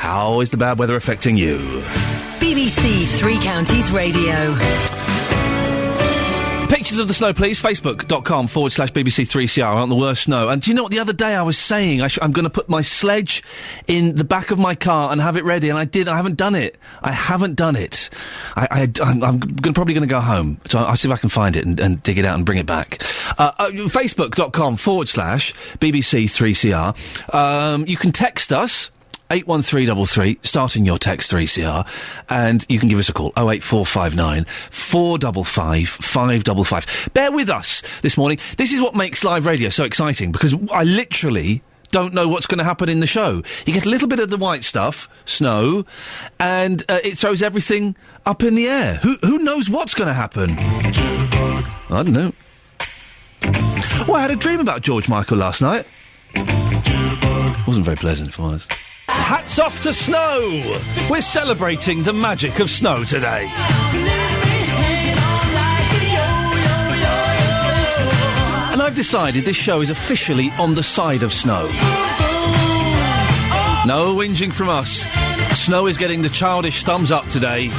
How is the bad weather affecting you? BBC Three Counties Radio. Pictures of the snow, please. Facebook.com/BBC3CR. Aren't the worst snow. And do you know what? The other day I was saying I'm going to put my sledge in the back of my car and have it ready, and I did. I haven't done it. I'm probably going to go home. So I'll see if I can find it and dig it out and bring it back. Facebook.com/BBC3CR. You can text us. 81333, starting your text 3CR, and you can give us a call, 08459 455 555. Bear with us this morning. This is what makes live radio so exciting, because I literally don't know what's going to happen in the show. You get a little bit of the white stuff, snow, and it throws everything up in the air. Who knows what's going to happen? I don't know. Well, I had a dream about George Michael last night. Wasn't very pleasant, if I'm honest. Hats off to snow! We're celebrating the magic of snow today. And I've decided this show is officially on the side of snow. No whinging from us. Snow is getting the childish thumbs up today.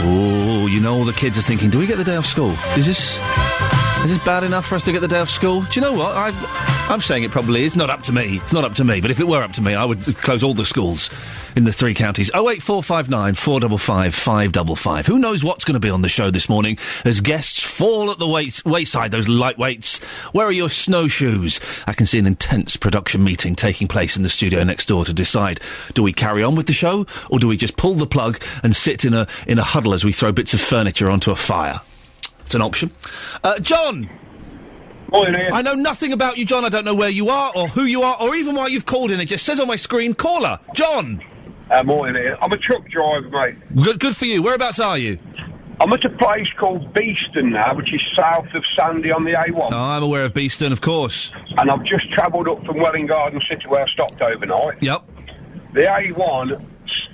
Oh, you know all the kids are thinking, do we get the day off school? Is this bad enough for us to get the day off school? Do you know what? I'm saying it probably is. Not up to me. It's not up to me. But if it were up to me, I would close all the schools in the three counties. 08459 455 555. Who knows what's going to be on the show this morning as guests fall at the wayside, those lightweights. Where are your snowshoes? I can see an intense production meeting taking place in the studio next door to decide, do we carry on with the show, or do we just pull the plug and sit in a huddle as we throw bits of furniture onto a fire? It's an option. John! Morning, Ian. I know nothing about you, John. I don't know where you are, or who you are, or even why you've called in. It just says on my screen, caller. John! Morning, Ian. I'm a truck driver, mate. Good for you. Whereabouts are you? I'm at a place called Beeston now, which is south of Sandy on the A1. Oh, I'm aware of Beeston, of course. And I've just travelled up from Welling Garden City, where I stopped overnight. Yep. The A1,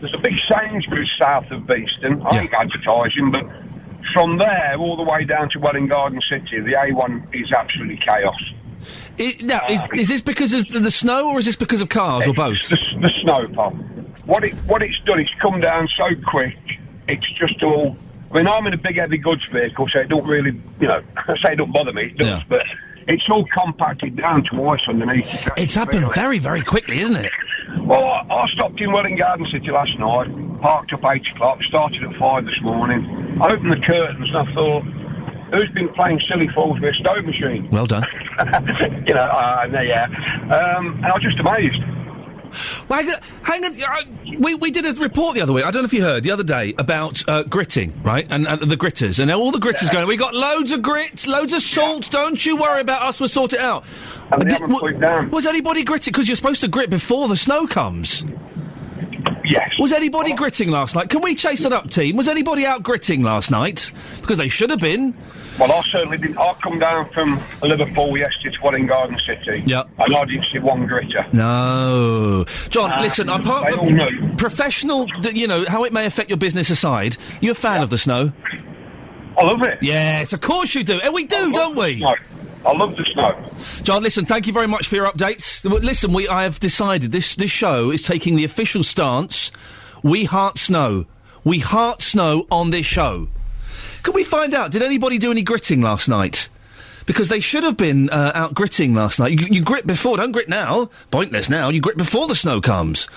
there's a big Sainsbury's south of Beeston. I ain't advertising, but from there all the way down to Welling Garden City, the A1 is absolutely chaos. Is this because of the snow, or is this because of cars, or both? The snow, Pop. What it's done, it's come down so quick, it's just all... I mean, I'm in a big heavy goods vehicle, so it don't really, I say it don't bother me, it does, but it's all compacted down to ice underneath. It's happened very, very quickly, isn't it? Well, I stopped in Welling Garden City last night, parked up 8 o'clock, started at 5 this morning. I opened the curtains and I thought, who's been playing silly falls with a stove machine? Well done. And I was just amazed. Well, hang on. We did a report the other week, I don't know if you heard, the other day, about gritting, right? And the gritters. And all the gritters going, we got loads of grits, loads of salt, don't you worry about us, we'll sort it out. And they haven't put it down. Was anybody gritting? Because you're supposed to grit before the snow comes. Yes. Was anybody gritting last night? Can we chase that up, team? Was anybody out gritting last night? Because they should have been. Well, I certainly didn't. I come down from Liverpool yesterday to Welling Garden City. Yep. And I didn't see one gritter. No. John, listen, apart from professional, how it may affect your business aside, you're a fan of the snow? I love it. Yes, of course you do. And we do, don't we? I love the snow. John, listen, thank you very much for your updates. Listen, I have decided this show is taking the official stance. We heart snow. We heart snow on this show. Can we find out, did anybody do any gritting last night? Because they should have been out gritting last night. You grit before, don't grit now. Pointless now. You grit before the snow comes.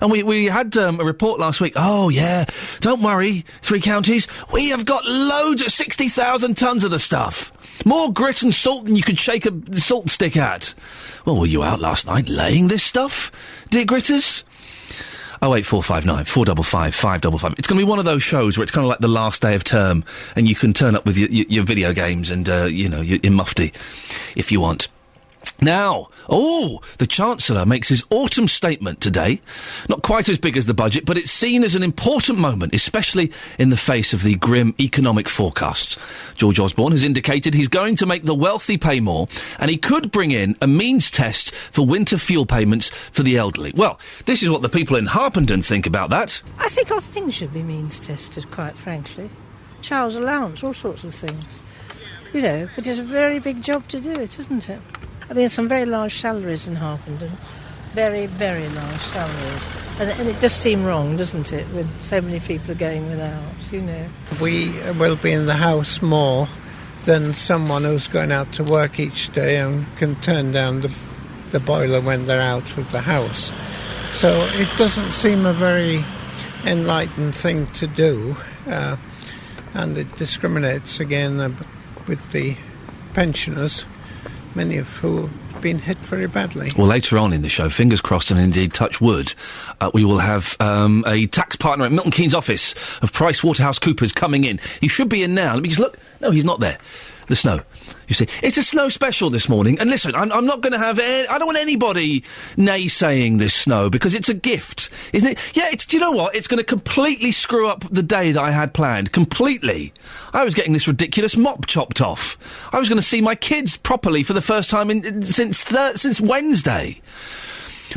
And we had a report last week. Oh, yeah, don't worry, Three Counties. We have got loads of 60,000 tonnes of the stuff. More grit and salt than you could shake a salt stick at. Well, were you out last night laying this stuff, dear gritters? 08459 455 555. It's going to be one of those shows where it's kind of like the last day of term, and you can turn up with your video games and, your mufti, if you want. Now, the Chancellor makes his autumn statement today. Not quite as big as the budget, but it's seen as an important moment, especially in the face of the grim economic forecasts. George Osborne has indicated he's going to make the wealthy pay more, and he could bring in a means test for winter fuel payments for the elderly. Well, this is what the people in Harpenden think about that. I think all things should be means tested, quite frankly. Child's allowance, all sorts of things. But it's a very big job to do it, isn't it? I mean, some very large salaries in Harpenden. very, very large salaries. And it does seem wrong, doesn't it, when so many people are going without, you know. We will be in the house more than someone who's going out to work each day and can turn down the boiler when they're out of the house. So it doesn't seem a very enlightened thing to do, and it discriminates again with the pensioners, many of who have been hit very badly. Well, later on in the show, fingers crossed and indeed touch wood, we will have a tax partner at Milton Keynes' office of PricewaterhouseCoopers coming in. He should be in now. Let me just look. No, he's not there. The snow. You see, it's a snow special this morning. And listen, I'm not going to have... I don't want anybody naysaying this snow, because it's a gift, isn't it? Yeah, do you know what? It's going to completely screw up the day that I had planned. Completely. I was getting this ridiculous mop chopped off. I was going to see my kids properly for the first time since Wednesday.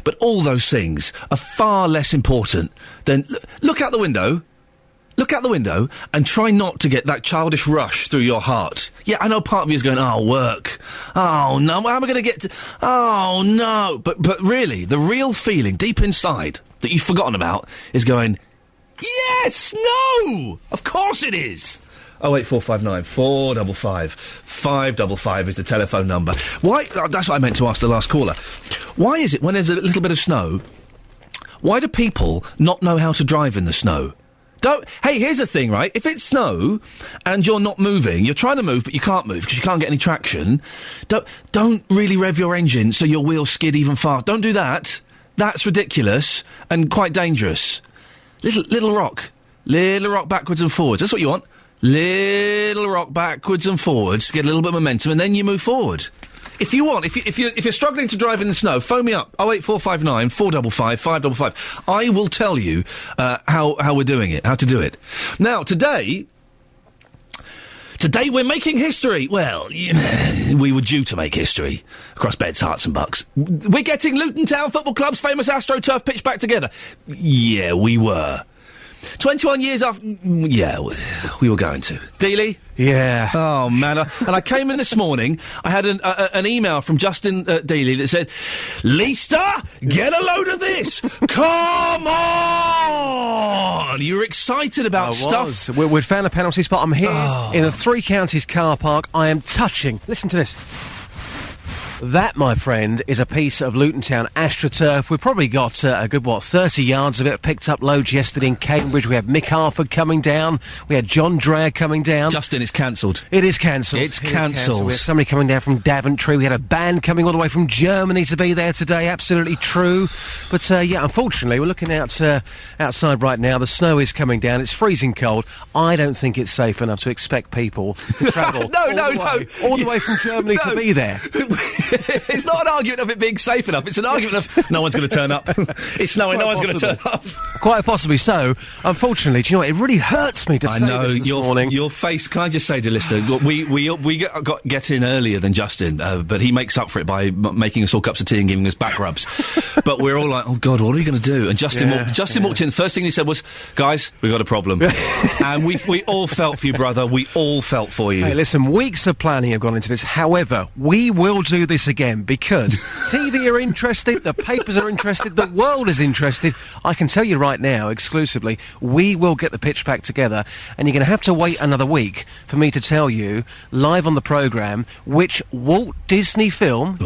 But all those things are far less important than... Look out the window. Look out the window and try not to get that childish rush through your heart. Yeah, I know part of you is going, oh, work. Oh, no, how am I going to get to... Oh, no. But really, the real feeling deep inside that you've forgotten about is going, yes, no, of course it is. 08459 455 555 is the telephone number. Why? That's what I meant to ask the last caller. Why is it when there's a little bit of snow, why do people not know how to drive in the snow? Hey, here's the thing, right? If it's snow and you're not moving, you're trying to move but you can't move because you can't get any traction, don't really rev your engine so your wheels skid even fast. Don't do that. That's ridiculous and quite dangerous. Little rock backwards and forwards. That's what you want. Little rock backwards and forwards to get a little bit of momentum, and then you move forward. If you want, if you're struggling to drive in the snow, phone me up. 08459 455 555. I will tell you how we're doing it, how to do it. Now, today we're making history. Well, we were due to make history across beds, hearts and bucks. We're getting Luton Town Football Club's famous AstroTurf pitch back together. Yeah, we were. 21 years after... Yeah, we were going to. Dealey? Yeah. Oh, man. And I came in this morning, I had an email from Justin Dealey that said, Leicester, get a load of this! Come on! You were excited about stuff. We'd found a penalty spot. I'm here in the Three Counties car park. I am touching... Listen to this. That, my friend, is a piece of Luton Town AstroTurf. We've probably got a good, 30 yards of it. Picked up loads yesterday in Cambridge. We had Mick Harford coming down. We had John Dreyer coming down. Justin, it's cancelled. It is cancelled. It's cancelled. We had somebody coming down from Daventry. We had a band coming all the way from Germany to be there today. Absolutely true. But, unfortunately, we're looking outside right now. The snow is coming down. It's freezing cold. I don't think it's safe enough to expect people to travel all the way from Germany to be there. It's not an argument of it being safe enough. It's an argument of no one's going to turn up. It's snowing. No one's going to turn up. Quite possibly so. Unfortunately, do you know what? It really hurts me to say this morning. Your face. Can I just say to listener, we get in earlier than Justin, but he makes up for it by making us all cups of tea and giving us back rubs. But we're all like, oh God, what are we going to do? And Justin walked in. The first thing he said was, guys, we've got a problem. And we all felt for you, brother. We all felt for you. Hey, listen, weeks of planning have gone into this. However, we will do this again because TV are interested, the papers are interested, the world is interested. I can tell you right now, exclusively, we will get the pitch back together, and you're going to have to wait another week for me to tell you, live on the programme, which Walt Disney film,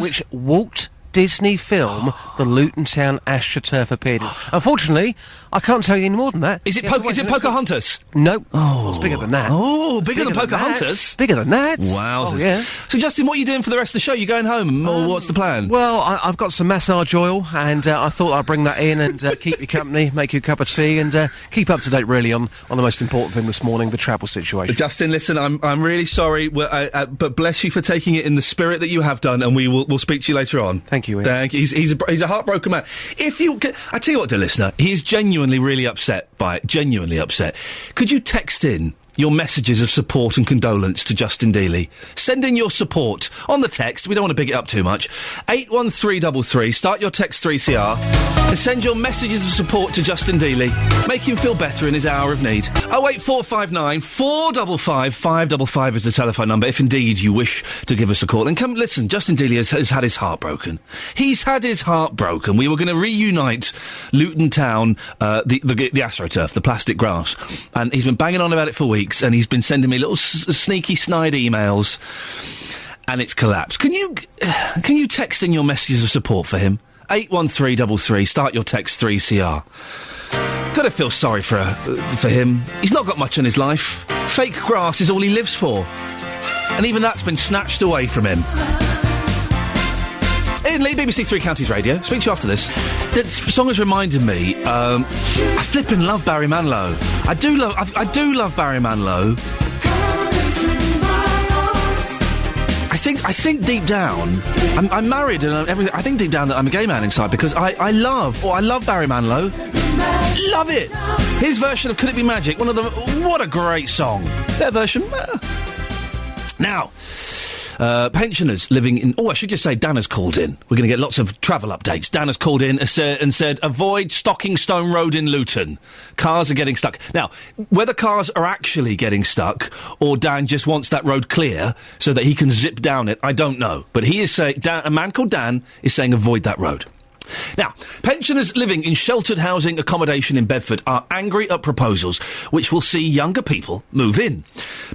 which Walt Disney film the Luton Town AstroTurf appeared in. Unfortunately, I can't tell you any more than that. Is it Pocahontas? No. Oh, it's bigger than that. Oh, bigger than Pocahontas? Bigger than that. Wow. Oh, yeah. So, Justin, what are you doing for the rest of the show? You going home, or what's the plan? Well, I've got some massage oil, and I thought I'd bring that in and keep you company, make you a cup of tea, and keep up to date, really, on the most important thing this morning, the travel situation. Justin, listen, I'm really sorry, but bless you for taking it in the spirit that you have done, and we'll speak to you later on. Thank you, Iain. Thank you. He's a heartbroken man. I tell you what, dear listener, he's genuinely really upset by it. Genuinely upset. Could you text in your messages of support and condolence to Justin Dealey? Send in your support on the text. We don't want to big it up too much. 81333. Start your text 3CR. Send your messages of support to Justin Dealey. Make him feel better in his hour of need. 08459 455 555 is the telephone number if indeed you wish to give us a call. And come, listen, Justin Dealey has had his heart broken. He's had his heart broken. We were going to reunite Luton Town, the AstroTurf, the plastic grass. And he's been banging on about it for weeks, and he's been sending me little sneaky snide emails, and it's collapsed. Can you text in your messages of support for him? 81333, start your text 3CR. Gotta feel sorry for him. He's not got much in his life. Fake grass is all he lives for. And even that's been snatched away from him. Iain Lee, BBC Three Counties Radio. Speak to you after this. This song has reminded me, I flippin' love Barry Manilow. I do love Barry Manilow. I think deep down, I'm married and everything. I think deep down that I'm a gay man inside because I love Barry Manilow. Love it. His version of Could It Be Magic? What a great song. Their version. Now, pensioners living in... Oh, I should just say Dan has called in. We're going to get lots of travel updates. Dan has called in and said, avoid Stockingstone Road in Luton. Cars are getting stuck. Now, whether cars are actually getting stuck or Dan just wants that road clear so that he can zip down it, I don't know. But he is saying... a man called Dan is saying avoid that road. Now, pensioners living in sheltered housing accommodation in Bedford are angry at proposals which will see younger people move in.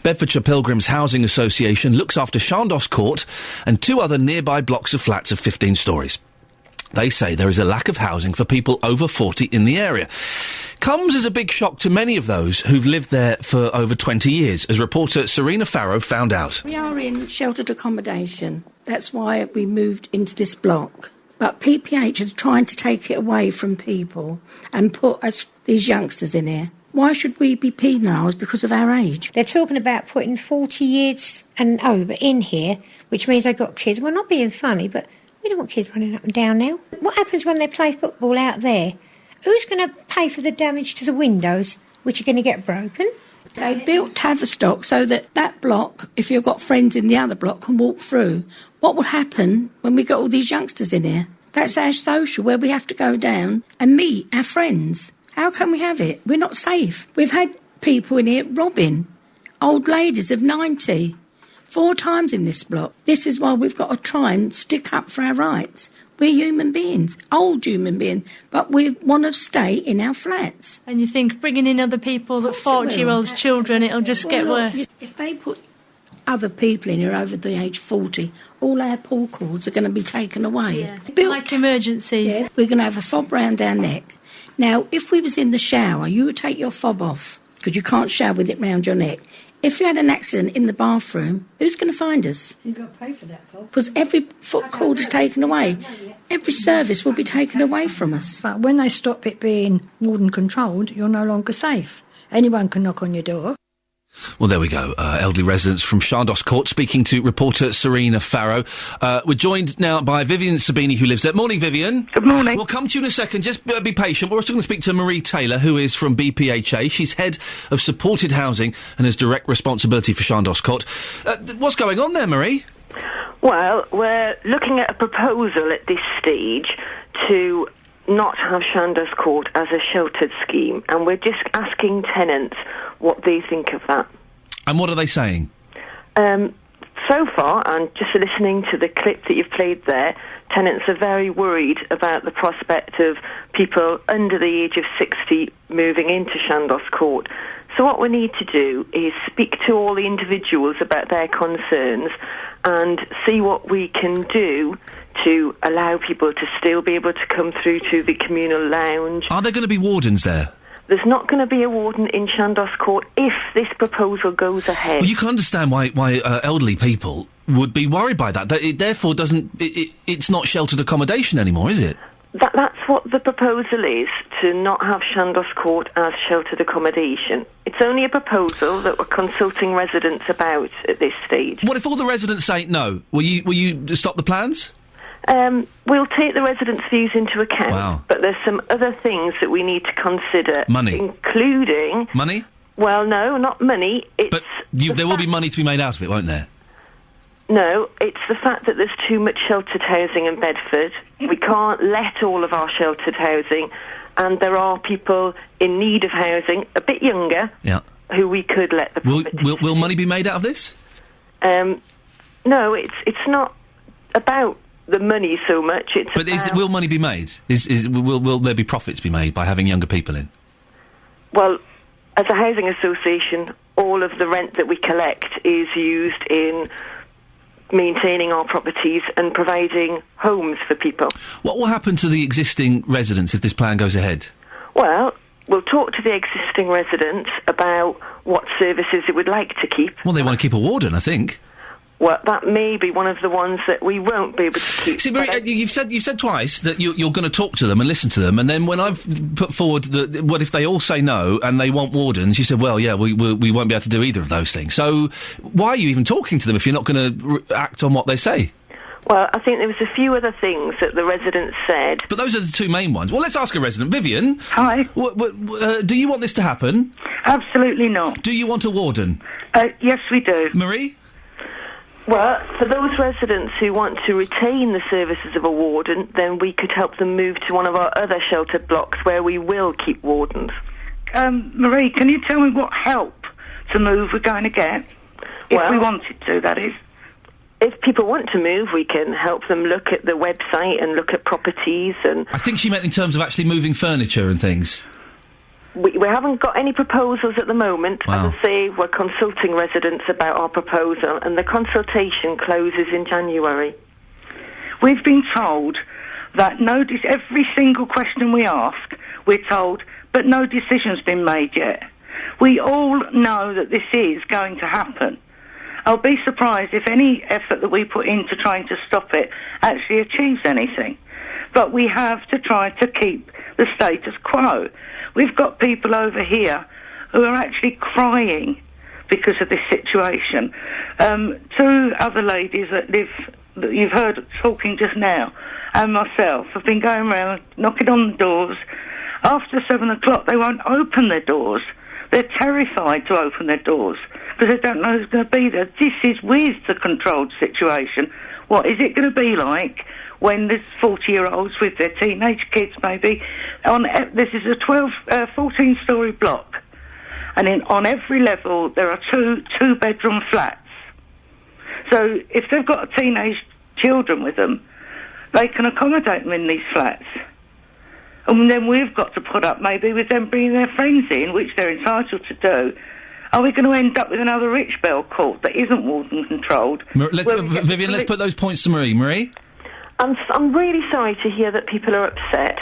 Bedfordshire Pilgrims Housing Association looks after Chandos Court and 2 other nearby blocks of flats of 15 stories. They say there is a lack of housing for people over 40 in the area. Comes as a big shock to many of those who've lived there for over 20 years, as reporter Serena Farrow found out. We are in sheltered accommodation. That's why we moved into this block. But PPH is trying to take it away from people and put these youngsters in here. Why should we be penalised because of our age? They're talking about putting 40 years and over in here, which means they've got kids. Well, not being funny, but we don't want kids running up and down now. What happens when they play football out there? Who's going to pay for the damage to the windows, which are going to get broken? They built Tavistock so that block, if you've got friends in the other block, can walk through. What will happen when we got all these youngsters in here? That's our social, where we have to go down and meet our friends. How can we have it? We're not safe. We've had people in here robbing. Old ladies of 90. 4 times in this block. This is why we've got to try and stick up for our rights. We're human beings, old human beings, but we want to stay in our flats. And you think bringing in other people, 40-year-olds, children, it'll just get worse. If they put other people in here over the age 40, all our pull cords are going to be taken away. Yeah. Like emergency. Yeah, we're going to have a fob round our neck. Now, if we was in the shower, you would take your fob off, because you can't shower with it round your neck. If you had an accident in the bathroom, who's going to find us? You've got to pay for that, fob. Because every foot cord is taken away. Every service will be taken away from us. But when they stop it being warden controlled, you're no longer safe. Anyone can knock on your door. Well, there we go. Elderly residents from Chandos Court speaking to reporter Serena Farrow. We're joined now by Vivian Sabini, who lives there. Morning, Vivian. Good morning. We'll come to you in a second. Just be patient. We're also going to speak to Marie Taylor, who is from BPHA. She's head of supported housing and has direct responsibility for Chandos Court. What's going on there, Marie? Well, we're looking at a proposal at this stage to not have Chandos Court as a sheltered scheme, and we're just asking tenants what they think of that. And what are they saying? So far, and just listening to the clip that you've played there, tenants are very worried about the prospect of people under the age of 60 moving into Chandos Court. So what we need to do is speak to all the individuals about their concerns and see what we can do to allow people to still be able to come through to the communal lounge. Are there going to be wardens there? There's not going to be a warden in Chandos Court if this proposal goes ahead. Well, you can understand why elderly people would be worried by that. It therefore it's not sheltered accommodation anymore, is it? That's what the proposal is, to not have Chandos Court as sheltered accommodation. It's only a proposal that we're consulting residents about at this stage. What if all the residents say no? Will you stop the plans? We'll take the residents' views into account. Wow. But there's some other things that we need to consider. Money. Including... Money? Well, no, not money. But there will be money to be made out of it, won't there? No, it's the fact that there's too much sheltered housing in Bedford. We can't let all of our sheltered housing, and there are people in need of housing, a bit younger, who we could let the property. Will money be made out of this? No, it's not about the money so much. Will money be made? Will there be profits be made by having younger people in? Well, as a housing association, all of the rent that we collect is used in maintaining our properties and providing homes for people. What will happen to the existing residents if this plan goes ahead? Well, we'll talk to the existing residents about what services they would like to keep. Well, they want to keep a warden, I think. Well, that may be one of the ones that we won't be able to keep. See, Marie, you've said twice that you're going to talk to them and listen to them, and then when I've put forward what if they all say no and they want wardens, you said, well, yeah, we won't be able to do either of those things. So why are you even talking to them if you're not going to act on what they say? Well, I think there was a few other things that the residents said. But those are the two main ones. Well, let's ask a resident. Vivian. Hi. Do you want this to happen? Absolutely not. Do you want a warden? Yes, we do. Marie? Well, for those residents who want to retain the services of a warden, then we could help them move to one of our other sheltered blocks where we will keep wardens. Marie, can you tell me what help to move we're going to get? If we wanted to, that is. If people want to move, we can help them look at the website and look at properties and... I think she meant in terms of actually moving furniture and things. We haven't got any proposals at the moment. Wow. As I say, we're consulting residents about our proposal, and the consultation closes in January. We've been told that every single question we ask, we're told, but no decision's been made yet. We all know that this is going to happen. I'll be surprised if any effort that we put into trying to stop it actually achieves anything. But we have to try to keep the status quo. We've got people over here who are actually crying because of this situation. Two other ladies that you've heard talking just now, and myself, have been going around knocking on the doors. After 7 o'clock, they won't open their doors. They're terrified to open their doors because they don't know who's going to be there. This is with the controlled situation. What is it going to be like when there's 40-year-olds with their teenage kids, maybe? This is a 14-storey block, and on every level there are two-bedroom flats. So if they've got teenage children with them, they can accommodate them in these flats. And then we've got to put up maybe with them bringing their friends in, which they're entitled to do. Are we going to end up with another rich bell court that isn't warden controlled? Vivian, let's put those points to Marie. Marie? I'm really sorry to hear that people are upset.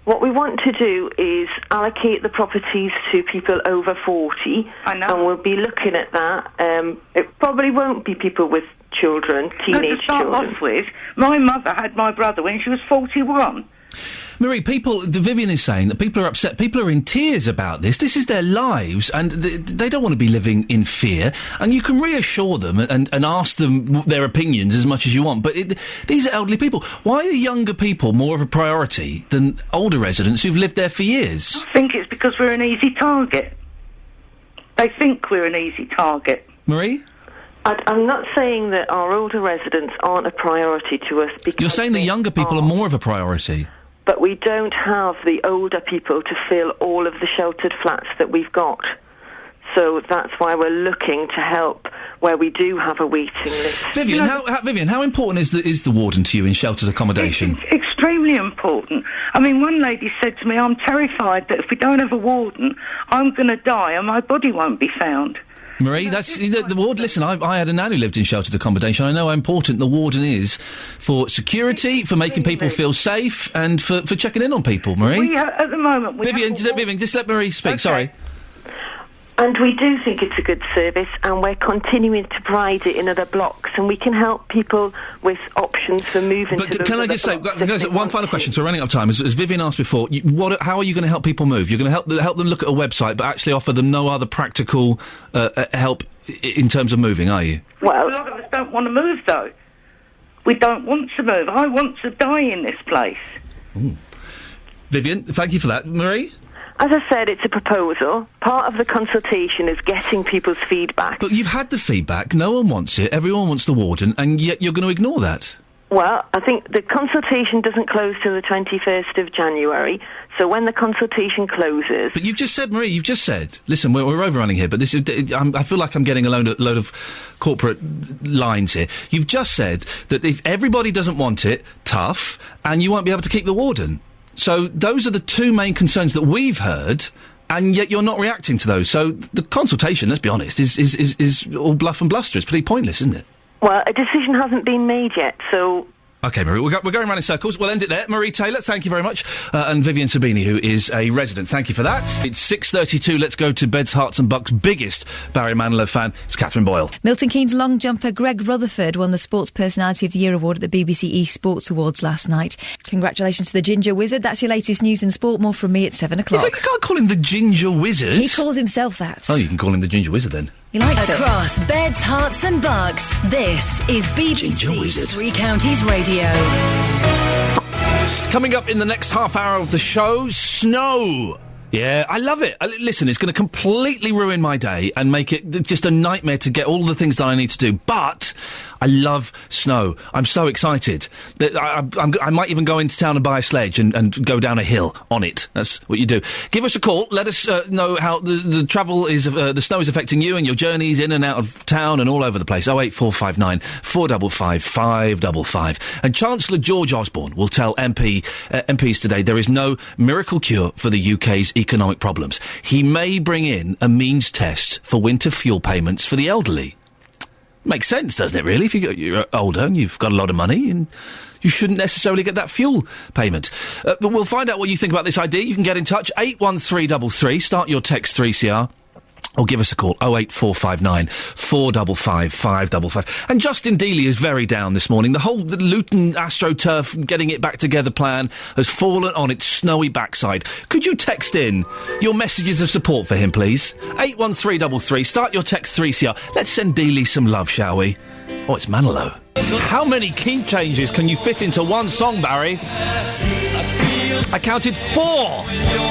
What we want to do is allocate the properties to people over 40. I know. And we'll be looking at that. It probably won't be people with children, teenage children. To start off with, my mother had my brother when she was 41. Marie, Vivian is saying that people are upset. People are in tears about this. This is their lives, and they don't want to be living in fear. And you can reassure them and ask them their opinions as much as you want. But these are elderly people. Why are younger people more of a priority than older residents who've lived there for years? I think it's because we're an easy target. They think we're an easy target. Marie? I'm not saying that our older residents aren't a priority to us. Because you're saying the younger people are more of a priority. But we don't have the older people to fill all of the sheltered flats that we've got. So that's why we're looking to help where we do have a waiting list. Vivian, how important is the warden to you in sheltered accommodation? It's extremely important. I mean, one lady said to me, I'm terrified that if we don't have a warden, I'm going to die and my body won't be found. Marie, that's the ward. Listen, I had a nan who lived in sheltered accommodation. I know how important the warden is for security, for making people feel safe, and for checking in on people. Marie, at the moment, Vivian, just let Marie speak. Okay. Sorry. And we do think it's a good service, and we're continuing to provide it in other blocks, and we can help people with options for moving to those can I just say, one final question, so we're running out of time. As Vivian asked before, how are you going to help people move? You're going to help them look at a website, but actually offer them no other practical help in terms of moving, are you? Well, a lot of us don't want to move, though. We don't want to move. I want to die in this place. Ooh. Vivian, thank you for that. Marie? As I said, it's a proposal. Part of the consultation is getting people's feedback. But you've had the feedback. No one wants it. Everyone wants the warden, and yet you're going to ignore that. Well, I think the consultation doesn't close till the 21st of January, so when the consultation closes... But you've just said, Marie, listen, we're overrunning here, but this is, I feel like I'm getting a load of corporate lines here. You've just said that if everybody doesn't want it, tough, and you won't be able to keep the warden. So those are the two main concerns that we've heard, and yet you're not reacting to those. So the consultation, let's be honest, is all bluff and bluster. It's pretty pointless, isn't it? Well, a decision hasn't been made yet, so... OK, Marie, we're going round in circles. We'll end it there. Marie Taylor, thank you very much. And Vivian Sabini, who is a resident. Thank you for that. It's 6:32. Let's go to Beds, Hearts and Bucks' biggest Barry Manilow fan. It's Catherine Boyle. Milton Keynes long jumper Greg Rutherford won the Sports Personality of the Year award at the BBC eSports Awards last night. Congratulations to the Ginger Wizard. That's your latest news and sport. More from me at 7 o'clock. You can't call him the Ginger Wizard. He calls himself that. Oh, you can call him the Ginger Wizard then. He likes it. Across Beds, Hearts and Bucks, this is BBC Three Counties Radio. Coming up in the next half hour of the show, snow. Yeah, I love it. Listen, it's going to completely ruin my day and make it just a nightmare to get all the things that I need to do. But I love snow. I'm so excited that I might even go into town and buy a sledge and go down a hill on it. That's what you do. Give us a call. Let us know how the travel is, the snow is affecting you and your journeys in and out of town and all over the place. 08459 455 555. And Chancellor George Osborne will tell MPs today there is no miracle cure for the UK's economic problems. He may bring in a means test for winter fuel payments for the elderly. Makes sense, doesn't it, really? If you're older and you've got a lot of money, and you shouldn't necessarily get that fuel payment. But we'll find out what you think about this idea. You can get in touch, 81333, start your text 3CR, or give us a call, 08459 455 555. And Justin Dealey is very down this morning. The Luton AstroTurf getting it back together plan has fallen on its snowy backside. Could you text in your messages of support for him, please? 81333, start your text 3CR. Let's send Dealey some love, shall we? Oh, it's Manilow. How many key changes can you fit into one song, Barry? I counted 4!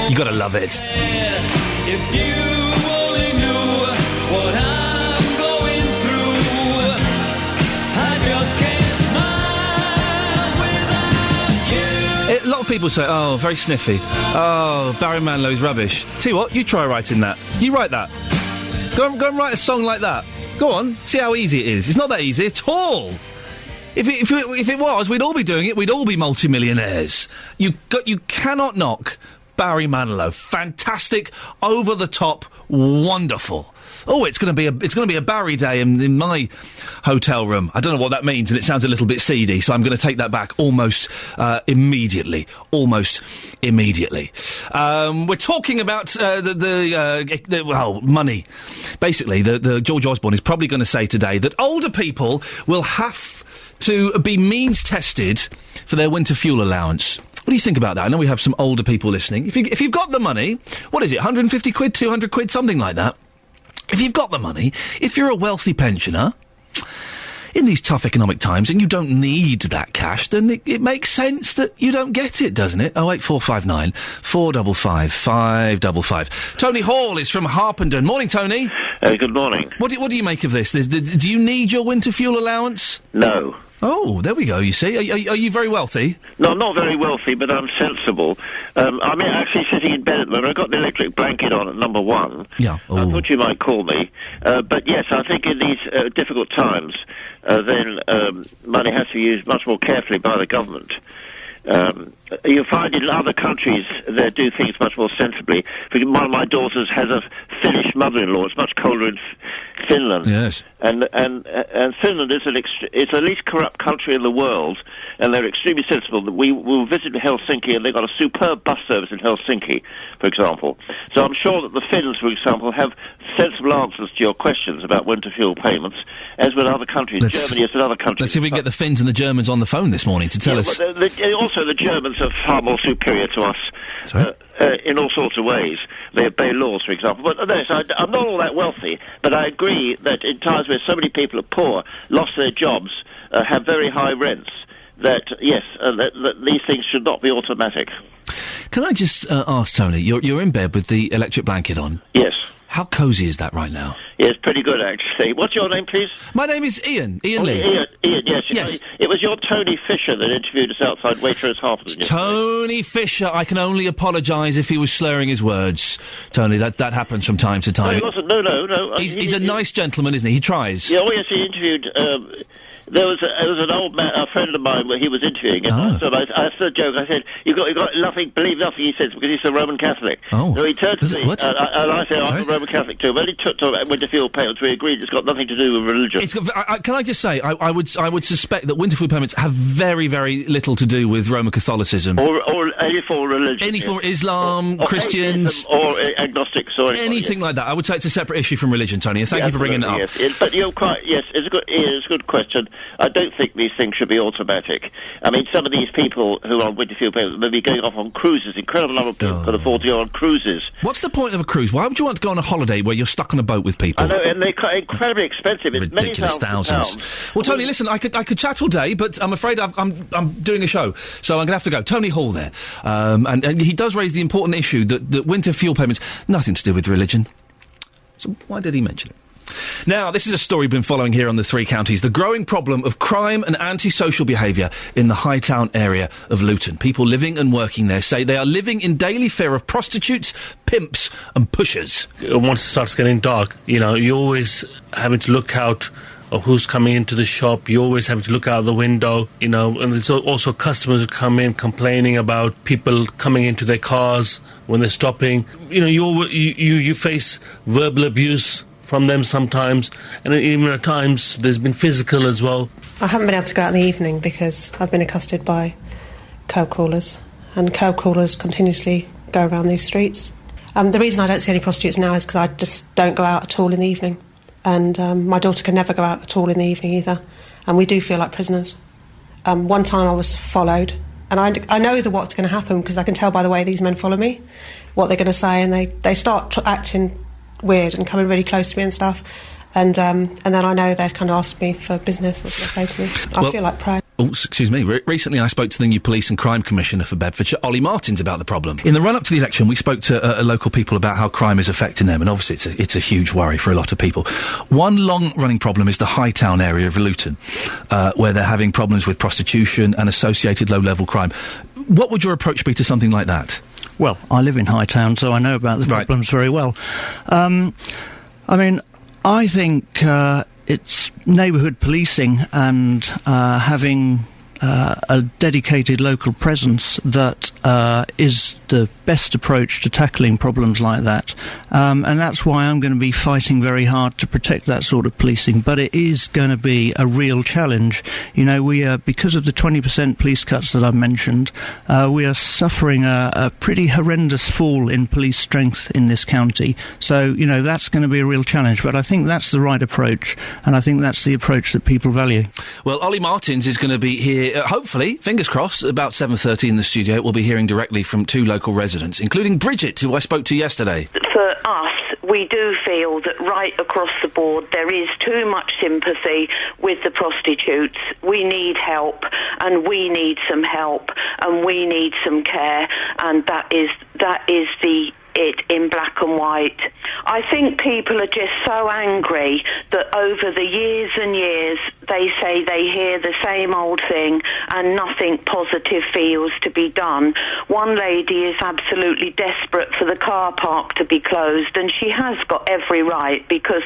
You gotta love it. If you what I'm going through, I just can't smile without you. A lot of people say, oh, very sniffy. Oh, Barry Manilow's rubbish. Tell you what, you try writing that. You write that. Go and write a song like that. Go on, see how easy it is. It's not that easy at all. If it was, we'd all be doing it. We'd all be multimillionaires. You cannot knock Barry Manilow. Fantastic, over the top, wonderful. Oh, it's going to be a Barry day in my hotel room. I don't know what that means, and it sounds a little bit seedy, so I'm going to take that back almost immediately. Almost immediately. We're talking about money. Basically, the George Osborne is probably going to say today that older people will have to be means tested for their winter fuel allowance. What do you think about that? I know we have some older people listening. If you've got the money, what is it, 150 quid, 200 quid, something like that? If you've got the money, if you're a wealthy pensioner, in these tough economic times, and you don't need that cash, then it makes sense that you don't get it, doesn't it? 08459 455 555. Tony Hall is from Harpenden. Morning, Tony. Good morning. What do you make of this? Do you need your winter fuel allowance? No. Oh, there we go, you see. Are you very wealthy? No, I'm not very wealthy, but I'm sensible. I'm actually sitting in bed at the moment. I've got the electric blanket on at number 1. Yeah. I thought you might call me. But yes, I think in these difficult times, then money has to be used much more carefully by the government. You find in other countries they do things much more sensibly. One of my daughters has a Finnish mother-in-law. It's much colder in Finland. Yes. And Finland is the least corrupt country in the world, and they're extremely sensible. We will visit Helsinki, and they've got a superb bus service in Helsinki, for example. So I'm sure that the Finns, for example, have sensible answers to your questions about winter fuel payments, as with other countries. Germany is another country. Let's see if we can get the Finns and the Germans on the phone this morning to tell us. Also, the Germans are far more superior to us in all sorts of ways. They obey laws, for example. But no, so I'm not all that wealthy, but I agree that in times where so many people are poor, lost their jobs, have very high rents, that, yes, that these things should not be automatic. Can I just ask, Tony, you're in bed with the electric blanket on? Yes. How cosy is that right now? Yeah, it's pretty good, actually. What's your name, please? My name is Iain. Iain Lee. Ian, yes. It was your Tony Fisher that interviewed us outside Waitrose Halfton yesterday. Tony Fisher. I can only apologise if he was slurring his words. Tony, that happens from time to time. No, he wasn't. No. He's a nice gentleman, isn't he? He tries. Yeah, yes, he interviewed... There was an old man, a friend of mine, where he was interviewing, and I said a joke. I said, "You got nothing, believe nothing." He said, because he's a Roman Catholic. Oh, so he turned to me, what? and I said, "I'm a Roman Catholic too." But he took to Winterfield payments. We agreed it's got nothing to do with religion. Can I just say, I would suspect that Winterfield payments have very, very little to do with Roman Catholicism, or any form of religion, any form of Islam, or Christians, or agnostics, or anything like that. I would say it's a separate issue from religion, Tony. And thank you for bringing it up. Yes, but you're quite it's a good question. I don't think these things should be automatic. I mean, some of these people who are on Winterfield payments may be going off on cruises. Incredible number of people can afford to go on cruises. What's the point of a cruise? Why would you want to go on a holiday where you're stuck on a boat with people? I know, and they're incredibly expensive. It's ridiculous many thousands. Well, Tony, listen, I could chat all day, but I'm afraid I'm doing a show, so I'm going to have to go. Tony Hall there, and he does raise the important issue that winter fuel payments nothing to do with religion. So why did he mention it? Now, this is a story we've been following here on the Three Counties. The growing problem of crime and antisocial behaviour in the Hightown area of Luton. People living and working there say they are living in daily fear of prostitutes, pimps and pushers. Once it starts getting dark, you're always having to look out of who's coming into the shop. You always have to look out the window, and there's also customers who come in complaining about people coming into their cars when they're stopping. You face verbal abuse from them sometimes, and even at times there's been physical as well. I haven't been able to go out in the evening because I've been accosted by curb crawlers, and curb crawlers continuously go around these streets. The reason I don't see any prostitutes now is because I just don't go out at all in the evening, and my daughter can never go out at all in the evening either, and we do feel like prisoners. One time I was followed, and I know what's going to happen because I can tell by the way these men follow me what they're going to say, and they start acting weird and coming really close to me and stuff, and then I know they'd kind of ask me for business. That's what they say to me. I feel like prey. Oh, excuse me. Recently I spoke to the new Police and Crime Commissioner for Bedfordshire, Ollie Martins, about the problem. In the run-up to the election, we spoke to local people about how crime is affecting them, and obviously it's a huge worry for a lot of people. One long-running problem is the Hightown area of Luton, where they're having problems with prostitution and associated low-level crime. What would your approach be to something like that? Well, I live in Hightown, so I know about the problems very well. I think it's neighbourhood policing and having a dedicated local presence that is the best approach to tackling problems like that. And that's why I'm going to be fighting very hard to protect that sort of policing. But it is going to be a real challenge. We are, because of the 20% police cuts that I've mentioned, we are suffering a pretty horrendous fall in police strength in this county. So, that's going to be a real challenge. But I think that's the right approach, and I think that's the approach that people value. Well, Ollie Martins is going to be here, hopefully, fingers crossed, about 7:30 in the studio. We'll be hearing directly from two local residents, including Bridget, who I spoke to yesterday. For us, we do feel that right across the board there is too much sympathy with the prostitutes. We need help, and we need some help, and we need some care, and that is it in black and white. I think people are just so angry that over the years and years they say they hear the same old thing and nothing positive feels to be done. One lady is absolutely desperate for the car park to be closed, and she has got every right because,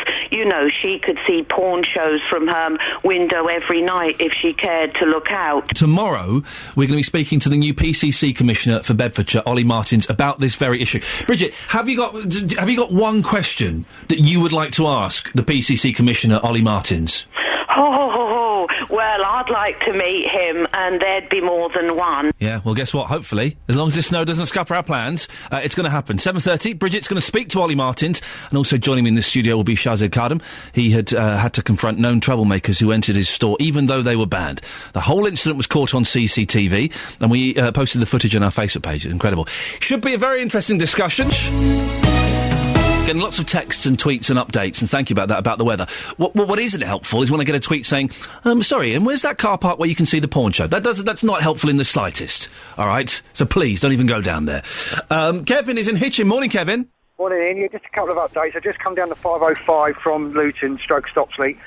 she could see porn shows from her window every night if she cared to look out. Tomorrow we're going to be speaking to the new PCC Commissioner for Bedfordshire, Ollie Martins, about this very issue. Bridget, have you got one question that you would like to ask the PCC Commissioner, Ollie Martins? Well, I'd like to meet him, and there'd be more than one. Yeah, well, guess what? Hopefully, as long as this snow doesn't scupper our plans, it's going to happen. 7:30, Bridget's going to speak to Ollie Martins, and also joining me in the studio will be Shazid Kardam. He had to confront known troublemakers who entered his store, even though they were banned. The whole incident was caught on CCTV, and we posted the footage on our Facebook page. It's incredible. Should be a very interesting discussion. Getting lots of texts and tweets and updates, and thank you about that, about the weather. What isn't helpful is when I get a tweet saying, sorry, and where's that car park where you can see the porn show? That's not helpful in the slightest, all right? So please, don't even go down there. Kevin is in Hitchin. Morning, Kevin. Morning, Ian. Yeah, just a couple of updates. I just come down the 505 from Luton, Stocksley.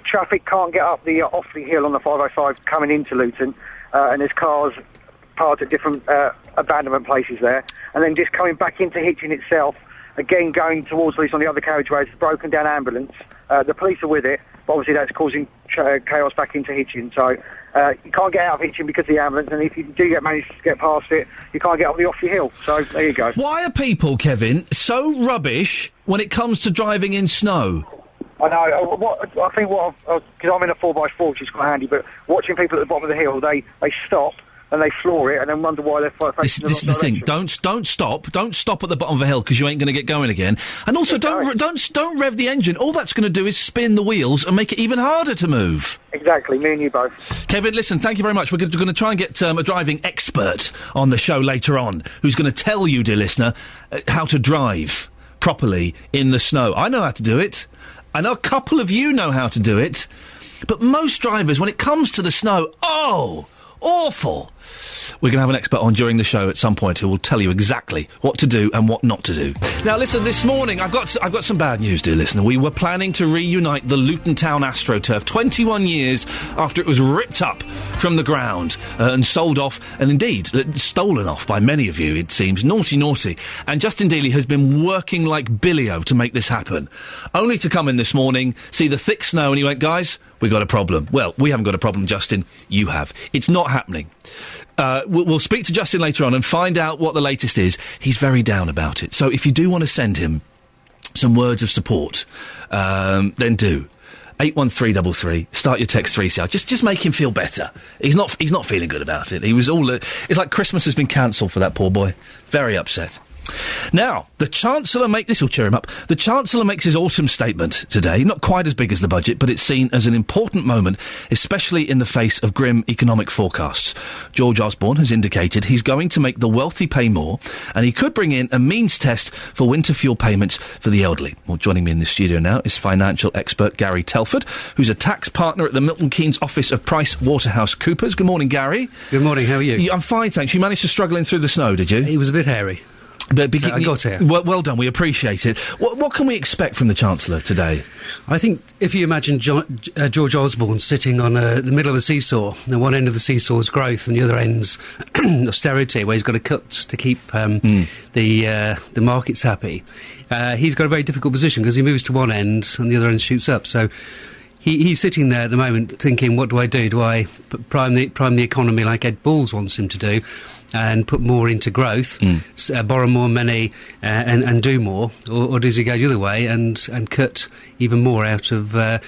Traffic can't get up the Offley Hill on the 505 coming into Luton, and there's cars parked at different abandonment places there. And then just coming back into Hitchin itself, again, going towards Luton on the other carriageways, a broken down ambulance. The police are with it, but obviously that's causing chaos back into Hitchin. So you can't get out of Hitchin because of the ambulance, and if you do manage to get past it, you can't get up the Offley Hill. So there you go. Why are people, Kevin, so rubbish when it comes to driving in snow? I know. Because I'm in a 4x4, which is quite handy, but watching people at the bottom of the hill, they stop and they floor it and then wonder why they're facing This is the thing. Don't stop at the bottom of a hill because you ain't going to get going again. And also, don't rev the engine. All that's going to do is spin the wheels and make it even harder to move. Exactly. Me and you both. Kevin, listen, thank you very much. We're going to try and get a driving expert on the show later on who's going to tell you, dear listener, how to drive properly in the snow. I know how to do it. I know a couple of you know how to do it. But most drivers, when it comes to the snow, awful. We're going to have an expert on during the show at some point who will tell you exactly what to do and what not to do. Now, listen, this morning I've got some bad news, dear listener. We were planning to reunite the Luton Town AstroTurf 21 years after it was ripped up from the ground and sold off, and indeed stolen off by many of you, it seems. Naughty. And Justin Dealey has been working like Billy-O to make this happen. Only to come in this morning, see the thick snow, and he went, guys, we got a problem. Well, we haven't got a problem, Justin. You have. It's not happening. We'll speak to Justin later on and find out what the latest is. He's very down about it. So if you do want to send him some words of support, then do. 81333. Start your text 3CR. Just make him feel better. He's not feeling good about it. He was all. It's like Christmas has been cancelled for that poor boy. Very upset. Now, the Chancellor this will cheer him up. The Chancellor makes his autumn statement today, not quite as big as the budget, but it's seen as an important moment, especially in the face of grim economic forecasts. George Osborne has indicated he's going to make the wealthy pay more, and he could bring in a means test for winter fuel payments for the elderly. Well, joining me in the studio now is financial expert Gary Telford, who's a tax partner at the Milton Keynes office of PricewaterhouseCoopers. Good morning, Gary. Good morning, how are you? I'm fine, thanks. You managed to struggle in through the snow, did you? It was a bit hairy. But I got here. Well done, we appreciate it. What can we expect from the Chancellor today? I think if you imagine George Osborne sitting on the middle of a seesaw, and one end of the seesaw is growth and the other end's austerity, where he's got to cut to keep the markets happy, he's got a very difficult position because he moves to one end and the other end shoots up. So he's sitting there at the moment thinking, what do I do? Do I prime the economy like Ed Balls wants him to do and put more into growth, borrow more money and do more? Or does he go the other way and cut even more out of the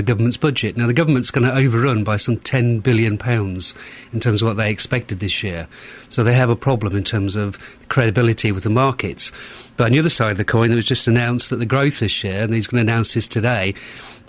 government's budget? Now, the government's going to overrun by some £10 billion in terms of what they expected this year. So they have a problem in terms of credibility with the markets. But on the other side of the coin, it was just announced that the growth this year, and he's going to announce this today,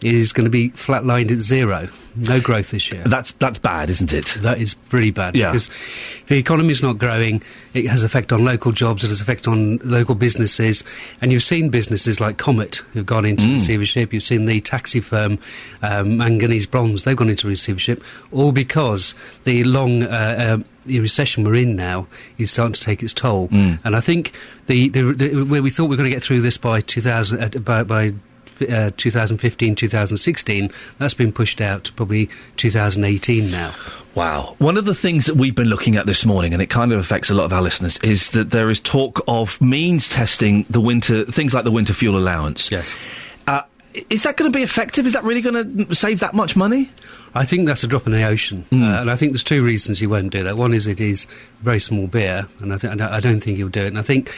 is going to be flatlined at zero. No growth this year. That's bad, isn't it? That is really bad. Yeah. Because if the economy is not growing, it has effect on local jobs, it has effect on local businesses. And you've seen businesses like Comet who've gone into receivership. You've seen the taxi firm Manganese Bronze, they've gone into receivership, all because the long the recession we're in now is starting to take its toll. And I think where we thought we were going to get through this by 2015, 2016, that's been pushed out to probably 2018 now. Wow. One of the things that we've been looking at this morning, and it kind of affects a lot of our listeners, is that there is talk of means testing things like the winter fuel allowance. Yes. Is that going to be effective? Is that really going to save that much money? I think that's a drop in the ocean, and I think there's two reasons he won't do that. One is it is very small beer, and I don't think he'll do it. And I think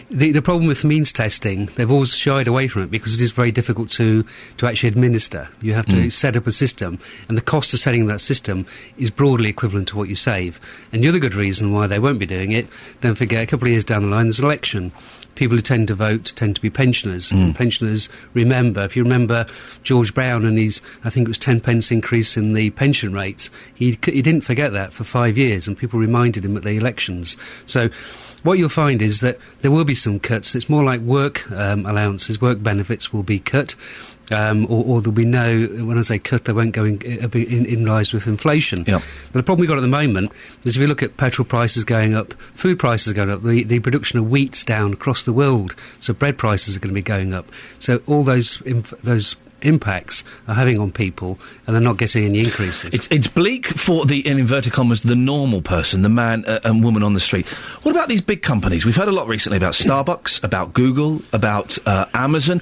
the problem with means testing, they've always shied away from it because it is very difficult to actually administer. You have to set up a system, and the cost of setting that system is broadly equivalent to what you save. And the other good reason why they won't be doing it, don't forget, a couple of years down the line, there's an election. People who tend to vote tend to be pensioners. And pensioners if you remember George Brown and his, I think it was 10 pence increase increase in the pension rates. He didn't forget that for 5 years, and people reminded him at the elections. So what you'll find is that there will be some cuts. It's more like work allowances, work benefits will be cut. Or there'll be no, when I say cut, they won't go in rise with inflation. Yep. But the problem we've got at the moment is if you look at petrol prices going up, food prices are going up, the production of wheat's down across the world, so bread prices are going to be going up. So all those impacts are having on people, and they're not getting any increases. It's bleak for the, in inverted commas, the normal person, the man and woman on the street. What about these big companies? We've heard a lot recently about Starbucks, about Google, about Amazon.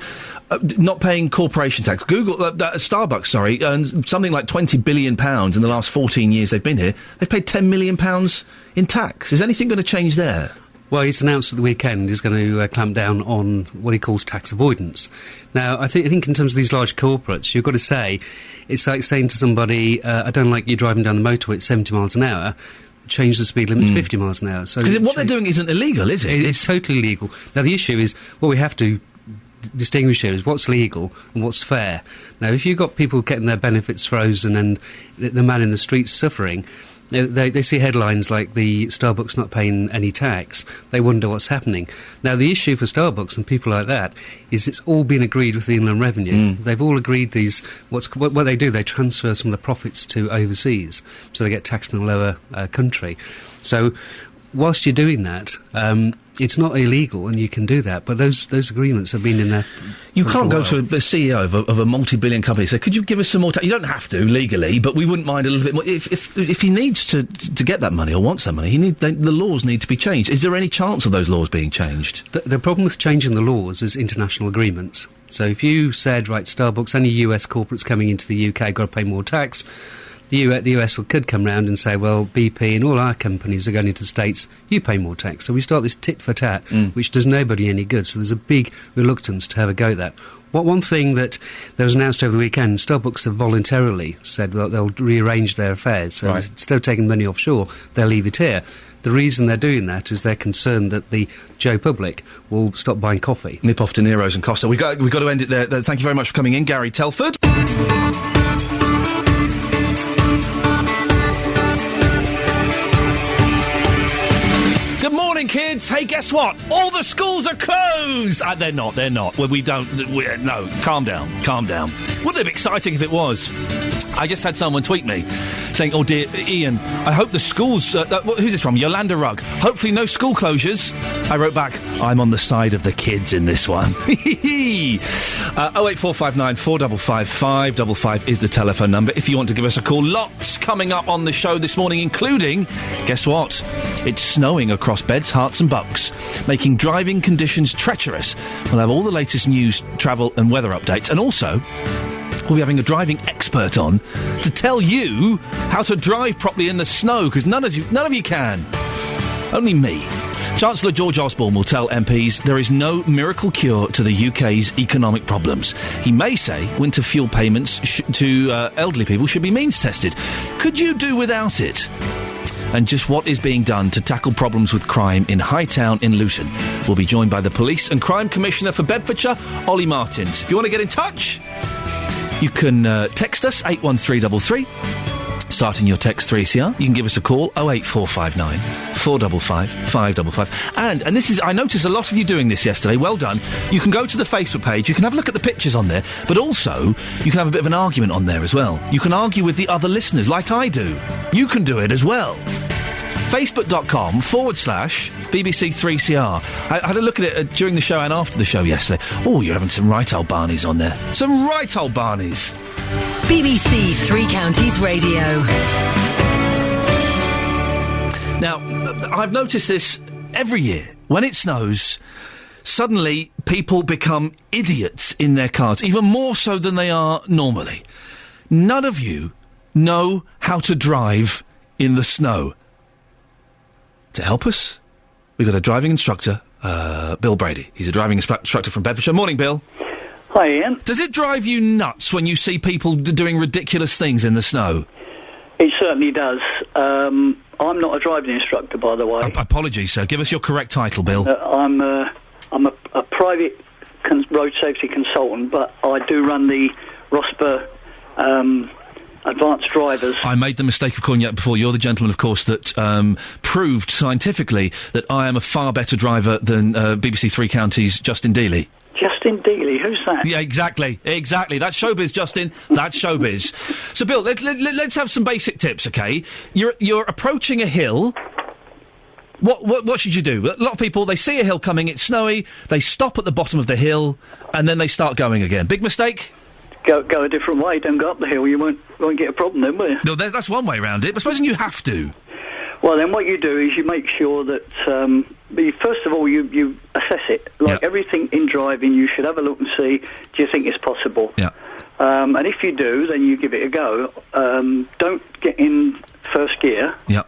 Not paying corporation tax. Starbucks, sorry, earns something like £20 billion in the last 14 years they've been here. They've paid £10 million in tax. Is anything going to change there? Well, he's announced at the weekend he's going to clamp down on what he calls tax avoidance. Now, I think in terms of these large corporates, you've got to say, it's like saying to somebody, I don't like you driving down the motorway at 70 miles an hour, change the speed limit to 50 miles an hour. Because what they're doing isn't illegal, is it? It's totally legal. Now, the issue is, what we have to distinguish here is what's legal and what's fair. Now, if you've got people getting their benefits frozen and the man in the streets suffering, they see headlines like the Starbucks not paying any tax. They wonder what's happening. Now, the issue for Starbucks and people like that is it's all been agreed with the Inland Revenue. They've all agreed these. What they do, they transfer some of the profits to overseas, so they get taxed in a lower country. So, whilst you're doing that, it's not illegal, and you can do that. But those agreements have been in there. You can't go to a CEO of a multi-billion company and say, "Could you give us some more tax?" You don't have to legally, but we wouldn't mind a little bit more. If he needs to get that money or wants that money, the laws need to be changed. Is there any chance of those laws being changed? The problem with changing the laws is international agreements. So if you said, right, Starbucks, any US corporates coming into the UK got to pay more tax, the US could come round and say, well, BP and all our companies are going into the States, you pay more tax. So we start this tit for tat, which does nobody any good. So there's a big reluctance to have a go at that. One thing that was announced over the weekend, Starbucks have voluntarily said, well, they'll rearrange their affairs. So instead of taking money offshore, they'll leave it here. The reason they're doing that is they're concerned that the Joe public will stop buying coffee. Nip off to Nero's and Costa. We've got to end it there. Thank you very much for coming in, Gary Telford. Good morning, kids. Hey, guess what? All the schools are closed. They're not. Well, no, calm down. Wouldn't it be exciting if it was? I just had someone tweet me saying, "Oh dear, Iain, I hope the schools..." who's this from? Yolanda Rugg. "Hopefully no school closures." I wrote back, "I'm on the side of the kids in this one." 08459 455 555 is the telephone number if you want to give us a call. Lots coming up on the show this morning, including, guess what? It's snowing across Beds, Herts and Bucks, making driving conditions treacherous. We'll have all the latest news, travel and weather updates, and also we'll be having a driving expert on to tell you how to drive properly in the snow, because none of you can. Only me. Chancellor George Osborne will tell MPs there is no miracle cure to the UK's economic problems. He may say winter fuel payments to elderly people should be means tested. Could you do without it? And just what is being done to tackle problems with crime in Hightown in Luton. We'll be joined by the Police and Crime Commissioner for Bedfordshire, Ollie Martins. If you want to get in touch, you can text us 81333. Starting your text 3CR. You can give us a call 08459 455 555. And this is, I noticed a lot of you doing this yesterday. Well done. You can go to the Facebook page. You can have a look at the pictures on there, but also you can have a bit of an argument on there as well. You can argue with the other listeners like I do. You can do it as well. Facebook.com/BBC3CR. I had a look at it during the show and after the show yesterday. Oh, you're having some right old Barneys on there. Some right old Barneys. BBC Three Counties Radio. Now, I've noticed this every year. When it snows, suddenly people become idiots in their cars, even more so than they are normally. None of you know how to drive in the snow. To help us, we've got a driving instructor, Bill Brady. He's a driving instructor from Bedfordshire. Morning, Bill. Hi, Ian. Does it drive you nuts when you see people doing ridiculous things in the snow? It certainly does. I'm not a driving instructor, by the way. Apologies, sir. Give us your correct title, Bill. I'm a private road safety consultant, but I do run the ROSPA advanced drivers. I made the mistake of calling you out before. You're the gentleman, of course, that proved scientifically that I am a far better driver than BBC Three Counties' Justin Dealey. Justin Dealey, who's that? Yeah, exactly. That's showbiz, Justin. That's showbiz. So, Bill, let's have some basic tips, okay? You're approaching a hill. What should you do? A lot of people, they see a hill coming, it's snowy, they stop at the bottom of the hill, and then they start going again. Big mistake? Go a different way. Don't go up the hill. You won't get a problem then, will you? No, that's one way around it. But supposing you have to. Well, then what you do is you make sure that first of all you assess it. Like everything in driving, you should have a look and see. Do you think it's possible? Yeah. And if you do, then you give it a go. Don't get in first gear. Yeah.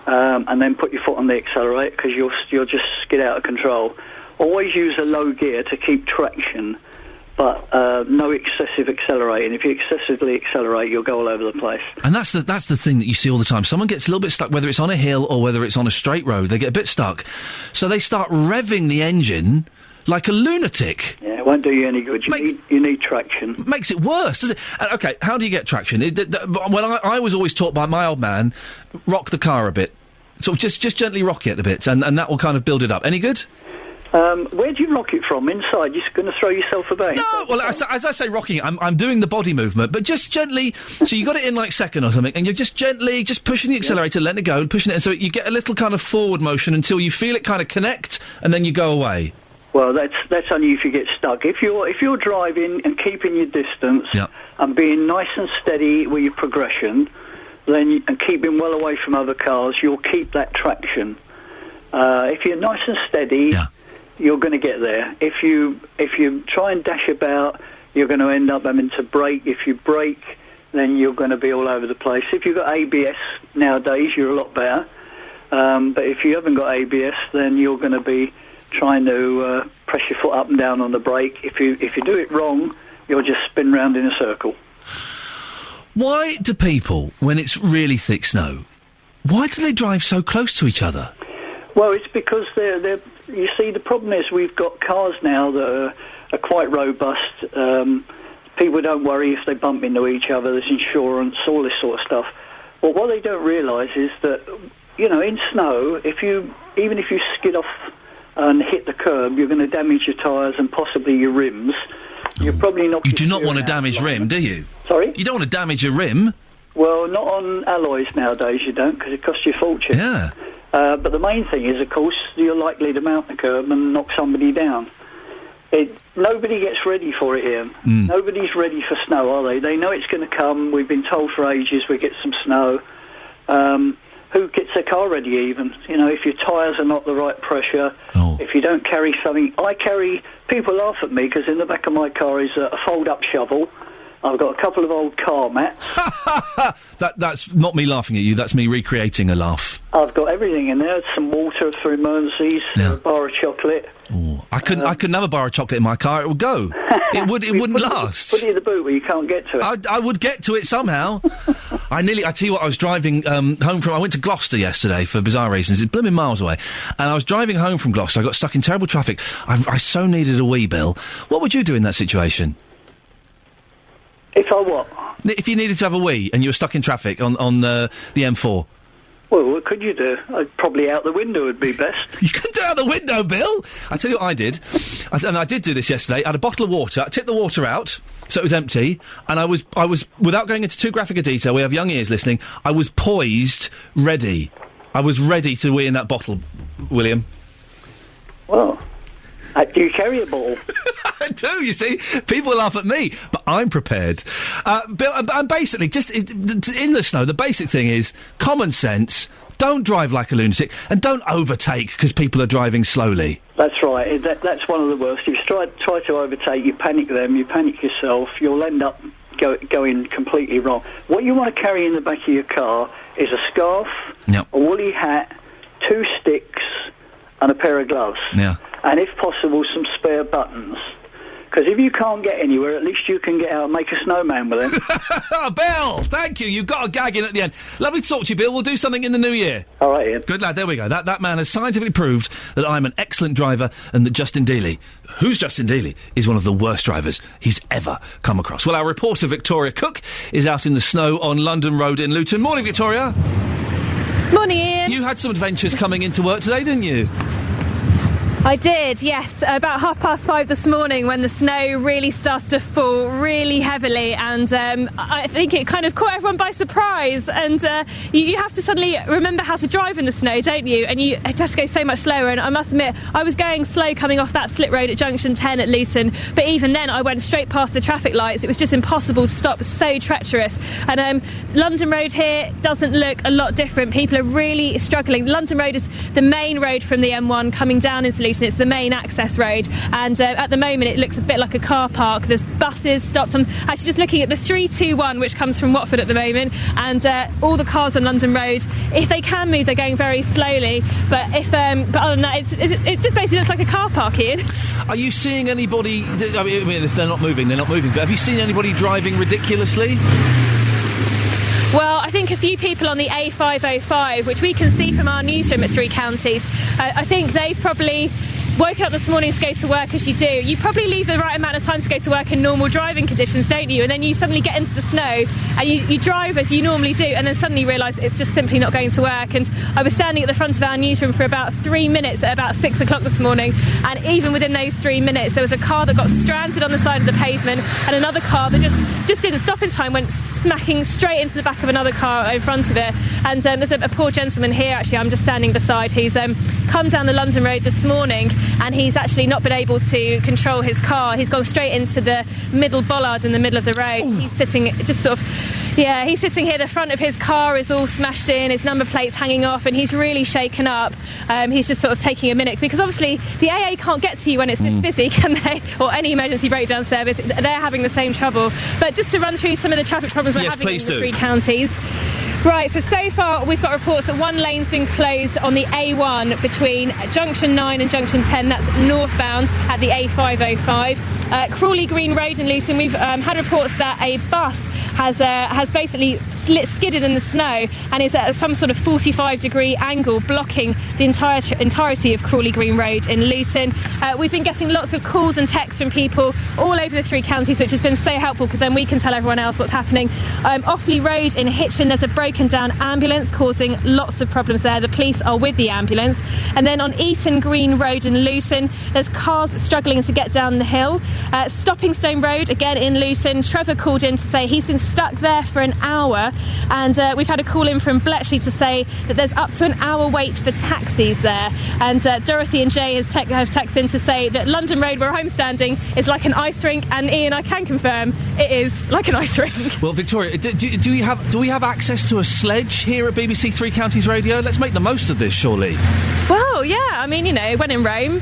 And then put your foot on the accelerator because you'll just get out of control. Always use a low gear to keep traction. But no excessive accelerating. If you excessively accelerate, you'll go all over the place. And that's the thing that you see all the time. Someone gets a little bit stuck, whether it's on a hill or whether it's on a straight road. They get a bit stuck, so they start revving the engine like a lunatic. Yeah, it won't do you any good. You need traction. Makes it worse, does it? Okay, how do you get traction? When I was always taught by my old man, rock the car a bit. So just gently rock it a bit, and that will kind of build it up. Any good? Where do you rock it from? Inside? You're going to throw yourself about? No, well, as I say rocking it, I'm doing the body movement, but just gently. So you got it in like second or something, and you're just gently just pushing the accelerator, letting it go, and pushing it, and so you get a little kind of forward motion until you feel it kind of connect, and then you go away. Well, that's only if you get stuck. If you're driving and keeping your distance and being nice and steady with your progression, then and keeping well away from other cars, you'll keep that traction. If you're nice and steady. You're going to get there. If you try and dash about, you're going to end up having to brake. If you brake, then you're going to be all over the place. If you've got ABS nowadays, you're a lot better. But if you haven't got ABS, then you're going to be trying to press your foot up and down on the brake. If you do it wrong, you'll just spin round in a circle. Why do people, when it's really thick snow, why do they drive so close to each other? Well, it's because they're. You see, the problem is we've got cars now that are quite robust. People don't worry if they bump into each other. There's insurance, all this sort of stuff. But what they don't realise is that, in snow, even if you skid off and hit the curb, you're going to damage your tyres and possibly your rims. You're probably not. You do not want to damage rim, do you? Sorry? You don't want to damage a rim. Well, not on alloys nowadays, you don't, because it costs you a fortune. Yeah. But the main thing is, of course, you're likely to mount the curb and knock somebody down. Nobody gets ready for it, Ian. Nobody's ready for snow, are they? They know it's going to come. We've been told for ages we get some snow. Who gets their car ready even? If your tyres are not the right pressure, if you don't carry something... People laugh at me because in the back of my car is a fold-up shovel. I've got a couple of old car mats. That's not me laughing at you, that's me recreating a laugh. I've got everything in there, some water for emergencies, a bar of chocolate. Ooh. I couldn't have a bar of chocolate in my car, it would go. It wouldn't last. Put it in the boot where you can't get to it. I would get to it somehow. I tell you what, I was driving home from... I went to Gloucester yesterday for bizarre reasons. It's blooming miles away. And I was driving home from Gloucester. I got stuck in terrible traffic. I so needed a wee, Bill. What would you do in that situation? If I what? If you needed to have a wee and you were stuck in traffic on the M4. Well, what could you do? Probably out the window would be best. You couldn't do it out the window, Bill! I tell you what I did. And I did do this yesterday. I had a bottle of water. I tipped the water out, so it was empty. And I was, without going into too graphic a detail, we have young ears listening, I was poised, ready. I was ready to wee in that bottle, William. Well... do you carry a ball? I do, you see. People laugh at me, but I'm prepared. Bill, and basically, just in the snow, the basic thing is common sense. Don't drive like a lunatic, and don't overtake because people are driving slowly. That's right. That's one of the worst. If you try to overtake, you panic them, you panic yourself, you'll end up going completely wrong. What you want to carry in the back of your car is a scarf, a woolly hat, 2 sticks, and a pair of gloves. Yeah. And if possible, some spare buttons. Because if you can't get anywhere, at least you can get out and make a snowman with them. Bill, thank you. You've got a gag in at the end. Lovely to talk to you, Bill. We'll do something in the new year. All right, Ian. Good lad. There we go. That man has scientifically proved that I'm an excellent driver and that Justin Dealey, who's Justin Dealey, is one of the worst drivers he's ever come across. Well, our reporter, Victoria Cook, is out in the snow on London Road in Luton. Morning, Victoria. Morning, Ian. You had some adventures coming into work today, didn't you? I did, yes. About 5:30 this morning when the snow really started to fall really heavily, and I think it kind of caught everyone by surprise. And you have to suddenly remember how to drive in the snow, don't you? And you have to go so much slower. And I must admit, I was going slow coming off that slip road at junction 10 at Luton, but even then I went straight past the traffic lights. It was just impossible to stop. It was so treacherous. And London Road here doesn't look a lot different. People are really struggling. London Road is the main road from the M1 coming down into Luton. It's the main access road, and at the moment it looks a bit like a car park. There's buses stopped. I'm actually just looking at the 321 which comes from Watford at the moment, and all the cars on London Road, if they can move, they're going very slowly, but other than that, it just basically looks like a car park, Ian. Are you seeing anybody, I mean, if they're not moving, but have you seen anybody driving ridiculously? Well, I think a few people on the A505, which we can see from our newsroom at Three Counties, I think they've probably woken up this morning to go to work as you do. You probably leave the right amount of time to go to work in normal driving conditions, don't you? And then you suddenly get into the snow and you drive as you normally do, and then suddenly realise it's just simply not going to work. And I was standing at the front of our newsroom for about 3 minutes at about 6 o'clock this morning, and even within those 3 minutes there was a car that got stranded on the side of the pavement, and another car that just didn't stop in time, went smacking straight into the back of another car in front of it. And there's a poor gentleman here, actually, I'm just standing beside, who's come down the London Road this morning, and he's actually not been able to control his car. He's gone straight into the middle bollard in the middle of the road. Ooh. He's sitting just sort of, he's sitting here. The front of his car is all smashed in, his number plate's hanging off, and he's really shaken up. He's just sort of taking a minute, because obviously the AA can't get to you when it's this busy, can they? Or any emergency breakdown service. They're having the same trouble. But just to run through some of the traffic problems we're having in the three counties. Right, so far we've got reports that one lane's been closed on the A1 between junction 9 and junction 10, that's northbound at the A505. Crawley Green Road in Luton, we've had reports that a bus has basically skidded in the snow and is at some sort of 45-degree angle, blocking the entirety of Crawley Green Road in Luton. We've been getting lots of calls and texts from people all over the three counties, which has been so helpful, because then we can tell everyone else what's happening. Offaly Road in Hitchin, there's a broken down ambulance causing lots of problems there. The police are with the ambulance. And then on Eaton Green Road in Luton, there's cars struggling to get down the hill. Stopping Stone Road, again in Luton, Trevor called in to say he's been stuck there for an hour, and we've had a call in from Bletchley to say that there's up to an hour wait for taxis there. And Dorothy and Jay have texted in to say that London Road, where I'm standing, is like an ice rink, and Ian, I can confirm it is like an ice rink. Well, Victoria, do we have access to a sledge here at BBC Three Counties Radio? Let's make the most of this, surely. Well, yeah, I mean, when in Rome,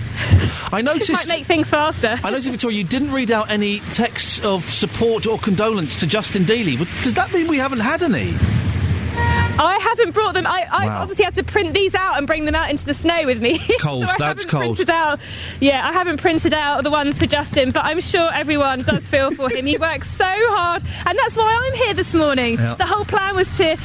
I noticed, it might make things faster. I noticed, Victoria, you didn't read out any texts of support or condolence to Justin Dealey. Does that mean we haven't had any? I haven't brought them. I obviously had to print these out and bring them out into the snow with me. Cold, so that's cold. I haven't printed out the ones for Justin, but I'm sure everyone does feel for him. He works so hard, and that's why I'm here this morning. Yeah. The whole plan was to,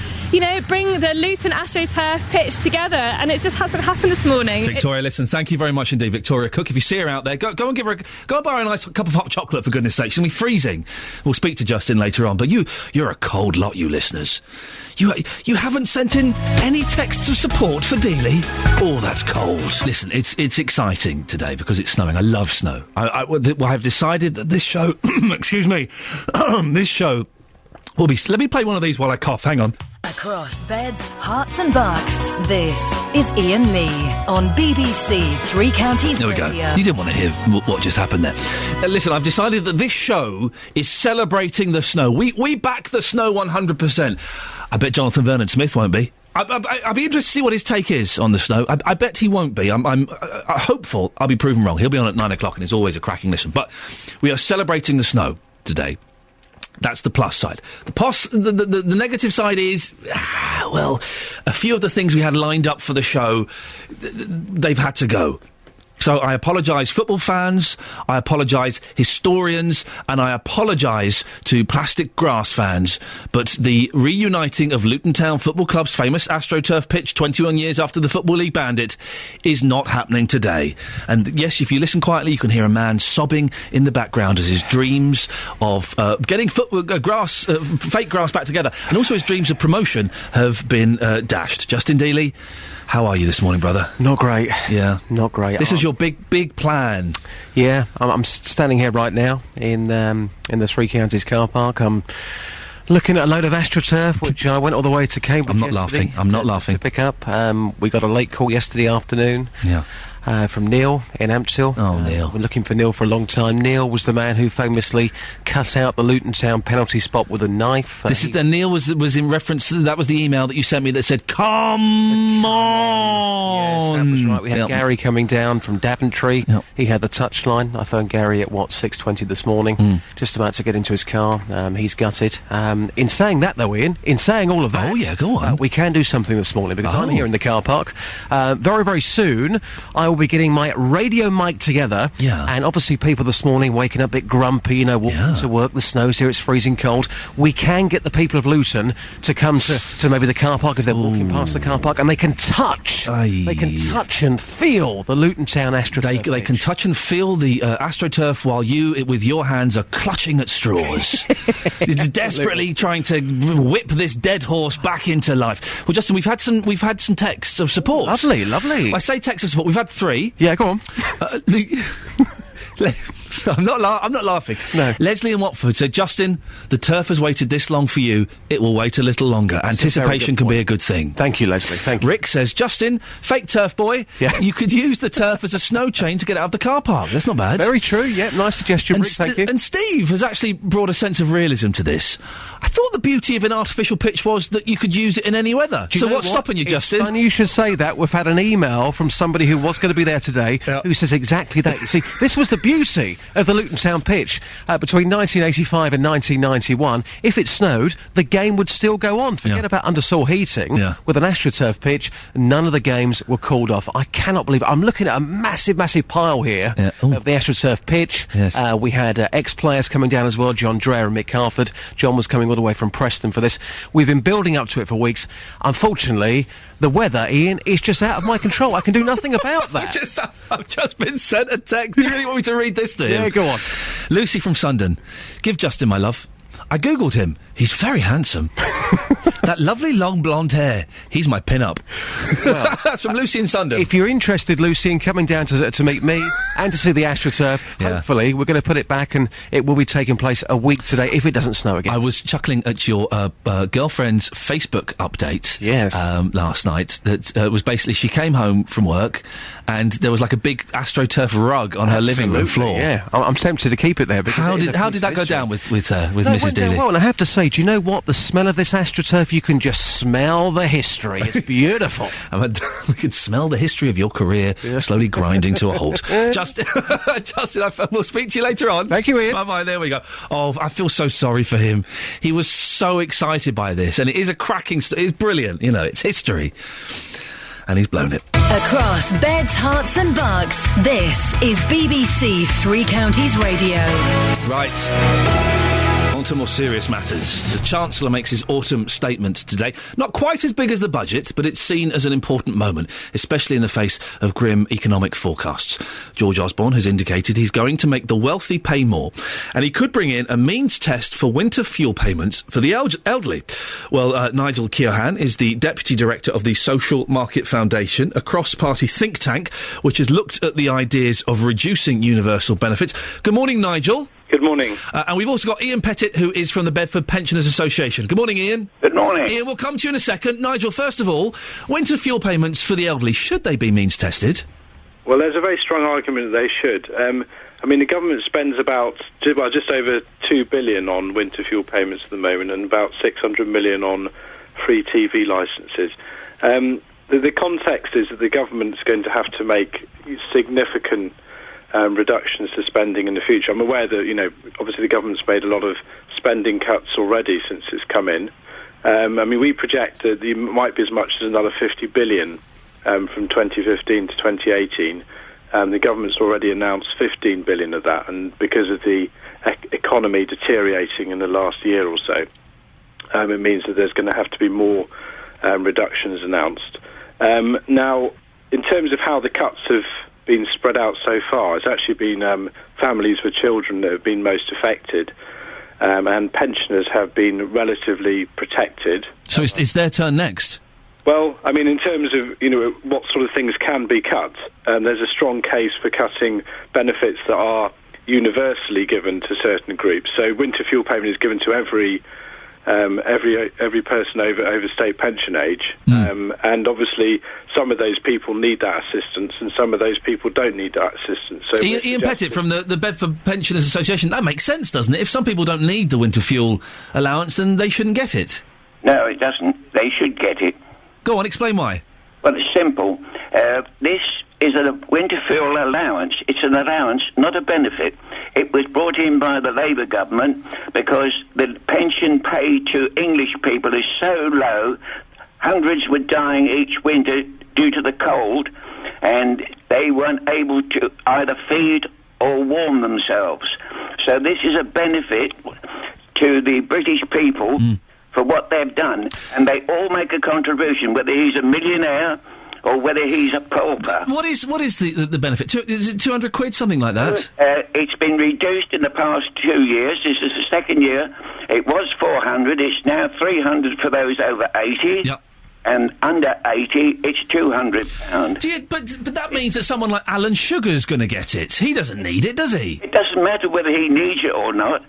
bring the Luton AstroTurf pitch together, and it just hasn't happened this morning. Victoria, listen, thank you very much indeed, Victoria Cook. If you see her out there, go and give her go and buy her a nice cup of hot chocolate, for goodness sake. She's going to be freezing. We'll speak to Justin later on, but you're a cold lot, you listeners. You haven't sent in any texts of support for Dealey? Oh, that's cold. Listen, it's exciting today because it's snowing. I love snow. I've decided that this show, excuse me, this show will be... Let me play one of these while I cough. Hang on. Across beds, hearts and bucks, this is Iain Lee on BBC Three Counties Radio. There we go. You didn't want to hear what just happened there. Listen, I've decided that this show is celebrating the snow. We back the snow 100%. I bet Jonathan Vernon-Smith won't be. I'd be interested to see what his take is on the snow. I bet he won't be. I'm hopeful I'll be proven wrong. He'll be on at 9 o'clock, and it's always a cracking listen. But we are celebrating the snow today. That's the plus side. The negative side is, a few of the things we had lined up for the show, they've had to go. So I apologise, football fans, I apologise, historians, and I apologise to plastic grass fans. But the reuniting of Luton Town Football Club's famous AstroTurf pitch 21 years after the Football League banned it is not happening today. And yes, if you listen quietly, you can hear a man sobbing in the background as his dreams of getting fake grass back together, and also his dreams of promotion have been dashed. Justin Dealey, how are you this morning, brother? Not great. Yeah. Not great. This is your big plan. Yeah, I'm standing here right now in the Three Counties car park. I'm looking at a load of AstroTurf, which I went all the way to Cambridge. I'm not laughing. To pick up. We got a late call yesterday afternoon. Yeah. From Neil in Ampthill. Oh, Neil. We've been looking for Neil for a long time. Neil was the man who famously cut out the Luton Town penalty spot with a knife. Neil was in reference to, that was the email that you sent me that said, come on! Yes, that was right. We had Gary coming down from Daventry. Yep. He had the touchline. I phoned Gary at, 6:20 this morning, just about to get into his car. He's gutted. In saying that, though, Ian, in saying all of that... Oh, yeah, go on. We can do something this morning, because I'm here in the car park. Very, very soon, I will be getting my radio mic together. Yeah. And obviously people this morning waking up a bit grumpy, walking to work, the snow's here, it's freezing cold. We can get the people of Luton to come to maybe the car park if they're walking past the car park, and they can touch and feel the Luton Town AstroTurf. They can touch and feel the AstroTurf while you, with your hands, are clutching at straws. It's desperately trying to whip this dead horse back into life. Well, Justin, we've had some texts of support. Lovely. I say texts of support. We've had 3. Yeah, go on. I'm not laughing. No. Leslie in Watford said, Justin, the turf has waited this long for you. It will wait a little longer. Anticipation can be a good thing. Thank you, Leslie. Thank you. Rick says, Justin, fake turf boy. Yeah. You could use the turf as a snow chain to get out of the car park. That's not bad. Very true. Yeah, nice suggestion, Rick. Thank you. And Steve has actually brought a sense of realism to this. I thought the beauty of an artificial pitch was that you could use it in any weather. So what's stopping you, Justin? It's funny you should say that. We've had an email from somebody who was going to be there today who says exactly that. You see, this was the beauty of the Luton Town pitch between 1985 and 1991. If it snowed, the game would still go on. Forget about undersoil heating. With an AstroTurf pitch, none of the games were called off. I cannot believe it. I'm looking at a massive pile here of the AstroTurf pitch. Yes. We had ex-players coming down as well, John Dreher and Mick Harford. John was coming all the way from Preston for this. We've been building up to it for weeks. Unfortunately, the weather, Ian, is just out of my control. I can do nothing about that. I've just been sent a text. Do you really want me to read this to you? Yeah, go on. Lucy from Sundon. Give Justin my love. I googled him. He's very handsome. That lovely long blonde hair. He's my pin-up. Well, that's from Lucy in Sundon. If you're interested, Lucy, in coming down to meet me and to see the AstroTurf, hopefully we're going to put it back and it will be taking place a week today if it doesn't snow again. I was chuckling at your girlfriend's Facebook update last night. That was basically she came home from work and there was like a big AstroTurf rug on her living room floor. Yeah, I'm tempted to keep it there. Because how did that go down with Mrs. Dealey? Well, and I have to say, do you know what? The smell of this AstroTurf, you can just smell the history. It's beautiful. We can smell the history of your career slowly grinding to a halt. Justin, we'll speak to you later on. Thank you, Ian. Bye-bye, there we go. Oh, I feel so sorry for him. He was so excited by this, and it is a cracking it's brilliant, it's history. And he's blown it. Across beds, hearts and bucks, this is BBC Three Counties Radio. Right. On to more serious matters. The Chancellor makes his autumn statement today. Not quite as big as the budget, but it's seen as an important moment, especially in the face of grim economic forecasts. George Osborne has indicated he's going to make the wealthy pay more, and he could bring in a means test for winter fuel payments for the elderly. Well, Nigel Keohane is the Deputy Director of the Social Market Foundation, a cross-party think tank which has looked at the ideas of reducing universal benefits. Good morning, Nigel. Good morning. And we've also got Ian Pettit, who is from the Bedford Pensioners Association. Good morning, Ian. Good morning. Ian, we'll come to you in a second. Nigel, first of all, winter fuel payments for the elderly, should they be means tested? Well, there's a very strong argument that they should. The government spends just over $2 billion on winter fuel payments at the moment and about $600 million on free TV licences. The context is that the government's going to have to make significant reductions to spending in the future. I'm aware that, obviously the government's made a lot of spending cuts already since it's come in. We project that there might be as much as another $50 billion from 2015 to 2018 The government's already announced 15 billion of that, and because of the economy deteriorating in the last year or so, it means that there's going to have to be more reductions announced. Now, in terms of how the cuts have been spread out so far, it's actually been families with children that have been most affected, and pensioners have been relatively protected. So it's their turn next? Well, I mean, in terms of, what sort of things can be cut, there's a strong case for cutting benefits that are universally given to certain groups. So winter fuel payment is given to every person over state pension age, and obviously some of those people need that assistance and some of those people don't need that assistance. So Iain Pettit from the Bedford Pensioners Association, that makes sense, doesn't it? If some people don't need the winter fuel allowance, then they shouldn't get it. No, it doesn't. They should get it. Go on, explain why. Well, it's simple. This is a winter fuel allowance. It's an allowance, not a benefit. It was brought in by the Labour government because the pension paid to English people is so low, hundreds were dying each winter due to the cold, and they weren't able to either feed or warm themselves. So this is a benefit to the British people for what they've done, and they all make a contribution, whether he's a millionaire or whether he's a pauper. What is the benefit? Is it 200 quid, something like that? It's been reduced in the past 2 years. This is the second year. It was 400. It's now 300 for those over 80. Yep. And under 80, it's £200. But that means that someone like Alan Sugar's going to get it. He doesn't need it, does he? It doesn't matter whether he needs it or not.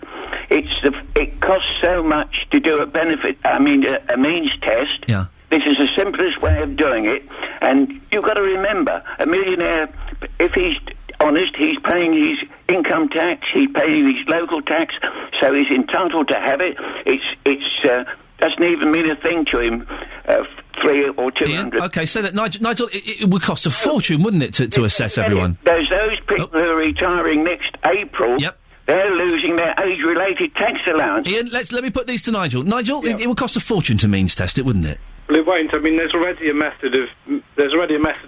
It costs so much to do a means test. Yeah. This is the simplest way of doing it. And you've got to remember, a millionaire, if he's honest, he's paying his income tax, he's paying his local tax, so he's entitled to have it. It's doesn't even mean a thing to him. 300 or 200. Okay, so that Nigel, it would cost a fortune, wouldn't it, to assess everyone? There's those people who are retiring next April. Yep. They're losing their age-related tax allowance. Iain, let me put these to Nigel. Nigel, it would cost a fortune to means test it, wouldn't it? Well, it won't. I mean, there's already a method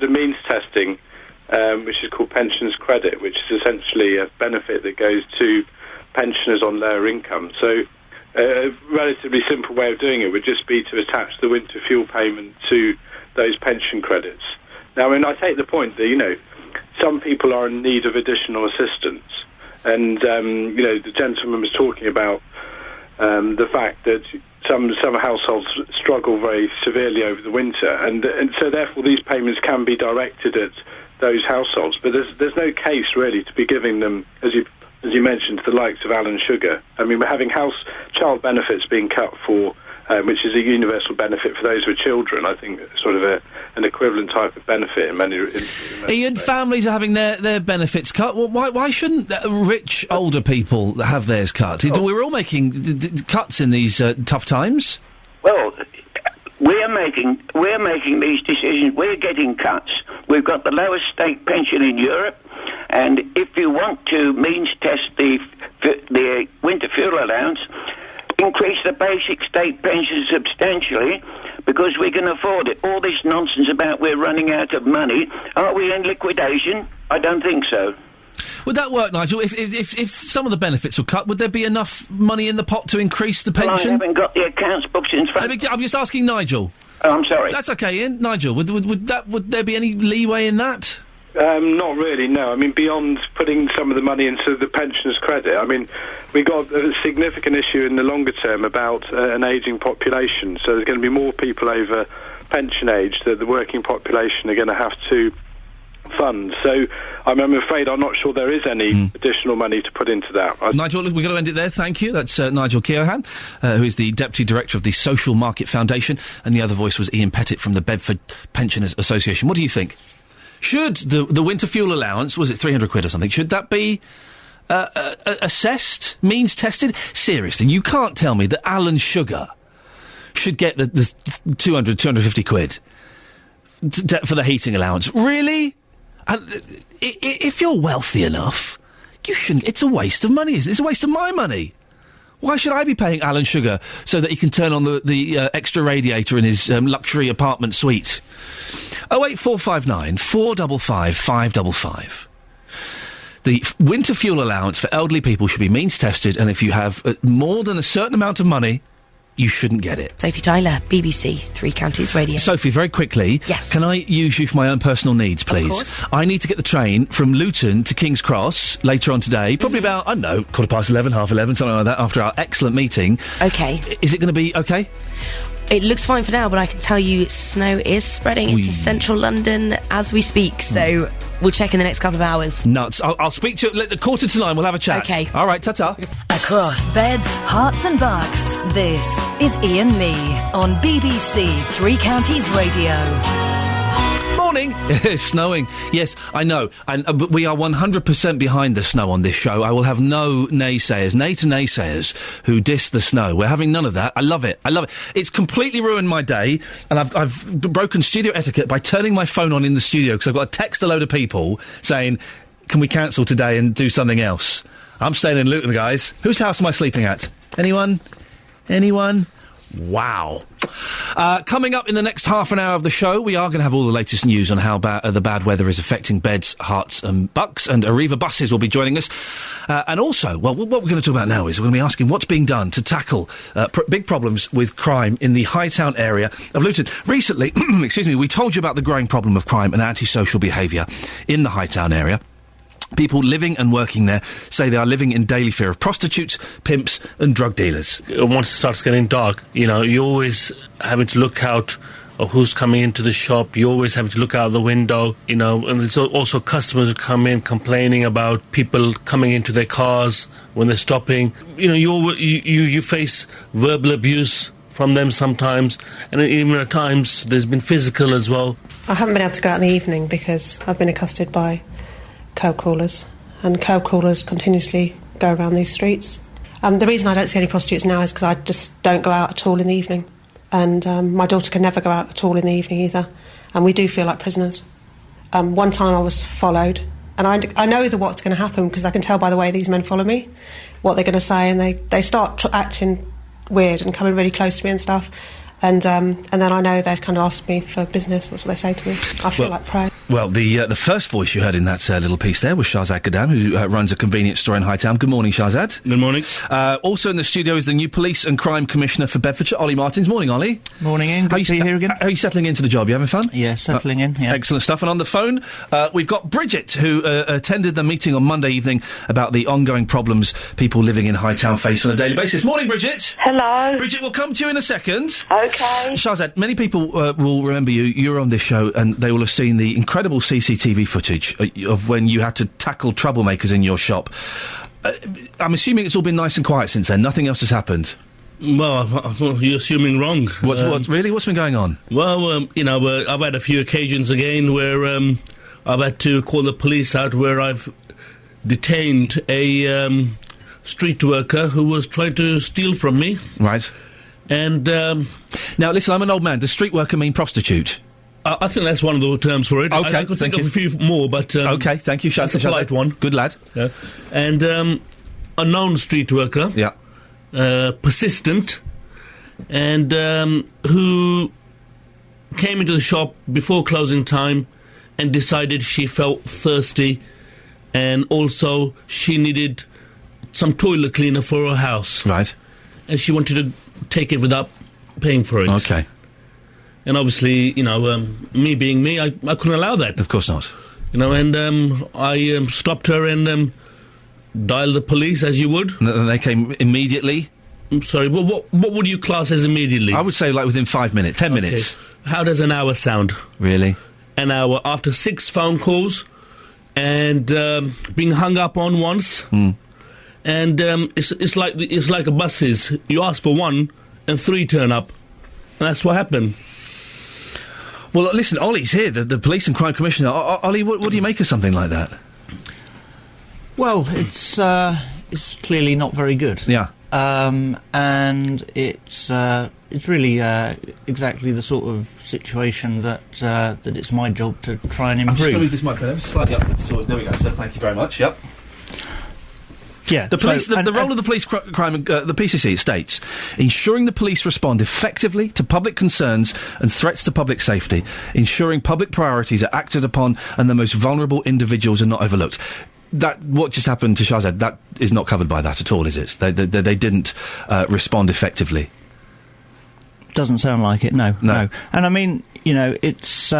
of means testing, which is called pensions credit, which is essentially a benefit that goes to pensioners on lower income. So a relatively simple way of doing it would just be to attach the winter fuel payment to those pension credits. Now, I mean, I take the point that, some people are in need of additional assistance. And, the gentleman was talking about the fact that some households struggle very severely over the winter, and so therefore these payments can be directed at those households. But there's no case really to be giving them, as you mentioned, to the likes of Alan Sugar. I mean, we're having child benefits being cut for, which is a universal benefit for those with children. I think sort of an equivalent type of benefit in many. Iain, families are having their benefits cut. Well, why shouldn't rich older people have theirs cut? We're all making cuts in these tough times. Well, we're making these decisions. We're getting cuts. We've got the lowest state pension in Europe, and if you want to means test the winter fuel allowance, increase the basic state pension substantially, because we can afford it. All this nonsense about we're running out of money, are we in liquidation? I don't think so. Would that work, Nigel? If some of the benefits were cut, would there be enough money in the pot to increase the pension? Well, I haven't got the accounts books in front. I'm just asking Nigel. Oh, I'm sorry. That's okay, Iain. Nigel, would there be any leeway in that? Not really, no. I mean, beyond putting some of the money into the pensioners' credit, I mean, we got a significant issue in the longer term about an ageing population. So there's going to be more people over pension age that the working population are going to have to fund. So I'm afraid I'm not sure there is any additional money to put into that. Nigel, we've got to end it there. Thank you. That's Nigel Keohane, who is the Deputy Director of the Social Market Foundation, and the other voice was Iain Pettit from the Bedford Pensioners Association. What do you think? Should the winter fuel allowance, was it 300 quid or something, should that be assessed, means tested? Seriously, you can't tell me that Alan Sugar should get the 250 quid for the heating allowance. Really? And if you're wealthy enough, you shouldn't. It's a waste of money. It's a waste of my money. Why should I be paying Alan Sugar so that he can turn on the extra radiator in his luxury apartment suite? 08459 455 555. The winter fuel allowance for elderly people should be means tested, and if you have more than a certain amount of money, you shouldn't get it. Sophie Tyler, BBC Three Counties Radio. Sophie, very quickly. Yes. Can I use you for my own personal needs, please? Of course. I need to get the train from Luton to King's Cross later on today, probably about, I don't know, 11:15, half 11, something like that, after our excellent meeting. Okay. Is it going to be okay? It looks fine for now, but I can tell you snow is spreading into central London as we speak, so we'll check in the next couple of hours. Nuts. I'll speak to you at 9:45, we'll have a chat. Okay. All right, ta-ta. Across beds, hearts and bucks, this is Iain Lee on BBC Three Counties Radio. Morning. It's snowing. Yes, I know. But we are 100% behind the snow on this show. I will have no naysayers, nay to naysayers who diss the snow. We're having none of that. I love it. I love it. It's completely ruined my day, and I've broken studio etiquette by turning my phone on in the studio because I've got to text a load of people saying, can we cancel today and do something else? I'm staying in Luton, guys. Whose house am I sleeping at? Anyone? Anyone? Wow. Coming up in the next half an hour of the show, we are going to have all the latest news on how the bad weather is affecting beds, hearts and bucks, and Arriva buses will be joining us. And also, well, what we're going to talk about now is we're going to be asking what's being done to tackle big problems with crime in the Hightown area of Luton. Recently, excuse me, we told you about the growing problem of crime and antisocial behaviour in the Hightown area. People living and working there say they are living in daily fear of prostitutes, pimps and drug dealers. Once it starts getting dark, you're always having to look out of who's coming into the shop. You're always having to look out the window, and there's also customers who come in complaining about people coming into their cars when they're stopping. You face verbal abuse from them sometimes, and even at times there's been physical as well. I haven't been able to go out in the evening because I've been accosted by curb crawlers, and curb crawlers continuously go around these streets. The reason I don't see any prostitutes now is because I just don't go out at all in the evening, and my daughter can never go out at all in the evening either, and we do feel like prisoners. One time I was followed, and I know what's going to happen because I can tell by the way these men follow me what they're going to say, and they start acting weird and coming really close to me and stuff, and then I know they'd kind of ask me for business. That's what they say to me. I feel like prey. Well, the first voice you heard in that little piece there was Shahzad Gadam, who runs a convenience store in Hightown. Good morning, Shahzad. Good morning. Also in the studio is the new Police and Crime Commissioner for Bedfordshire, Ollie Martins. Morning, Ollie. Morning, Ian. Good to be here again. How are you settling into the job? You having fun? Yeah, settling in, yeah. Excellent stuff. And on the phone, we've got Bridget, who attended the meeting on Monday evening about the ongoing problems people living in Hightown face on a daily basis. Morning, Bridget. Hello. Bridget, we'll come to you in a second. Okay. Shahzad, many people will remember you. You're on this show, and they will have seen the incredible CCTV footage of when you had to tackle troublemakers in your shop. I'm assuming it's all been nice and quiet since then. Nothing else has happened. Well, you're assuming wrong. Really? What's been going on? Well, I've had a few occasions again where I've had to call the police out where I've detained a street worker who was trying to steal from me. Right. And now, listen, I'm an old man. Does street worker mean prostitute? I think that's one of the terms for it. Okay, I could think of a few more, but... okay, thank you, That's a polite one. Good lad. Yeah. And a known street worker. Yeah. Persistent, and who came into the shop before closing time and decided she felt thirsty, and also she needed some toilet cleaner for her house. Right. And she wanted to take it without paying for it. Okay. And obviously, me being me, I couldn't allow that. Of course not. And I stopped her and dialed the police, as you would. And they came immediately? I'm sorry, what would you class as immediately? I would say, within 5 minutes, 10 minutes. How does an hour sound? Really? An hour after 6 phone calls and being hung up on once. Mm. And it's like a buses. You ask for 1 and 3 turn up. And that's what happened. Well, listen, Ollie's here, the Police and Crime Commissioner. Ollie, what do you make of something like that? Well, it's clearly not very good. Yeah. And it's really exactly the sort of situation that it's my job to try and improve. I'm just going to move this microphone slightly upwards. So there we go. So thank you very much. Yep. Yeah, The police. so- The role of the police crime. The PCC states ensuring the police respond effectively to public concerns and threats to public safety, ensuring public priorities are acted upon and the most vulnerable individuals are not overlooked. That what just happened to Shahzad, that is not covered by that at all, is it? They didn't respond effectively. Doesn't sound like it. No. And I mean, it's.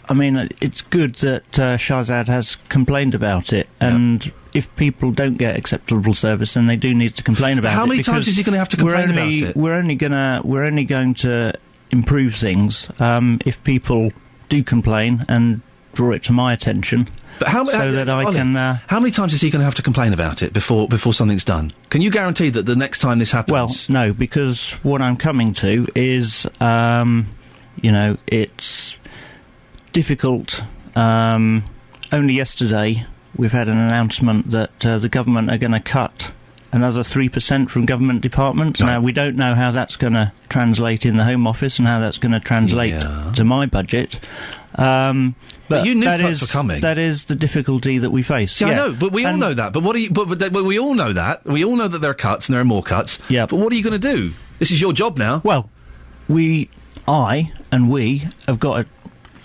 It's good that Shahzad has complained about it, and if people don't get acceptable service, then they do need to complain about it. How many times is he going to have to complain about it? We're only going to improve things if people do complain and draw it to my attention. But how many times is he going to have to complain about it before something's done? Can you guarantee that the next time this happens? Well, no, because what I'm coming to is, it's difficult. Only yesterday we've had an announcement that the government are going to cut another 3% from government departments. Now, we don't know how that's going to translate in the Home Office and how that's going to translate to my budget. But you knew cuts were coming. That is the difficulty that we face. Yeah, I know, but we all know that. But what are you? But we all know that. We all know that there are cuts and there are more cuts. Yeah. But what are you going to do? This is your job now. Well, we have got to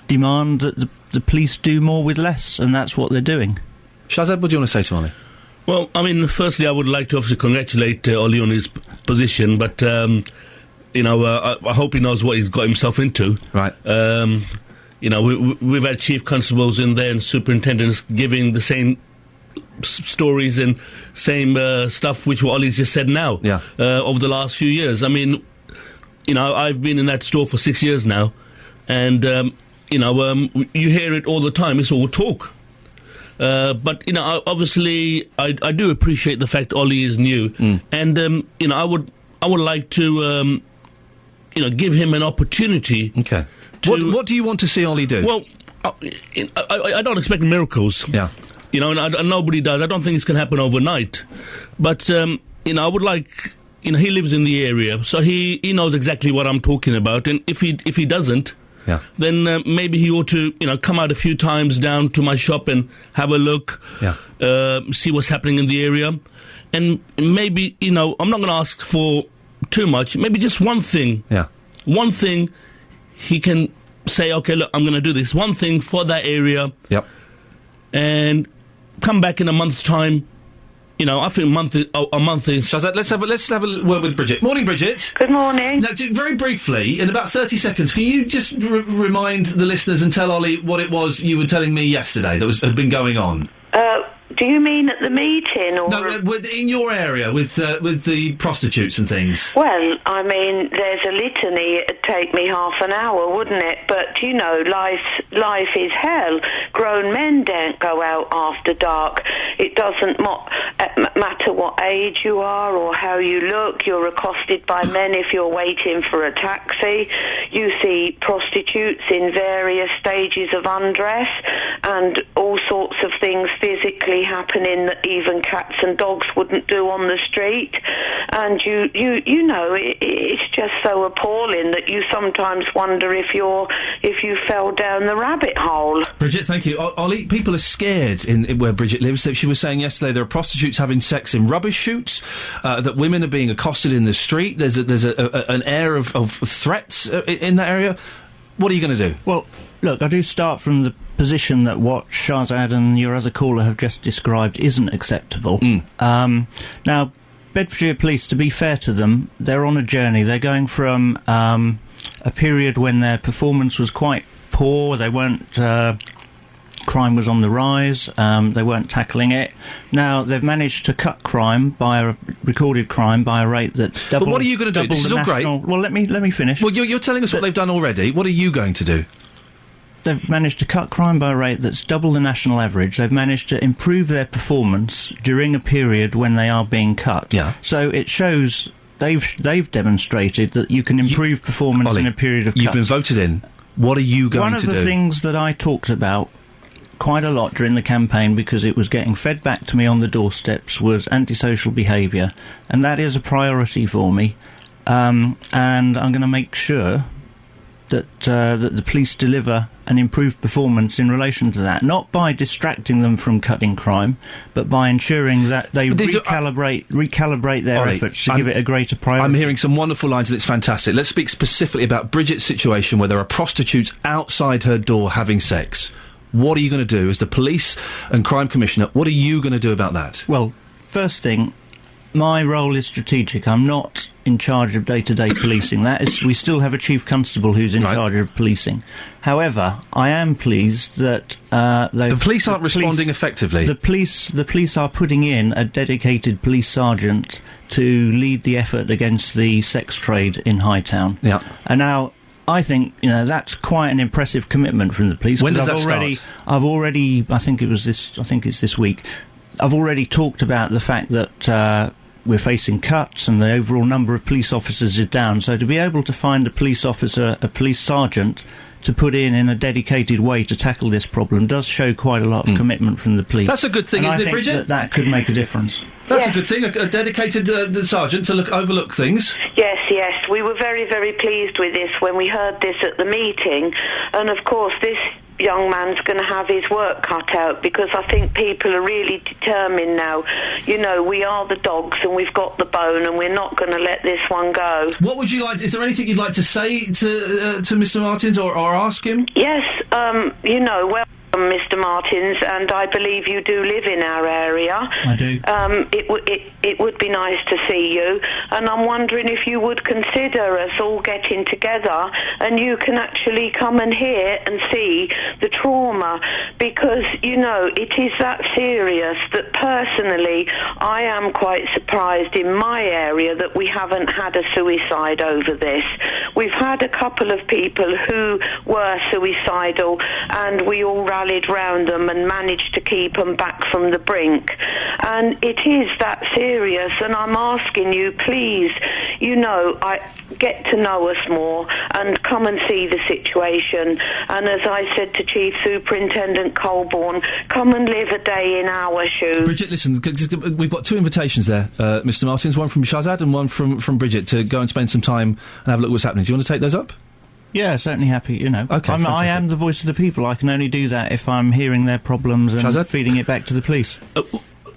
demand that the police do more with less, and that's what they're doing. Shahzad, what do you want to say to Ollie? Well, I mean, firstly, I would like to obviously congratulate Ollie on his position, but I hope he knows what he's got himself into. Right. We've had chief constables in there and superintendents giving the same stories and same stuff which Ollie's just said now. Yeah. Over the last few years. I mean, I've been in that store for 6 years now, and you hear it all the time. It's all talk. But obviously, I do appreciate the fact Ollie is new, and I would like to give him an opportunity. Okay. What do you want to see Ollie do? Well, I don't expect miracles. Yeah. And nobody does. I don't think it's going to happen overnight. But I would like. He lives in the area, so he knows exactly what I'm talking about. And if he doesn't. Yeah. Then maybe he ought to, come out a few times down to my shop and have a look, see what's happening in the area, and maybe, I'm not going to ask for too much. Maybe just one thing. Yeah. One thing he can say, okay, look, I'm going to do this one thing for that area. Yep. And come back in a month's time. I think a month is... Shahzad, let's have a word with Bridget. Morning, Bridget. Good morning. Now, very briefly, in about 30 seconds, can you just remind the listeners and tell Ollie what it was you were telling me yesterday that had been going on? Do you mean at the meeting, or no? In your area with the prostitutes and things. Well, I mean, there's a litany. It'd take me half an hour, wouldn't it? But life is hell. Grown men don't go out after dark. It doesn't matter what age you are or how you look. You're accosted by men if you're waiting for a taxi. You see prostitutes in various stages of undress and all sorts of things physically happening that even cats and dogs wouldn't do on the street, and it's just so appalling that you sometimes wonder if you fell down the rabbit hole. Bridget, thank you. Ollie, people are scared in where Bridget lives. She was saying yesterday there are prostitutes having sex in rubbish chutes, that women are being accosted in the street. There's an air of threats in that area. What are you going to do? Well, look, I do start from the position that what Shahzad and your other caller have just described isn't acceptable. Now, Bedfordshire Police, to be fair to them, they're on a journey. They're going from a period when their performance was quite poor. They weren't... crime was on the rise. They weren't tackling it. Now they've managed to cut recorded crime by a rate that's double. But what are you going to do? This is all great. Well, let me finish. Well, you're telling us what they've done already. What are you going to do? They've managed to cut crime by a rate that's double the national average. They've managed to improve their performance during a period when they are being cut. Yeah. So it shows they've demonstrated that you can improve performance Ollie, in a period of cuts. You've been voted in. What are you going to do? One of the things that I talked about quite a lot during the campaign, because it was getting fed back to me on the doorsteps, was antisocial behaviour, and that is a priority for me. And I'm going to make sure that the police deliver an improved performance in relation to that, not by distracting them from cutting crime, but by ensuring that they recalibrate their efforts to give it a greater priority. I'm hearing some wonderful lines, and it's fantastic. Let's speak specifically about Bridget's situation where there are prostitutes outside her door having sex. What are you going to do as the police and crime commissioner? What are you going to do about that? Well, first thing, my role is strategic. I'm not in charge of day-to-day policing. That is, we still have a chief constable who's in charge of policing. However, I am pleased that the police aren't responding effectively. The police are putting in a dedicated police sergeant to lead the effort against the sex trade in Hightown. Yeah. And now, I think, that's quite an impressive commitment from the police. When does that start? I think it's this week. I've already talked about the fact that we're facing cuts and the overall number of police officers is down. So to be able to find a police officer, a police sergeant, to put in a dedicated way to tackle this problem does show quite a lot of commitment from the police. That's a good thing, isn't it, Bridget? That could make a difference. That's a good thing, a dedicated sergeant to overlook things. Yes, we were very, very pleased with this when we heard this at the meeting, and of course this young man's going to have his work cut out, because I think people are really determined now. We are the dogs and we've got the bone, and we're not going to let this one go. What would you like? Is there anything you'd like to say to Mr. Martins or ask him? Yes, welcome, Mr. Martins, and I believe you do live in our area. I do. It would be nice to see you, and I'm wondering if you would consider us all getting together and you can actually come and hear and see the trauma, because, it is that serious that personally I am quite surprised in my area that we haven't had a suicide over this. We've had a couple of people who were suicidal, and we all rallied round them and managed to keep them back from the brink. And it is that serious, and I'm asking you, please, get to know us more and come and see the situation. And as I said to Chief Superintendent Colborne, come and live a day in our shoes. Bridget, listen, we've got two invitations there, Mr. Martins, one from Shahzad and one from Bridget, to go and spend some time and have a look at what's happening. Do you want to take those up? Yeah, certainly happy, Okay, I am the voice of the people. I can only do that if I'm hearing their problems and Shahzad? feeding it back to the police.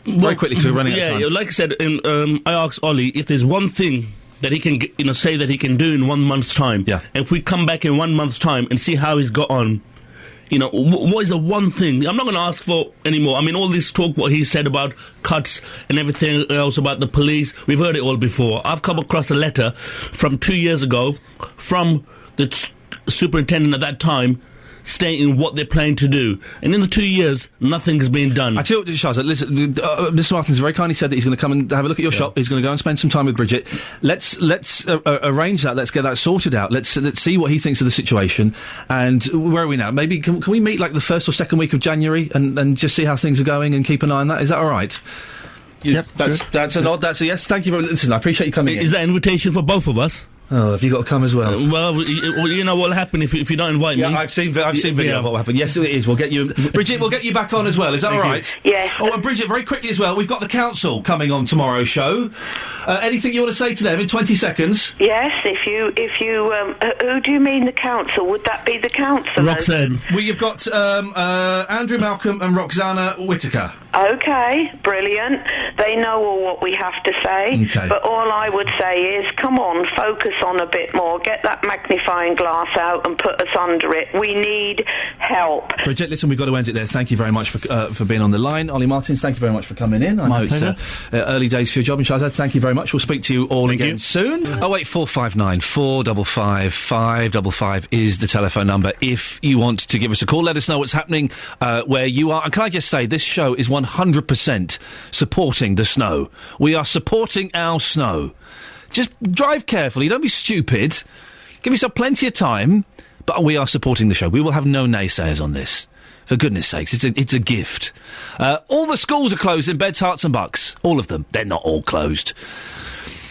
Very quickly, because we're running out of time. Yeah, like I said, I asked Ollie if there's one thing that he can, say that he can do in 1 month's time. Yeah. And if we come back in 1 month's time and see how he's got on, what is the one thing? I'm not going to ask for anymore. I mean, all this talk, what he said about cuts and everything else about the police, we've heard it all before. I've come across a letter from 2 years ago from the superintendent at that time, stating what they're planning to do. And in the 2 years, nothing's been done. I tell you what, Shahzad, listen, Mr. Martins very kindly said that he's going to come and have a look at your shop. He's going to go and spend some time with Bridget. Let's arrange that. Let's get that sorted out. Let's see what he thinks of the situation. And where are we now? Maybe can we meet like the first or second week of January and just see how things are going and keep an eye on that? Is that all right? Yep, that's a nod. That's a yes. Thank you very much. Listen, I appreciate you coming in. Is that an invitation for both of us? Oh, have you got to come as well? Well, you know what'll happen if you don't invite me. Yeah, I've seen video of what will happen. Yes, it is. We'll get you... Bridget, we'll get you back on as well. Is that all right? Yes. Oh, and Bridget, very quickly as well, we've got the council coming on tomorrow's show. Anything you want to say to them in 20 seconds? Yes, if you, who do you mean the council? Would that be the councillors? Roxanne. We've got Andrew Malcolm and Roxana Whittaker. Okay, brilliant. They know all what we have to say. Okay. But all I would say is, come on, focus on a bit more. Get that magnifying glass out and put us under it. We need help. Bridget, listen, we've got to end it there. Thank you very much for being on the line. Ollie Martins, thank you very much for coming in. I know it's early days for your job. And Shahzad, thank you very much. We'll speak to you all again soon. 08459 455 555 is the telephone number. If you want to give us a call, let us know what's happening where you are. And can I just say, this show is 100% supporting the snow. We are supporting our snow. Just drive carefully, don't be stupid. Give yourself plenty of time, but we are supporting the show. We will have no naysayers on this. For goodness sakes, it's a gift. All the schools are closed in Beds, Herts and Bucks. All of them. They're not all closed.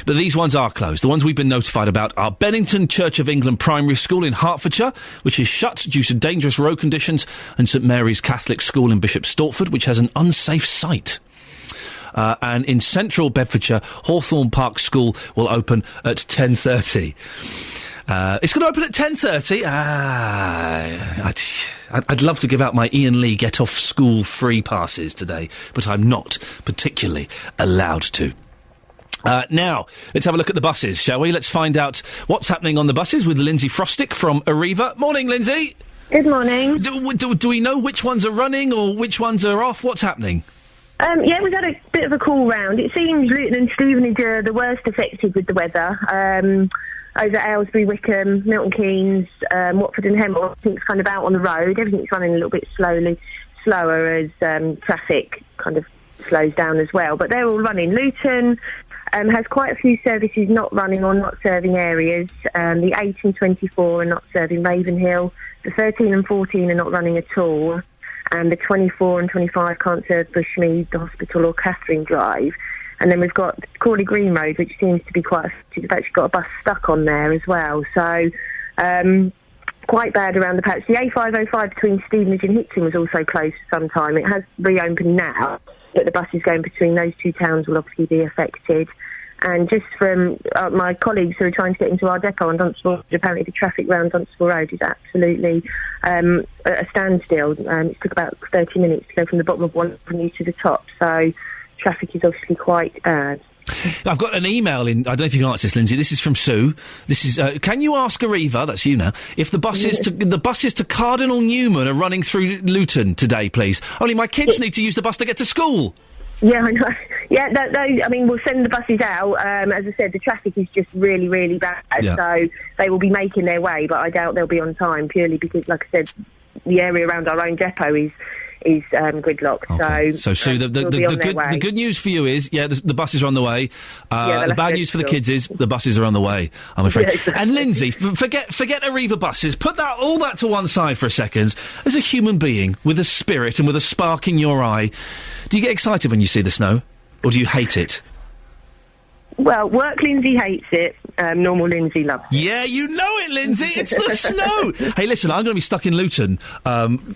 But these ones are closed. The ones we've been notified about are Bennington Church of England Primary School in Hertfordshire, which is shut due to dangerous road conditions, and St Mary's Catholic School in Bishop Stortford, which has an unsafe site. And in central Bedfordshire, Hawthorne Park School will open at 10:30. It's going to open at 10:30. I'd love to give out my Iain Lee get off school free passes today, but I'm not particularly allowed to. Now, let's have a look at the buses, shall we? Let's find out what's happening on the buses with Lindsay Frostick from Arriva. Morning, Lindsay. Good morning. Do we know which ones are running or which ones are off? What's happening? Yeah, we've had a bit of a call round. It seems Luton and Stevenage are the worst affected with the weather. Over at Aylesbury, Wickham, Milton Keynes, Watford and Hemel, everything's kind of out on the road. Everything's running a little bit slower as traffic kind of slows down as well. But they're all running. Luton has quite a few services not running or not serving areas. The 8 and 24 are not serving Ravenhill. The 13 and 14 are not running at all. And the 24 and 25 can't serve Bushmead, the Hospital or Catherine Drive. And then we've got Crawley Green Road, which seems to be quite... We've actually got a bus stuck on there as well. So, quite bad around the patch. The A505 between Stevenage and Hitchin was also closed for some time. It has reopened now, but the buses going between those two towns will obviously be affected. And just from my colleagues who are trying to get into our depot on Dunstable, apparently the traffic around Dunstable Road is absolutely at a standstill. It took about 30 minutes to go from the bottom of one avenue to the top, so traffic is obviously quite bad. I've got an email in. I don't know if you can answer this, Lindsay. This is from Sue. This is. Can you ask Arriva? That's you now. If the buses to Cardinal Newman are running through Luton today, please. Only my kids need to use the bus to get to school. Yeah, I know. Yeah, I mean, we'll send the buses out. As I said, the traffic is just really, really bad. Yeah. So they will be making their way, but I doubt they'll be on time purely because, like I said, the area around our own depot is gridlocked. Okay. So Sue, we'll the good news for you is, the buses are on the way. The bad news for the kids is the buses are on the way, I'm afraid. Yeah, exactly. And Lindsay, forget Arriva buses. Put all that to one side for a second. As a human being with a spirit and with a spark in your eye, do you get excited when you see the snow, or do you hate it? Well, work Lindsay hates it. Normal Lindsay loves it. Yeah, you know it, Lindsay. It's the snow. Hey, listen, I'm going to be stuck in Luton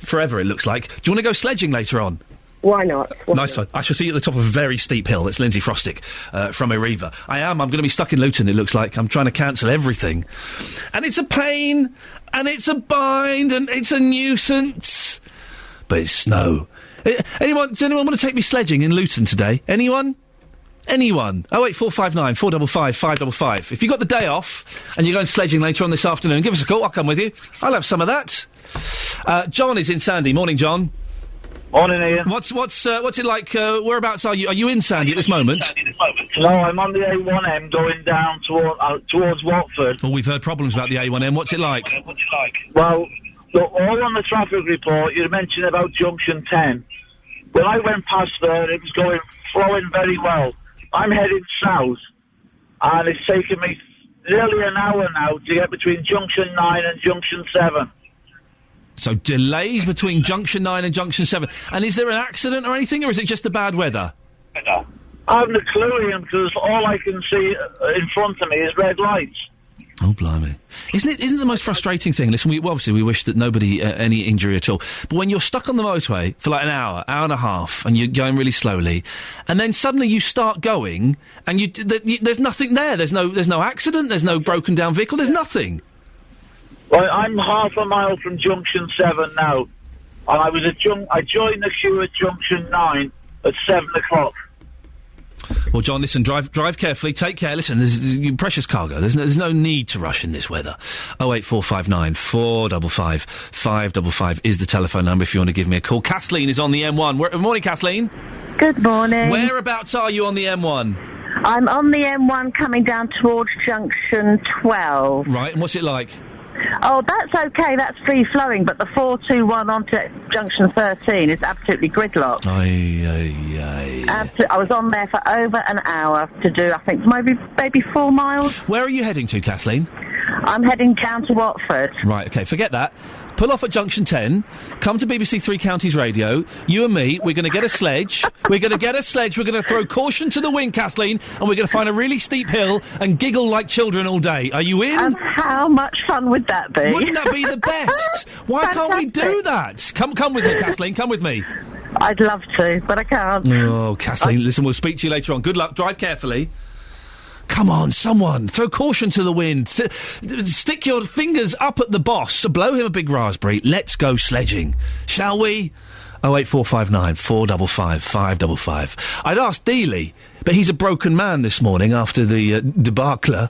forever, it looks like. Do you want to go sledging later on? Why not? Nice one. I shall see you at the top of a very steep hill. That's Lindsay Frostick from Arriva. I'm going to be stuck in Luton, it looks like. I'm trying to cancel everything. And it's a pain, and it's a bind, and it's a nuisance. But it's snow. Does anyone want to take me sledging in Luton today? Anyone? 08459 455 555. If you've got the day off and you're going sledging later on this afternoon, give us a call. I'll come with you. I'll have some of that. John is in Sandy. Morning, John. Morning, Ian. What's it like? Whereabouts are you? Are you in Sandy at this moment? No, I'm on the A1M going down towards Watford. Oh, we've heard problems about the A1M. What's it like? Well, look, all on the traffic report, you mentioned about Junction 10. When I went past there, it was flowing very well. I'm heading south, and it's taken me nearly an hour now to get between Junction 9 and Junction 7. So delays between Junction 9 and Junction 7. And is there an accident or anything, or is it just the bad weather? I haven't a clue, Ian, because all I can see in front of me is red lights. Oh, blimey. Isn't it the most frustrating thing? Listen, obviously we wish that nobody, any injury at all. But when you're stuck on the motorway for like an hour and a half, and you're going really slowly, and then suddenly you start going, and there's nothing there. There's no accident, there's no broken down vehicle, there's nothing. Well, I'm half a mile from Junction 7 now, and I joined the queue at Junction 9 at 7 o'clock. Well, John, listen, drive carefully, take care. Listen, there's precious cargo. There's no need to rush in this weather. 08459 455 555 is the telephone number if you want to give me a call. Kathleen is on the M1. Morning, Kathleen. Good morning. Whereabouts are you on the M1? I'm on the M1 coming down towards Junction 12. Right, and what's it like? Oh, that's okay, that's free-flowing, but the 421 onto Junction 13 is absolutely gridlocked. I was on there for over an hour to do, I think, maybe 4 miles. Where are you heading to, Kathleen? I'm heading down to Watford. Right, OK, forget that. Pull off at Junction 10, come to BBC Three Counties Radio, you and me, we're going to get a sledge, we're going to throw caution to the wind, Kathleen, and we're going to find a really steep hill and giggle like children all day. Are you in? And how much fun would that be? Wouldn't that be the best? Why can't we do that? Come with me, Kathleen, come with me. I'd love to, but I can't. Oh, Kathleen, listen, we'll speak to you later on. Good luck, drive carefully. Come on, someone, throw caution to the wind. Stick your fingers up at the boss. Blow him a big raspberry. Let's go sledging. Shall we? 08459 455 555. I'd asked Dealey, but he's a broken man this morning after the debacle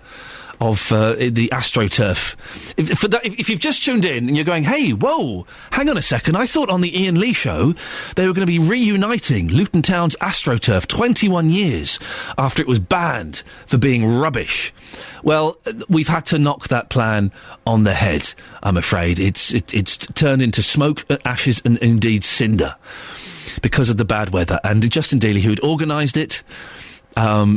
of the AstroTurf. If you've just tuned in and you're going, hey, whoa, hang on a second, I thought on the Iain Lee show they were going to be reuniting Luton Town's AstroTurf 21 years after it was banned for being rubbish. Well, we've had to knock that plan on the head, I'm afraid. It's turned into smoke, ashes and indeed cinder because of the bad weather. And Justin Dealey, who had organised it,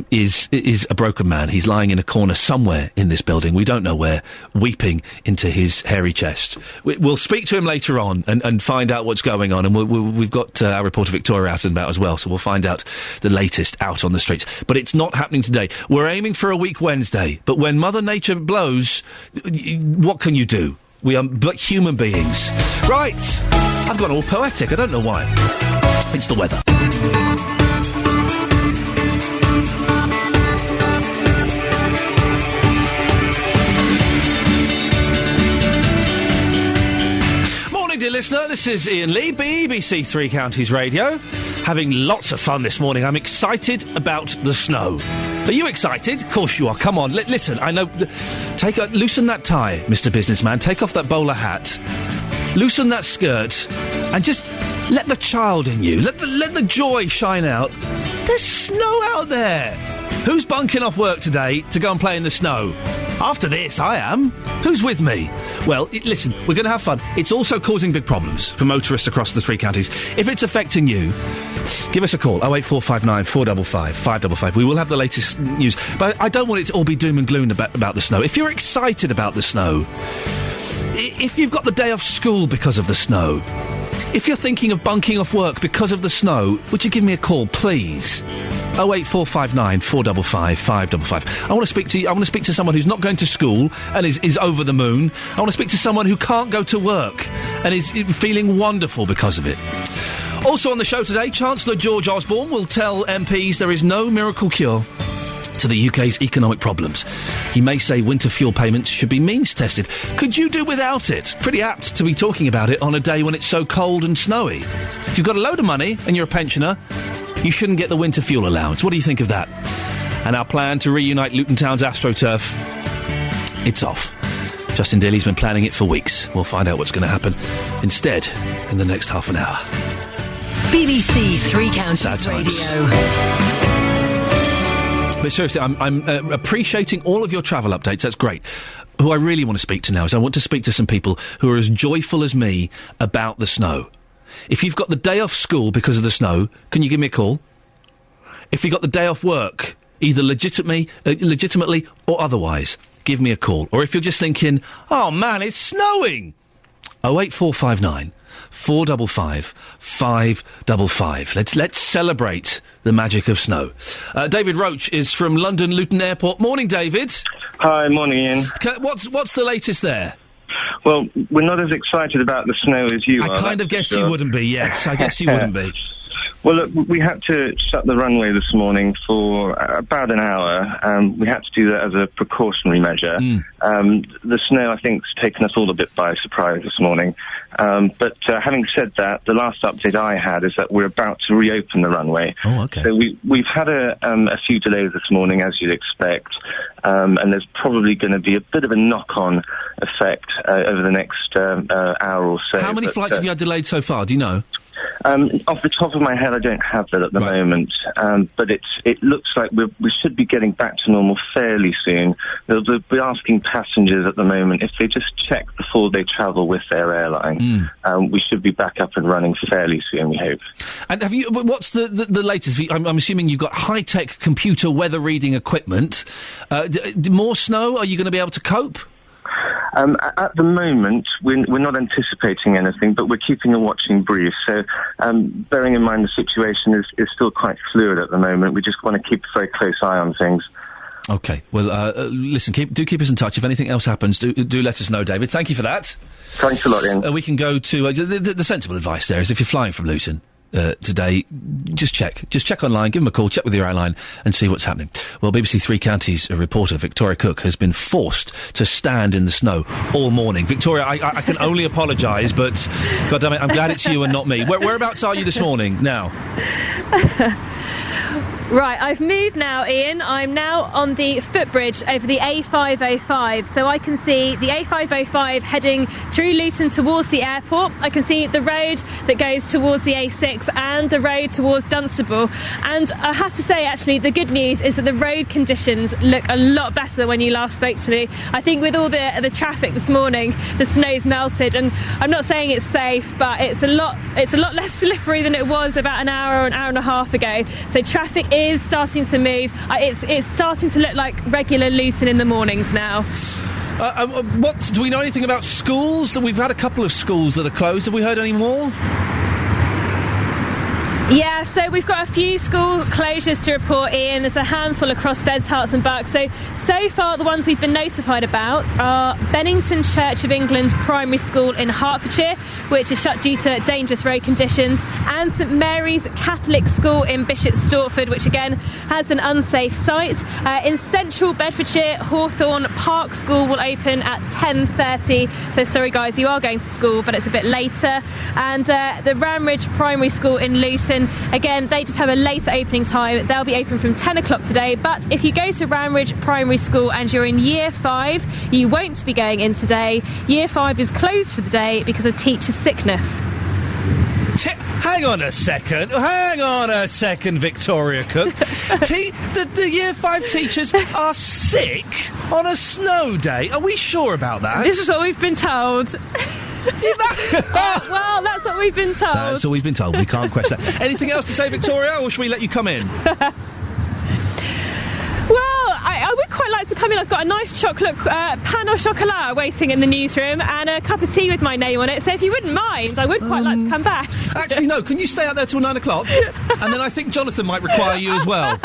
is a broken man. He's lying in a corner somewhere in this building, we don't know where, weeping into his hairy chest. We'll speak to him later on and find out what's going on, and we've got our reporter Victoria out and about as well, so we'll find out the latest out on the streets. But it's not happening today. We're aiming for a week Wednesday, but when Mother Nature blows, what can you do? We are but human beings. Right, I've gone all poetic, I don't know why. It's the weather. Dear listener, this is Iain Lee, BBC Three Counties Radio, having lots of fun this morning. I'm excited about the snow. Are you excited? Of course you are. Come on, listen, I know... loosen that tie, Mr. Businessman. Take off that bowler hat. Loosen that skirt. And just let the child in you, let the joy shine out. There's snow out there. Who's bunking off work today to go and play in the snow? After this, I am. Who's with me? Well, listen, we're going to have fun. It's also causing big problems for motorists across the three counties. If it's affecting you, give us a call, 08459 455 555. We will have the latest news. But I don't want it to all be doom and gloom about the snow. If you're excited about the snow, if you've got the day off school because of the snow, if you're thinking of bunking off work because of the snow, would you give me a call, please? 08459 455 555. I want to speak to someone who's not going to school and is over the moon. I want to speak to someone who can't go to work and is feeling wonderful because of it. Also on the show today, Chancellor George Osborne will tell MPs there is no miracle cure to the UK's economic problems. He may say winter fuel payments should be means tested. Could you do without it? Pretty apt to be talking about it on a day when it's so cold and snowy. If you've got a load of money and you're a pensioner, you shouldn't get the winter fuel allowance. What do you think of that? And our plan to reunite Luton Town's AstroTurf, it's off. Justin Dealey's been planning it for weeks. We'll find out what's going to happen instead in the next half an hour. BBC Three Counties Radio. But seriously, I'm appreciating all of your travel updates. That's great. Who I really want to speak to now is I want to speak to some people who are as joyful as me about the snow. If you've got the day off school because of the snow, can you give me a call? If you've got the day off work, either legitimately or otherwise, give me a call. Or if you're just thinking, oh man, it's snowing, 08459 455 555. Let's celebrate the magic of snow. David Roach is from London Luton Airport. Morning, David. Hi, morning, Ian. What's the latest there? Well, we're not as excited about the snow as you are. I kind of guessed you wouldn't be, yes. I guess you wouldn't be. Well, look, we had to shut the runway this morning for about an hour. We had to do that as a precautionary measure. The snow, I think, has taken us all a bit by surprise this morning. But having said that, the last update I had is that we're about to reopen the runway. Oh, okay. So we've had a few delays this morning, as you'd expect. And there's probably going to be a bit of a knock-on effect over the next hour or so. How many flights have you had delayed so far? Do you know? Off the top of my head, I don't have that at the moment, but it looks like we should be getting back to normal fairly soon. They'll be asking passengers at the moment if they just check before they travel with their airline. We should be back up and running fairly soon, we hope. And have you? What's the latest? I'm assuming you've got high-tech computer weather reading equipment. More snow? Are you going to be able to cope? At the moment, we're not anticipating anything, but we're keeping a watching brief. So, bearing in mind the situation is still quite fluid at the moment, we just want to keep a very close eye on things. Okay. Well, listen, do keep us in touch. If anything else happens, do let us know, David. Thank you for that. Thanks a lot, Ian. We can go to... the sensible advice there is if you're flying from Luton, today. Just check online, give them a call, check with your airline and see what's happening. Well, BBC Three Counties reporter Victoria Cook has been forced to stand in the snow all morning. Victoria, I can only apologise, but God damn it, I'm glad it's you and not me. Whereabouts are you this morning now? Right, I've moved now, Ian. I'm now on the footbridge over the A505, so I can see the A505 heading through Luton towards the airport. I can see the road that goes towards the A6 and the road towards Dunstable. And I have to say, actually, the good news is that the road conditions look a lot better than when you last spoke to me. I think with all the traffic this morning, the snow's melted, and I'm not saying it's safe, but it's a lot less slippery than it was about an hour or an hour and a half ago. So traffic is starting to move. It's starting to look like regular Luton in the mornings now. What do we know anything about schools? We've had a couple of schools that are closed. Have we heard any more? Yeah, so we've got a few school closures to report, Ian. There's a handful across Beds, Herts and Bucks. So far, the ones we've been notified about are Bennington Church of England Primary School in Hertfordshire, which is shut due to dangerous road conditions, and St Mary's Catholic School in Bishop Stortford, which again has an unsafe site. In central Bedfordshire, Hawthorne Park School will open at 10:30. So sorry guys, you are going to school, but it's a bit later. And the Ramridge Primary School in Luton, again, they just have a later opening time. They'll be open from 10 o'clock today. But if you go to Ramridge Primary School and you're in Year 5, you won't be going in today. Year 5 is closed for the day because of teacher sickness. Hang on a second, Victoria Cook. The Year 5 teachers are sick on a snow day. Are we sure about that? This is what we've been told. Well, that's what we've been told. That's what we've been told. We can't question that. Anything else to say, Victoria, or should we let you come in? Well, I would quite like to come in. I've got a nice chocolate pan au chocolat waiting in the newsroom and a cup of tea with my name on it. So if you wouldn't mind, I would quite like to come back. Actually, no. Can you stay out there till 9 o'clock? And then I think Jonathan might require you as well.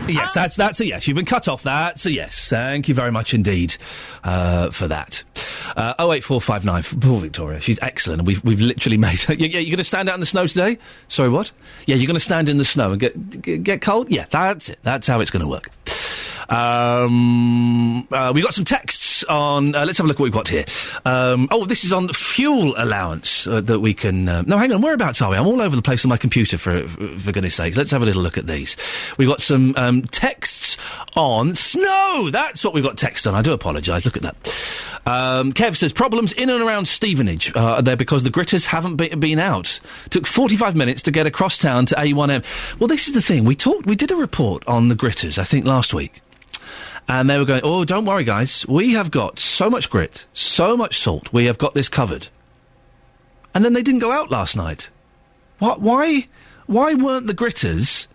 Yes, that's a yes. You've been cut off. That's a yes. Thank you very much indeed for that. 08459. Poor Victoria. She's excellent. And we've literally made her. Yeah, you're going to stand out in the snow today? Sorry, what? Yeah, you're going to stand in the snow and get cold? Yeah, that's it. That's how it's going to work. We got some texts on. Let's have a look what we've got here. This is on fuel allowance that we can. No, hang on. Whereabouts are we? I'm all over the place on my computer. For goodness sakes, let's have a little look at these. We got some texts on snow. That's what we've got texts on. I do apologise. Look at that. Kev says problems in and around Stevenage are there because the gritters haven't been out. Took 45 minutes to get across town to A1M. Well, this is the thing. We did a report on the gritters, I think, last week. And they were going, oh, don't worry, guys. We have got so much grit, so much salt. We have got this covered. And then they didn't go out last night. Why weren't the gritters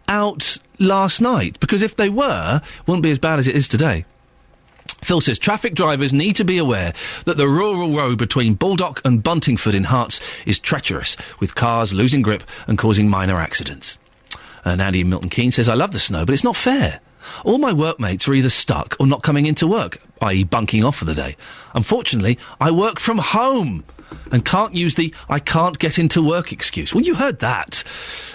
out last night? Because if they were, it wouldn't be as bad as it is today. Phil says, traffic drivers need to be aware that the rural road between Baldock and Buntingford in Herts is treacherous, with cars losing grip and causing minor accidents. And Andy in Milton Keynes says, I love the snow, but it's not fair. All my workmates are either stuck or not coming into work, i.e. bunking off for the day. Unfortunately, I work from home and can't use the I can't get into work excuse. Well, you heard that,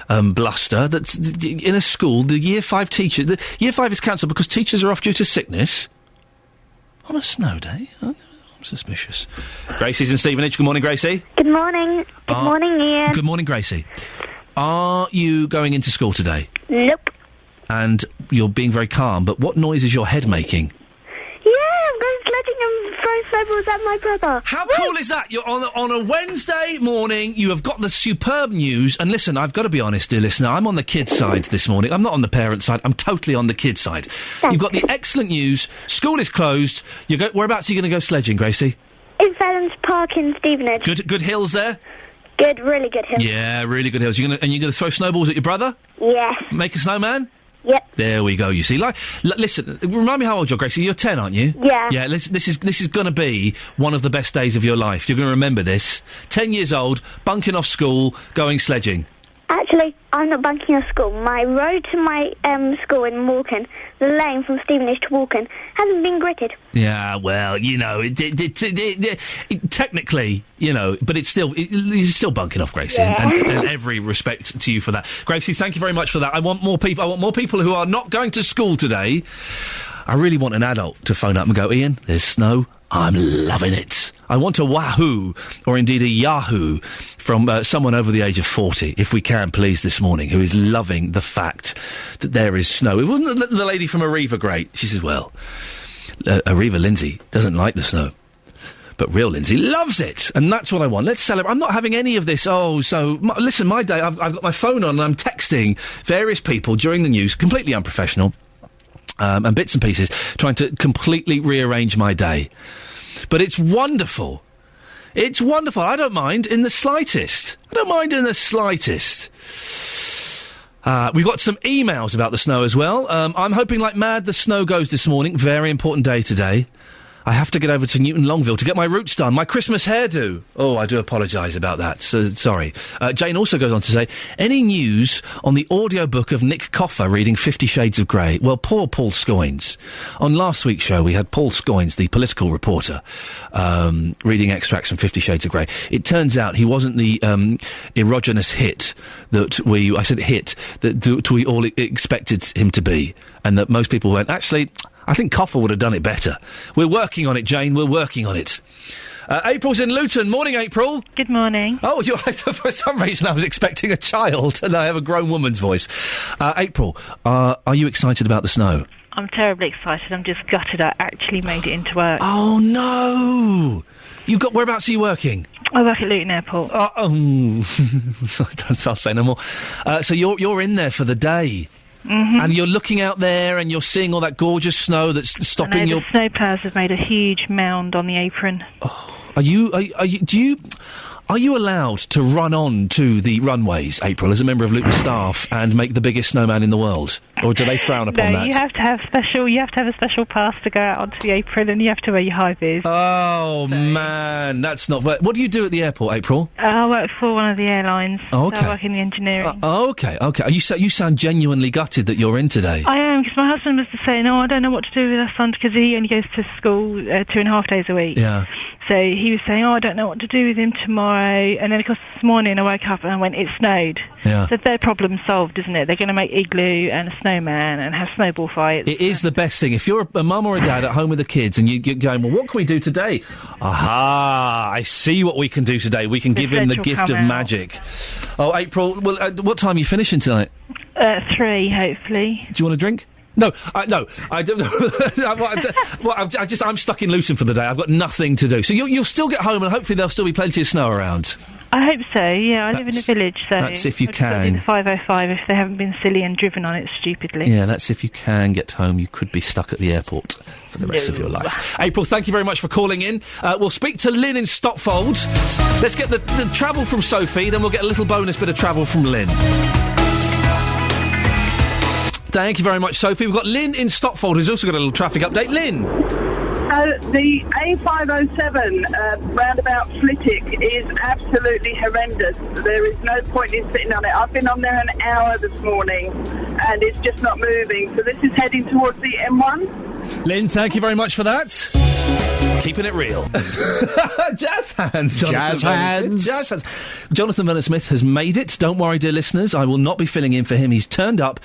bluster. That's in a school, the Year 5 teacher... The Year 5 is cancelled because teachers are off due to sickness. On a snow day? I'm suspicious. Gracie's in Stevenage. Good morning, Gracie. Good morning. Good morning, Ian. Good morning, Gracie. Are you going into school today? Nope. And you're being very calm, but what noise is your head making? Yeah, I'm going sledding and throwing snowballs at my brother. How cool is that? You're on a Wednesday morning, you have got the superb news, and listen, I've got to be honest, dear listener, I'm on the kids' side this morning. I'm not on the parents' side, I'm totally on the kids' side. You've got the excellent news, school is closed, whereabouts are you going to go sledging, Gracie? In Felons Park in Stevenage. Good hills there? Good, really good hills. Yeah, really good hills. You're going to throw snowballs at your brother? Yes. Make a snowman? Yep. There we go, you see. Listen, remind me how old you're, Gracie. You're 10, aren't you? Yeah. Yeah, this is going to be one of the best days of your life. You're going to remember this. 10 years old, bunking off school, going sledging. Actually, I'm not banking on school. My road to my school in Morecambe, the lane from Stevenage to Morecambe, hasn't been gritted. Yeah, well, you know, technically, you know, but it's still you're still bunking off, Gracie, Yeah. and every respect to you for that. Gracie, thank you very much for that. I want more people who are not going to school today. I really want an adult to phone up and go, Ian, there's snow. I'm loving it. I want a wahoo, or indeed a yahoo, from someone over the age of 40, if we can, please, this morning, who is loving the fact that there is snow. It wasn't the lady from Arriva great? She says, well, Arriva Lindsay doesn't like the snow, but real Lindsay loves it, and that's what I want. Let's celebrate. I'm not having any of this, listen, my day, I've got my phone on and I'm texting various people during the news, completely unprofessional, and bits and pieces, trying to completely rearrange my day. But it's wonderful. It's wonderful. I don't mind in the slightest. We've got some emails about the snow as well. I'm hoping like mad the snow goes this morning. Very important day today. I have to get over to Newton Longville to get my roots done. My Christmas hairdo. Oh, I do apologise about that. So, sorry. Jane also goes on to say, any news on the audiobook of Nick Coffer reading 50 Shades of Grey? Well, poor Paul Scoynes. On last week's show, we had Paul Scoynes, the political reporter, reading extracts from 50 Shades of Grey. It turns out he wasn't the erogenous hit that we all expected him to be, and that most people went, actually, I think Coffer would have done it better. We're working on it, Jane. We're working on it. April's in Luton. Morning, April. Good morning. Oh, for some reason I was expecting a child, and I have a grown woman's voice. April, are you excited about the snow? I'm terribly excited. I'm just gutted I actually made it into work. Oh, no! Whereabouts are you working? I work at Luton Airport. I'll say no more. So you're in there for the day. Mm-hmm. And you're looking out there and you're seeing all that gorgeous snow that's stopping your... The snowplows have made a huge mound on the apron. Oh, are you allowed to run on to the runways, April, as a member of Luton staff and make the biggest snowman in the world? Or do they frown upon that? No, you have to have a special pass to go out onto the apron, and you have to wear your high vis. Oh, man, that's not... What do you do at the airport, April? I work for one of the airlines. Oh, okay. So I work in the engineering. Okay. You sound genuinely gutted that you're in today. I am, because my husband was saying, I don't know what to do with our son, because he only goes to school 2.5 days a week. Yeah. So he was saying, I don't know what to do with him tomorrow. And then, of course, this morning I woke up and I went, it snowed. Yeah. So their problem's solved, isn't it? They're going to make igloo and a snowman and have snowball fights. It is the best thing. If you're a mum or a dad at home with the kids and you're going, well, what can we do today? Aha, I see what we can do today. We can give him the gift of magic. Oh, April, well, what time are you finishing tonight? 3, hopefully. Do you want a drink? No, I don't. I'm stuck in Luton for the day. I've got nothing to do. So you'll still get home, and hopefully there'll still be plenty of snow around. I hope so. Yeah, I live in a village, so that's if you I've just got to do can. the 505 if they haven't been silly and driven on it stupidly. Yeah, that's if you can get home. You could be stuck at the airport for the rest of your life. April, thank you very much for calling in. We'll speak to Lynn in Stopfold. Let's get the travel from Sophie, then we'll get a little bonus bit of travel from Lynn. Thank you very much, Sophie. We've got Lynn in Stopfold, who's also got a little traffic update. Lynn! The A507 roundabout Flitwick is absolutely horrendous. There is no point in sitting on it. I've been on there an hour this morning, and it's just not moving. So this is heading towards the M1. Lynn, thank you very much for that. Keeping it real. Jazz hands. Jazz hands. Jonathan Bennett Smith has made it. Don't worry, dear listeners. I will not be filling in for him. He's turned up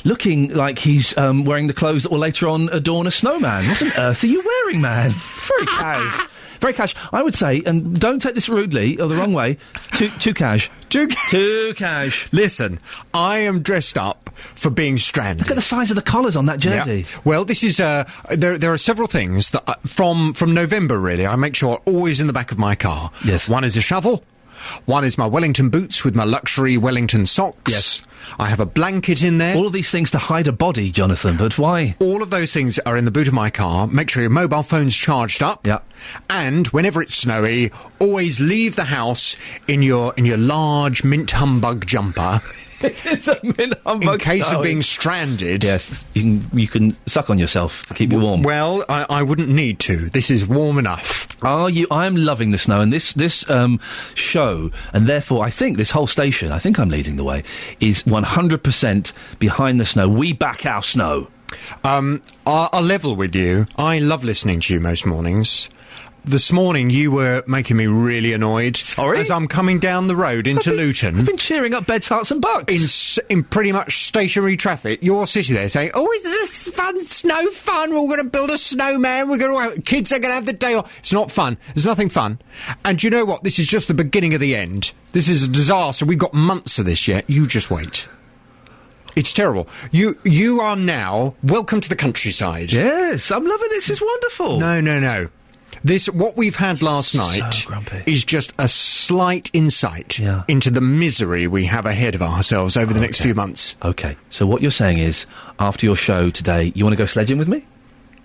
looking like he's wearing the clothes that will later on adorn a snowman. What on earth are you wearing, man? Very cash. Very cash. I would say, and don't take this rudely or the wrong way, too cash. Too cash. Listen, I am dressed up for being stranded. Look at the size of the collars on that jersey. Yeah. Well, this is there are several things that from November really I make sure are always in the back of my car. Yes. One is a shovel. One is my Wellington boots with my luxury Wellington socks. Yes. I have a blanket in there. All of these things to hide a body, Jonathan, but why? All of those things are in the boot of my car. Make sure your mobile phone's charged up. Yeah. And whenever it's snowy, always leave the house in your large mint humbug jumper. It's a min humbug in case snow. of being stranded. Yes, you can suck on yourself to keep you warm. Well, I wouldn't need to. This is warm enough. Are you? I am loving the snow, and this show, and therefore I think this whole station, I think I'm leading the way, is 100% behind the snow. We back our snow. I'll level with you. I love listening to you most mornings. This morning you were making me really annoyed. Sorry? As I'm coming down the road into Luton. I've been cheering up Beds, Hearts and Bucks. In pretty much stationary traffic, you're sitting there saying, oh, is this fun, snow fun? We're going to build a snowman. Kids are going to have the day off. It's not fun. There's nothing fun. And you know what? This is just the beginning of the end. This is a disaster. We've got months of this yet. You just wait. It's terrible. You are now welcome to the countryside. Yes, I'm loving this. It's wonderful. No. What we've had last night is just a slight insight into the misery we have ahead of ourselves over the next few months. Okay, so what you're saying is, after your show today, you want to go sledging with me?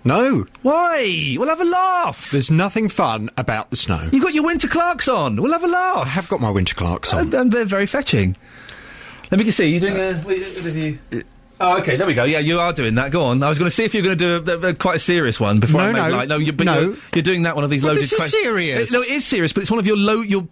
No. Why? We'll have a laugh. There's nothing fun about the snow. You've got your winter Clarks on. We'll have a laugh. I have got my winter Clarks on. And they're very fetching. Let me see. You're doing a... Oh, okay, there we go. Yeah, you are doing that. Go on. I was going to see if you were going to do quite a serious one before I made light. No, you're doing that one of these loaded questions. This is serious. No, it is serious, but it's one of your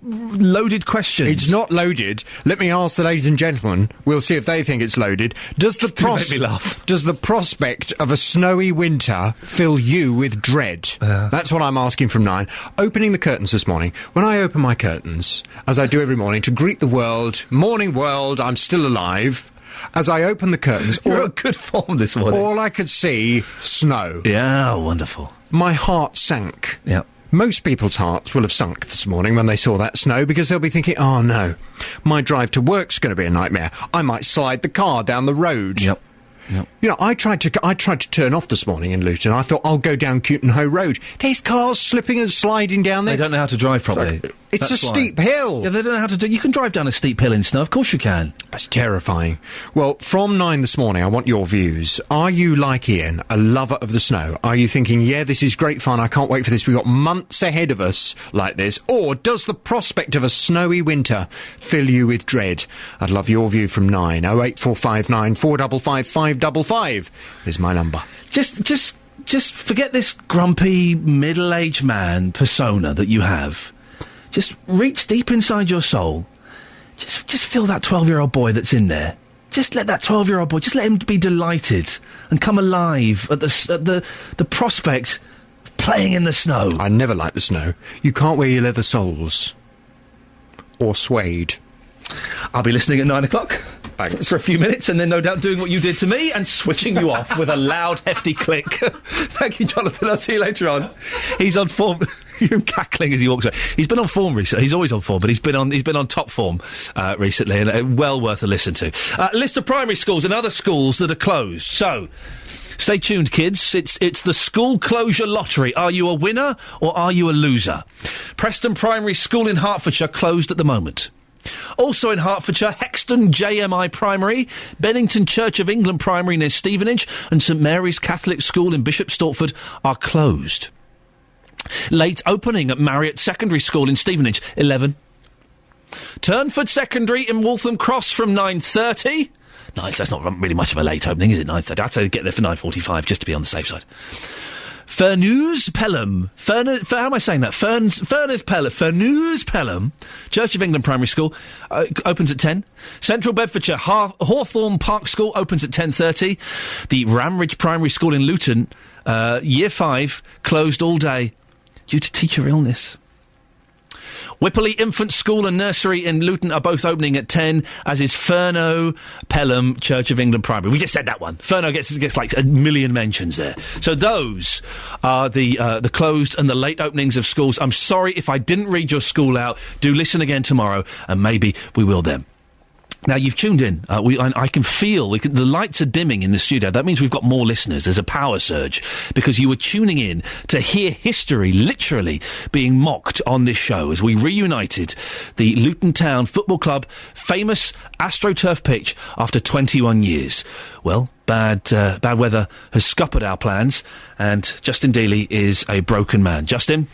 loaded questions. It's not loaded. Let me ask the ladies and gentlemen. We'll see if they think it's loaded. Does the prospect of a snowy winter fill you with dread? That's what I'm asking from 9. Opening the curtains this morning. When I open my curtains, as I do every morning, to greet the world, morning world, I'm still alive. As I opened the curtains... You're in good form this morning. All I could see, snow. Yeah, wonderful. My heart sank. Yeah. Most people's hearts will have sunk this morning when they saw that snow, because they'll be thinking, oh no, my drive to work's going to be a nightmare. I might slide the car down the road. Yep. You know, I tried to turn off this morning in Luton. I thought, I'll go down Cutenho Road. There's cars slipping and sliding down there. They don't know how to drive properly. It's a steep hill. Yeah, they don't know how to do... You can drive down a steep hill in snow. Of course you can. That's terrifying. Well, from 9 this morning, I want your views. Are you, like Ian, a lover of the snow? Are you thinking, yeah, this is great fun, I can't wait for this, we've got months ahead of us like this? Or does the prospect of a snowy winter fill you with dread? I'd love your view from 9. 08459 455 555 is my number. Just forget this grumpy, middle-aged man persona that you have. Just reach deep inside your soul. Just feel that 12-year-old boy that's in there. Just let that 12-year-old boy, just let him be delighted and come alive at the prospect of playing in the snow. I never liked the snow. You can't wear your leather soles. Or suede. I'll be listening at 9 o'clock. Thanks. For a few minutes, and then no doubt doing what you did to me and switching you off with a loud, hefty click. Thank you, Jonathan. I'll see you later on. He's on form. You're cackling as he walks away. He's been on form recently. He's always on form, but he's been on top form recently, and well worth a listen to. List of primary schools and other schools that are closed. So, stay tuned, kids. It's the school closure lottery. Are you a winner or are you a loser? Preston Primary School in Hertfordshire closed at the moment. Also in Hertfordshire, Hexton JMI Primary, Bennington Church of England Primary near Stevenage, and St Mary's Catholic School in Bishop Stortford are closed. Late opening at Marriott Secondary School in Stevenage, 11. Turnford Secondary in Waltham Cross from 9:30. Nice, that's not really much of a late opening, is it? 9:30. I'd say get there for 9:45 just to be on the safe side. Furness Pelham. How am I saying that? Furness Pelham, Church of England Primary School, opens at 10. Central Bedfordshire Hawthorne Park School opens at 10:30. The Ramridge Primary School in Luton, Year 5, closed all day due to teacher illness. Whipperley Infant School and Nursery in Luton are both opening at 10, as is Furno Pelham Church of England Primary. We just said that one. Furno gets like a million mentions there. So those are the closed and the late openings of schools. I'm sorry if I didn't read your school out. Do listen again tomorrow, and maybe we will then. Now, you've tuned in. I can feel the lights are dimming in the studio. That means we've got more listeners. There's a power surge because you were tuning in to hear history literally being mocked on this show as we reunited the Luton Town Football Club famous AstroTurf pitch after 21 years. Well, bad weather has scuppered our plans, and Justin Dealey is a broken man. Justin?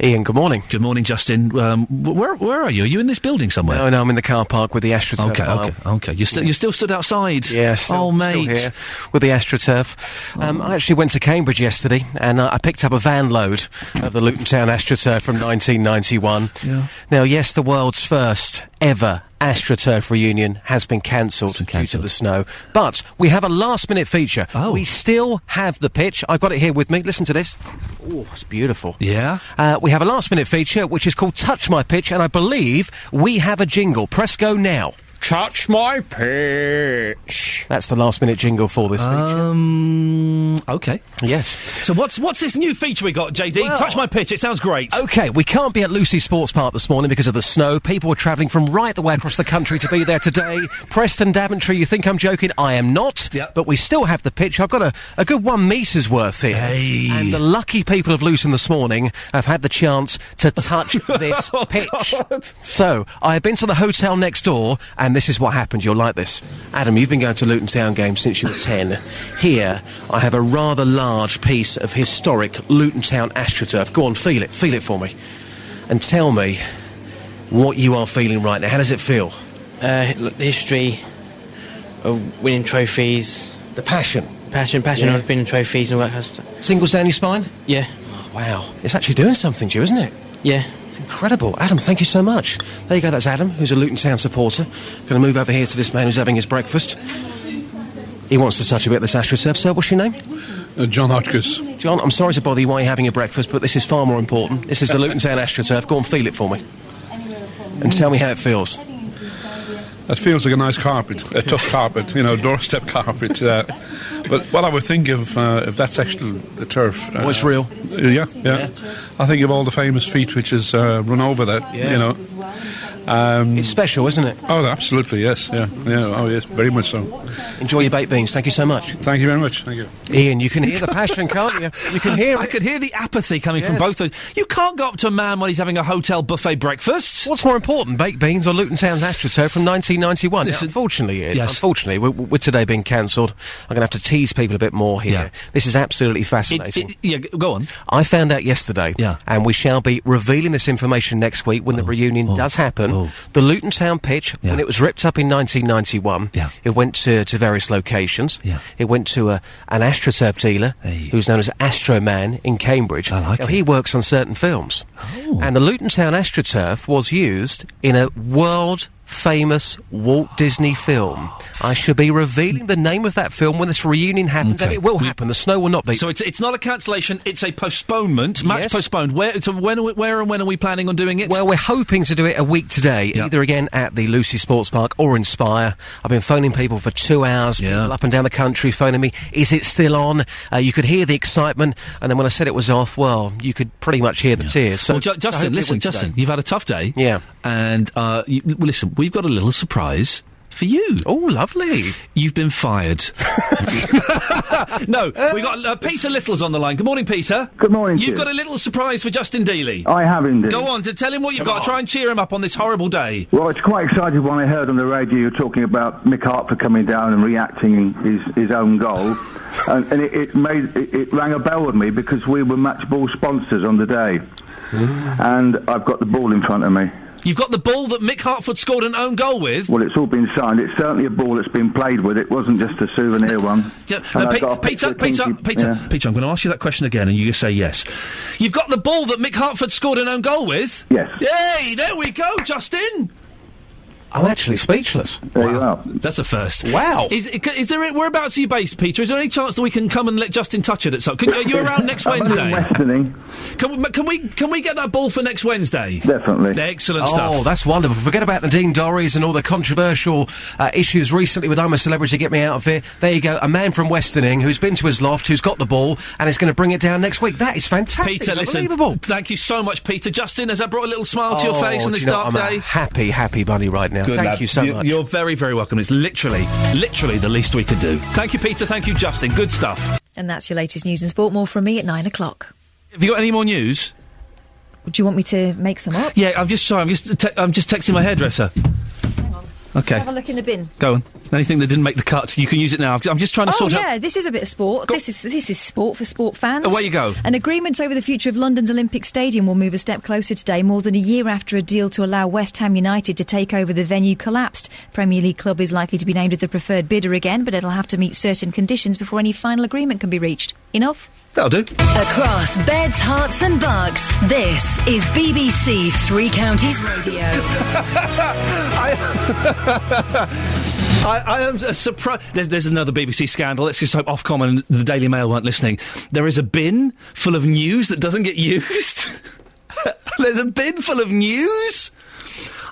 Ian, good morning. Good morning, Justin. Where are you? Are you in this building somewhere? No, I'm in the car park with the AstroTurf. Okay. You're still stood outside? Yeah, mate. Still here with the AstroTurf. I actually went to Cambridge yesterday, and I picked up a van load of the Luton Town AstroTurf from 1991. Yeah. Now, yes, the world's first ever AstroTurf reunion has been cancelled due to the snow, but we have a last-minute feature. We still have the pitch. I've got it here with me. Listen to this. Oh, it's beautiful. Yeah? We have a last-minute feature, which is called Touch My Pitch, and I believe we have a jingle. Press go now. Touch my pitch. That's the last-minute jingle for this feature. Okay. Yes. So what's this new feature we got, JD? Well, Touch my pitch. It sounds great. Okay, we can't be at Lucy Sports Park this morning because of the snow. People were travelling from right the way across the country to be there today. Preston, Daventry, you think I'm joking? I am not. Yep. But we still have the pitch. I've got a good 1 metres worth here. Hey. And the lucky people of Luton this morning have had the chance to touch this pitch. God. So, I have been to the hotel next door, and this is what happened. You'll like this. Adam, you've been going to Luton Town games since you were 10. Here, I have a rather large piece of historic Luton Town AstroTurf. Go on, feel it for me. And tell me what you are feeling right now. How does it feel? The history of winning trophies. The passion. Passion Yeah. of winning trophies and all that kind of stuff. Singles down your spine? Yeah. Oh, wow. It's actually doing something to you, isn't it? Yeah. It's incredible. Adam, thank you so much. There you go, that's Adam, who's a Luton Town supporter. Going to move over here to this man who's having his breakfast. He wants to touch a bit of this AstroTurf. Sir, what's your name? John Hodges. John, I'm sorry to bother you while you're having your breakfast, but this is far more important. This is the Luton Town AstroTurf. Go and feel it for me. And tell me how it feels. It feels like a nice carpet, a tough carpet, doorstep carpet. But what I would think if that's actually the turf... Oh, it's real? Yeah. I think of all the famous feet which has run over that, it's special, isn't it? Oh, absolutely, yes, yeah. Oh, yes, very much so. Enjoy your baked beans. Thank you so much. Thank you very much. Thank you. Ian, you can hear the passion, can't you? You can hear it. I could hear the apathy coming from both of you. You can't go up to a man while he's having a hotel buffet breakfast. What's more important, baked beans or Luton Town's AstroTurf from 1991? Listen, unfortunately, Ian, with today being cancelled, I'm going to have to tease people a bit more here. Yeah. This is absolutely fascinating. Go on. I found out yesterday, and we shall be revealing this information next week when the reunion does happen. The Luton Town pitch, when it was ripped up in 1991, it went to various locations. It went to an AstroTurf dealer who's known as Astro Man in Cambridge. I like it. He works on certain films. And the Luton Town AstroTurf was used in a world-famous Walt Disney film. I shall be revealing the name of that film when this reunion happens, and it will happen. The snow will not be. So it's not a cancellation, it's a postponement. Match postponed. Where and when are we planning on doing it? Well, we're hoping to do it a week today, either again at the Lucy Sports Park or Inspire. I've been phoning people for 2 hours, people up and down the country phoning me, is it still on? You could hear the excitement, and then when I said it was off, well, you could pretty much hear the tears. So, Justin, Justin, you've had a tough day. Yeah. And, listen, we've got a little surprise for you. Oh, lovely. You've been fired. No, we got Peter Little's on the line. Good morning, Peter. Good morning, You've got a little surprise for Justin Dealey. I have indeed. Go on, to tell him what you've got. Try and cheer him up on this horrible day. Well, it's quite exciting when I heard on the radio you were talking about Mick Hartford coming down and reacting his own goal. and it rang a bell with me because we were match ball sponsors on the day. And I've got the ball in front of me. You've got the ball that Mick Hartford scored an own goal with? Well, it's all been signed. It's certainly a ball that's been played with. It wasn't just a souvenir one. Peter, I'm going to ask you that question again and you just say yes. You've got the ball that Mick Hartford scored an own goal with? Yes. Yay, there we go, Justin! I'm actually speechless. There you are. That's a first. Wow. Is there whereabouts are you based, Peter? Is there any chance that we can come and let Justin touch it at some? Are you around next Wednesday? Westerning. Can we get that ball for next Wednesday? Definitely. Excellent stuff. Oh, that's wonderful. Forget about Nadine Dorries and all the controversial issues recently with I'm a Celebrity, Get Me Out of Here. There you go. A man from Westerning who's been to his loft, who's got the ball, and is going to bring it down next week. That is fantastic. Peter, unbelievable. Listen, thank you so much, Peter. Justin, has that brought a little smile to your face on this dark day? I'm a happy bunny right now. Good Thank lad. you so much. You're very, very welcome. It's literally the least we could do. Thank you, Peter. Thank you, Justin. Good stuff. And that's your latest news and sport. More from me at 9 o'clock. Have you got any more news? Do you want me to make some up? Yeah, I'm just texting my hairdresser. Okay. Have a look in the bin. Go on. Anything that didn't make the cut, you can use it now. I'm just trying to sort out... this is a bit of sport. This is sport for sport fans. Away you go. An agreement over the future of London's Olympic Stadium will move a step closer today, more than a year after a deal to allow West Ham United to take over the venue collapsed. Premier League club is likely to be named as the preferred bidder again, but it'll have to meet certain conditions before any final agreement can be reached. Enough? That'll do. Across beds, hearts and bucks, this is BBC Three Counties Radio. I am surprised. There's another BBC scandal. Let's just hope Ofcom and the Daily Mail weren't listening. There is a bin full of news that doesn't get used. There's a bin full of news?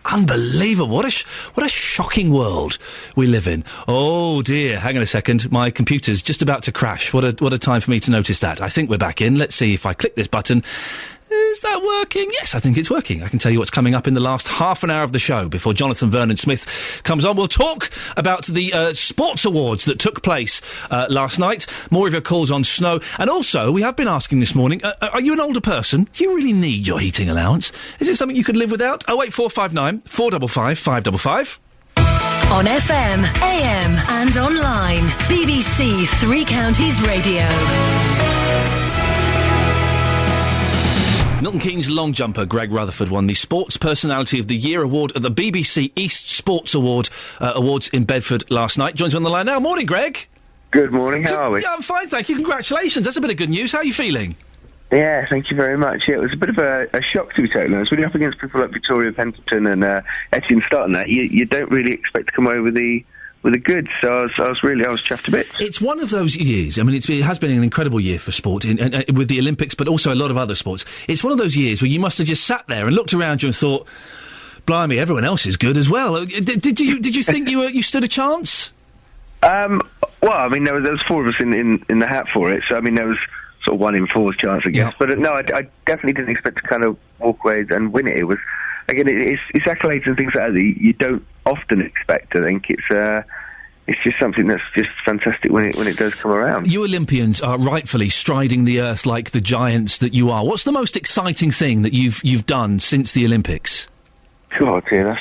Unbelievable. What a shocking world we live in. Oh dear, hang on a second. My computer's just about to crash. What a time for me to notice that. I think we're back in. Let's see if I click this button. Is that working? Yes, I think it's working. I can tell you what's coming up in the last half an hour of the show before Jonathan Vernon-Smith comes on. We'll talk about the sports awards that took place last night. More of your calls on snow. And also, we have been asking this morning, are you an older person? Do you really need your heating allowance? Is it something you could live without? 08459 455 555. On FM, AM and online. BBC Three Counties Radio. Milton Keynes long jumper Greg Rutherford won the Sports Personality of the Year award at the BBC East Sports Awards in Bedford last night. Joins me on the line now. Morning, Greg. Good morning. How are we? Yeah, I'm fine, thank you. Congratulations. That's a bit of good news. How are you feeling? Yeah, thank you very much. Yeah, it was a bit of a shock to be totally honest. When you're up against people like Victoria Penton and Etienne Starton, you don't really expect to come away with the goods, so I was chuffed a bit. It's one of those years. I mean, it has been an incredible year for sport with the Olympics, but also a lot of other sports. It's one of those years where you must have just sat there and looked around you and thought, "Blimey, everyone else is good as well." Did you think you stood a chance? Well, I mean, there was four of us in the hat for it, so I mean, there was sort of 1 in 4's chance, I guess. Yeah. But no, I definitely didn't expect to kind of walk away and win it. It was, again, it's accolades and things like that you don't often expect. I think it's just something that's just fantastic when it does come around. You Olympians are rightfully striding the earth like the giants that you are. What's the most exciting thing that you've done since the Olympics? God, yeah,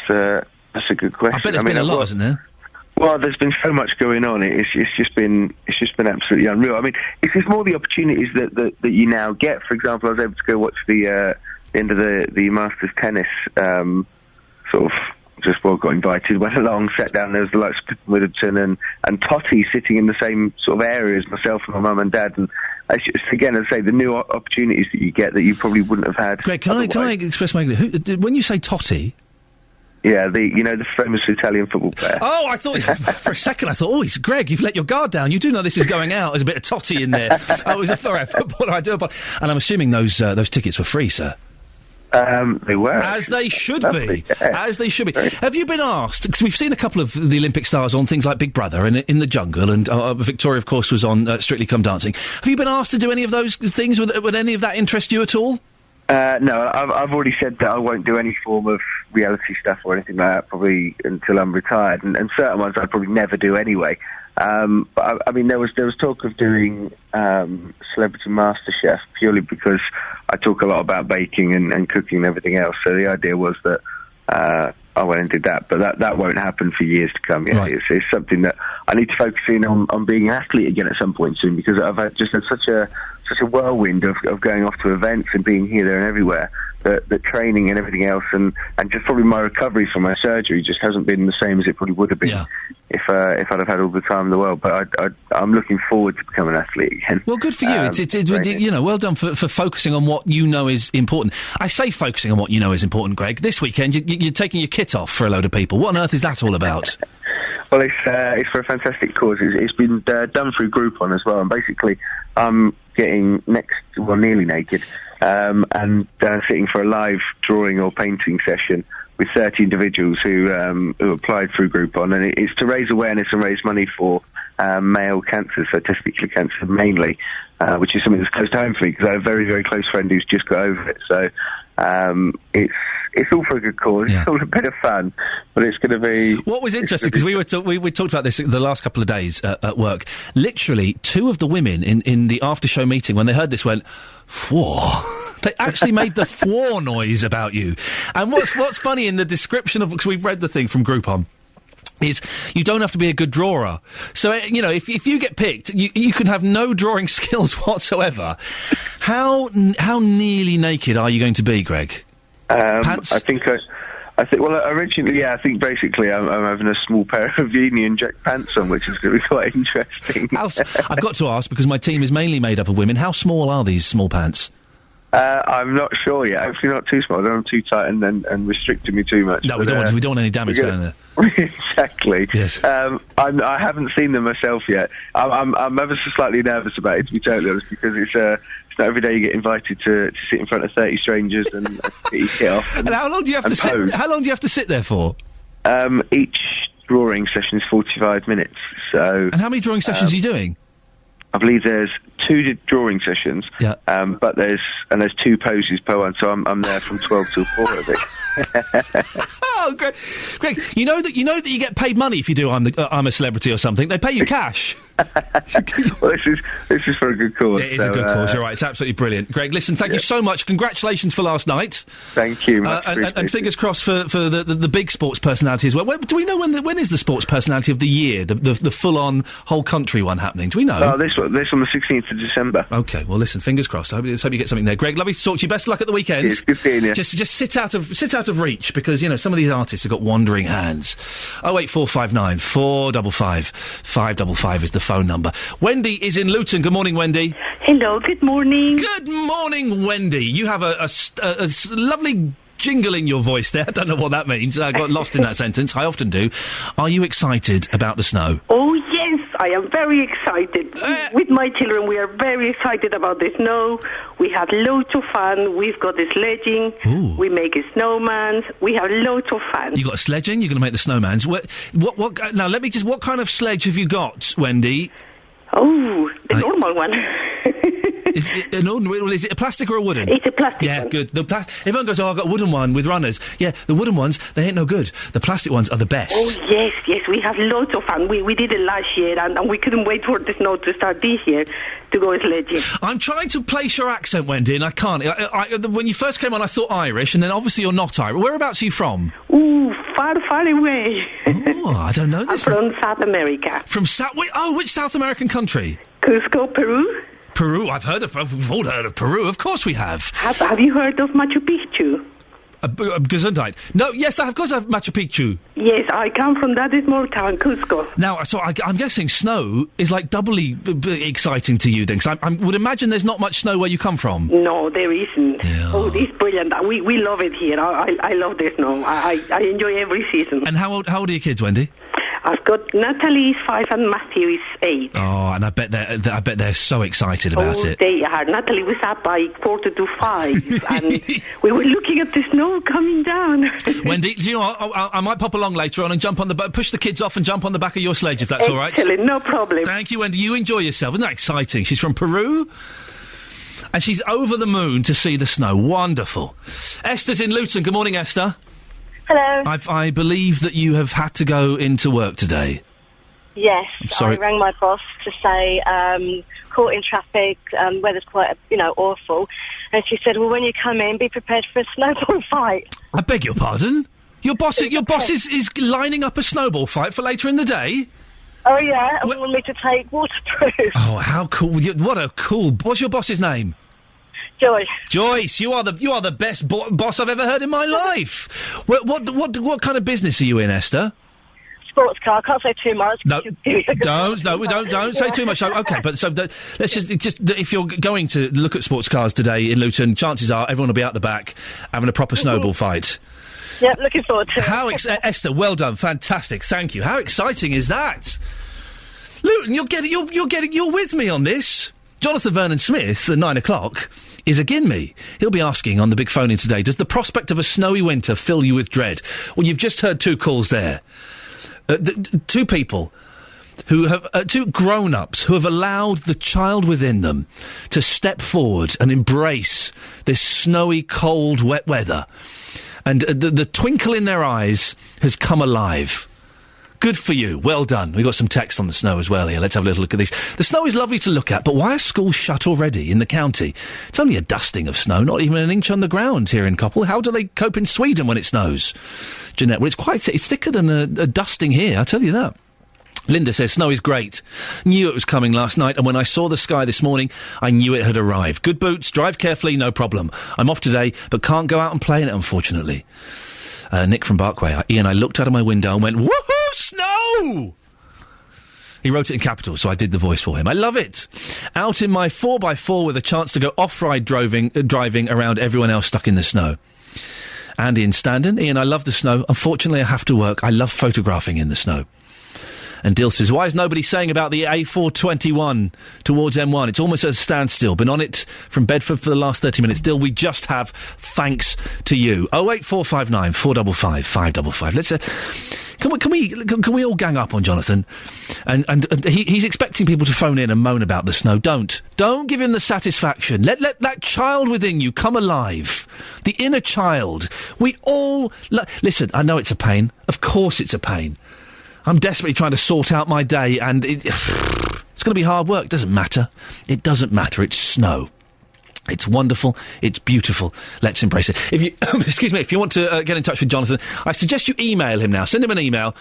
that's a good question. I bet there's been a lot, hasn't there? Well, there's been so much going on. It's just been absolutely unreal. I mean, it's just more the opportunities that you now get. For example, I was able to go watch the end of the Masters tennis. Sort of just got invited, went along, sat down. There was the likes of Middleton and Totti sitting in the same sort of area as myself and my mum and dad. And again, as I say, the new opportunities that you get that you probably wouldn't have had. Greg, can I express my when you say Totti? Yeah, the famous Italian football player. Oh, I thought for a second it's Greg. You've let your guard down. You do know this is going out. There's a bit of Totti in there. It was a footballer. I do apologize. And I'm assuming those tickets were free, sir. They were. As they should be. As they should be. Have you been asked, because we've seen a couple of the Olympic stars on things like Big Brother and In the Jungle, and Victoria, of course, was on Strictly Come Dancing. Have you been asked to do any of those things? Would any of that interest you at all? No, I've already said that I won't do any form of reality stuff or anything like that, probably until I'm retired, and certain ones I'd probably never do anyway. But I mean, there was talk of doing Celebrity MasterChef purely because I talk a lot about baking and cooking and everything else. So the idea was that I went and did that, but that won't happen for years to come. Yeah, right. It's something that I need to focus in on being an athlete again at some point soon, because I've had such a whirlwind of going off to events and being here, there and everywhere, that training and everything else and just probably my recovery from my surgery just hasn't been the same as it probably would have been if I'd have had all the time in the world. But I'm looking forward to becoming an athlete again. Well, good for you. It's well done for focusing on what you know is important. I say focusing on what you know is important, Greg. This weekend you're taking your kit off for a load of people. What on earth is that all about? Well, it's for a fantastic cause. It's been done through Groupon as well, and basically I'm getting nearly naked, and sitting for a live drawing or painting session with 30 individuals who applied through Groupon, and it's to raise awareness and raise money for male cancer, so testicular cancer mainly, which is something that's close to home for me because I have a very, very close friend who's just got over it. So it's all for a good cause. Yeah. It's all a bit of fun, but it's going to be... What was interesting, because we talked about this the last couple of days at work. Literally, two of the women in the after-show meeting, when they heard this, went, "Whoa." They actually made the "whoa" noise about you. And what's funny in the description of... Because we've read the thing from Groupon. is you don't have to be a good drawer. So, if you get picked, you can have no drawing skills whatsoever. How nearly naked are you going to be, Greg? Pants? I think, well, originally, I think basically I'm having a small pair of Union Jack pants on, which is going to be quite interesting. I've got to ask, because my team is mainly made up of women, how small are these small pants? I'm not sure yet. Hopefully not too small. I don't want them too tight and restricting me too much. No, we don't want any damage down there. Exactly. Yes. I haven't seen them myself yet. I'm ever so slightly nervous about it, to be totally honest, because it's not every day you get invited to sit in front of 30 strangers and get your kit off. And how long do you have to sit? How long do you have to sit there for? Each drawing session is 45 minutes. So. And how many drawing sessions are you doing? I believe there's 2 drawing sessions. Yeah. But there's 2 poses per one, so I'm there from 12 till 4 of it. Oh, Greg, you know that you get paid money if you do I'm a Celebrity or something. They pay you cash. Well, this is for a good cause. It is a good cause. You're right. It's absolutely brilliant, Greg. Listen, thank you so much. Congratulations for last night. Thank you. And fingers crossed for the big sports personality as well. Do we know when is the sports personality of the year? The full on whole country one happening? Do we know? Oh, this on the 16th of December. Okay. Well, listen. Fingers crossed. I hope you get something there, Greg. Lovely to talk to you. Best of luck at the weekend. It's good seeing you. Just sit out of reach, because some of these artists have got wandering hands. 08459 455 555 is the phone number. Wendy is in Luton. Good morning, Wendy. Hello, good morning. Good morning, Wendy. You have a lovely jingle in your voice there. I don't know what that means. I got lost in that sentence. I often do. Are you excited about the snow? Oh, yes, I am very excited. With my children, we are very excited about the snow. We have loads of fun. We've got the sledging. Ooh. We make a snowman. We have loads of fun. You got sledging? You're going to make the snowmans. What? Now, what kind of sledge have you got, Wendy? Oh, the normal one. Is it a plastic or a wooden? It's a plastic one. Yeah, good. Everyone goes, I've got a wooden one with runners. Yeah, the wooden ones, they ain't no good. The plastic ones are the best. Oh, yes, we have lots of fun. We did it last year, and we couldn't wait for the snow to start this year to go sledging. I'm trying to place your accent, Wendy, and I can't. When you first came on, I thought Irish, and then obviously you're not Irish. Whereabouts are you from? Ooh, far away. Oh, I don't know this. I'm from South America. From which South American country? Cusco, Peru. Peru, we've all heard of Peru, of course we have. Have you heard of Machu Picchu? Gesundheit. No, yes, of course I have Machu Picchu. Yes, I come from that small town, Cusco. Now, so I'm guessing snow is like doubly exciting to you then, because I would imagine there's not much snow where you come from. No, there isn't. Yeah. Oh, it's brilliant. We love it here. I love the snow. I enjoy every season. And how old are your kids, Wendy? I've got Natalie is 5 and Matthew is 8. Oh, and I bet they're so excited about it. They are. Natalie was up by 4:45, and we were looking at the snow coming down. Wendy, do you know what? I might pop along later on and jump on push the kids off and jump on the back of your sledge, if that's all right. Excellent, no problem. Thank you, Wendy. You enjoy yourself. Isn't that exciting? She's from Peru, and she's over the moon to see the snow. Wonderful. Esther's in Luton. Good morning, Esther. Hello. I believe that you have had to go into work today. Yes. I'm sorry. I rang my boss to say caught in traffic, weather's quite awful, and she said, well, when you come in, be prepared for a snowball fight. I beg your pardon? Your boss is lining up a snowball fight for later in the day? Oh yeah, and want me to take waterproof. Oh, how cool! What's your boss's name? Joyce, you are the best boss I've ever heard in my life. What kind of business are you in, Esther? Sports car. I can't say too much. No, don't say too much. Okay, but let's just if you're going to look at sports cars today in Luton, chances are everyone will be out the back having a proper snowball fight. Yeah, looking forward to it. Esther, well done, fantastic, thank you. How exciting is that? Luton, you're with me on this. Jonathan Vernon-Smith at 9 o'clock is again me. He'll be asking on the big phone in today, does the prospect of a snowy winter fill you with dread? Well, you've just heard 2 calls there. 2 people who have, 2 grown-ups who have allowed the child within them to step forward and embrace this snowy, cold, wet weather. And the twinkle in their eyes has come alive. Good for you. Well done. We've got some text on the snow as well here. Let's have a little look at these. The snow is lovely to look at, but why are schools shut already in the county? It's only a dusting of snow, not even an inch on the ground here in Koppel. How do they cope in Sweden when it snows? Jeanette, well, it's quite it's thicker than a dusting here, I'll tell you that. Linda says, snow is great. Knew it was coming last night, and when I saw the sky this morning, I knew it had arrived. Good boots, drive carefully, no problem. I'm off today, but can't go out and play in it, unfortunately. Nick from Barkway. Ian, I looked out of my window and went, woohoo, snow! He wrote it in capitals, so I did the voice for him. I love it. Out in my 4x4 with a chance to go off-ride driving around everyone else stuck in the snow. Andy in Standon. Ian, I love the snow. Unfortunately, I have to work. I love photographing in the snow. And Dill says, why is nobody saying about the A421 towards M1? It's almost at a standstill. Been on it from Bedford for the last 30 minutes. Dill, we just have thanks to you. 08459 455 555. Let's... Can we all gang up on Jonathan? And he's expecting people to phone in and moan about the snow. Don't give him the satisfaction. Let that child within you come alive. The inner child. We all... Listen, I know it's a pain. Of course it's a pain. I'm desperately trying to sort out my day, and it's going to be hard work. Doesn't matter. It doesn't matter. It's snow. It's wonderful. It's beautiful. Let's embrace it. If you, excuse me, if you want to get in touch with Jonathan, I suggest you email him now. Send him an email.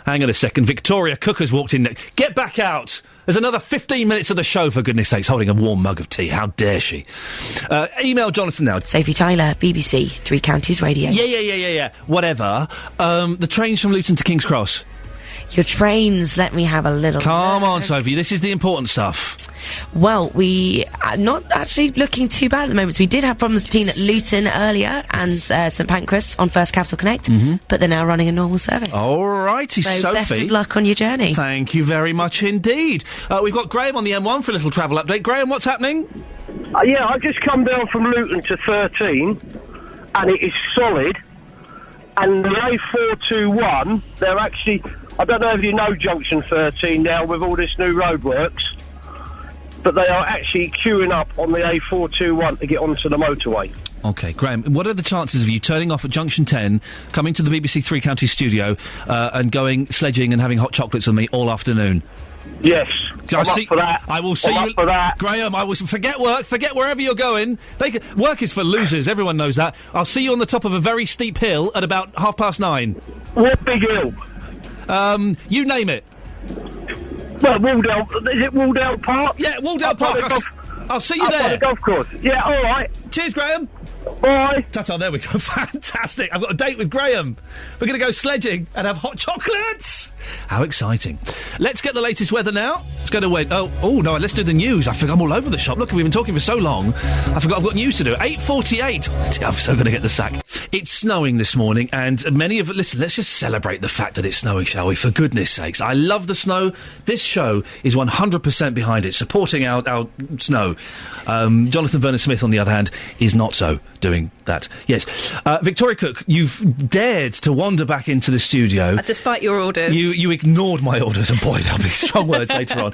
Hang on a second. Victoria Cooker's walked in. Get back out. There's another 15 minutes of the show, for goodness sakes, holding a warm mug of tea. How dare she? Email Jonathan now. Sophie Tyler, BBC, Three Counties Radio. Yeah. Whatever. The trains from Luton to King's Cross. Your trains, let me have a little Come look. on, Sophie, this is the important stuff. Well, we are not actually looking too bad at the moment. We did have problems between Luton earlier and St Pancras on First Capital Connect, but they're now running a normal service. All righty, so Sophie. Best of luck on your journey. Thank you very much indeed. We've got Graham on the M1 for a little travel update. Graham, what's happening? Yeah, I've just come down from Luton to 13, and it is solid. And the A421, they're actually... I don't know if you know Junction 13 now with all this new roadworks, but they are actually queuing up on the A421 to get onto the motorway. OK, Graham, what are the chances of you turning off at Junction 10, coming to the BBC Three Counties studio, and going sledging and having hot chocolates with me all afternoon? Yes, I'm up for that. I will see you, for that. Graham. I will forget work, forget wherever you're going. Work is for losers. Everyone knows that. I'll see you on the top of a very steep hill at about 9:30. What big hill? You name it. Well, Waldale. Is it Waldale Park? Yeah, Waldale Park. I'll see you there. On the golf course. Yeah, all right. Cheers, Graham. Bye. Ta-ta, there we go. Fantastic. I've got a date with Graham. We're going to go sledging and have hot chocolates. How exciting. Let's get the latest weather now. Let's go to wait. Oh, no, let's do the news. I think I'm all over the shop. Look, we've been talking for so long. I forgot I've got news to do. 8:48. I'm so going to get the sack. It's snowing this morning, and many of... Listen, let's just celebrate the fact that it's snowing, shall we? For goodness sakes. I love the snow. This show is 100% behind it, supporting our snow. Jonathan Vernon-Smith, on the other hand, is not so doing that. Yes. Victoria Cook, you've dared to wander back into the studio. Despite your orders. You ignored my orders, and boy, there'll be strong words later on.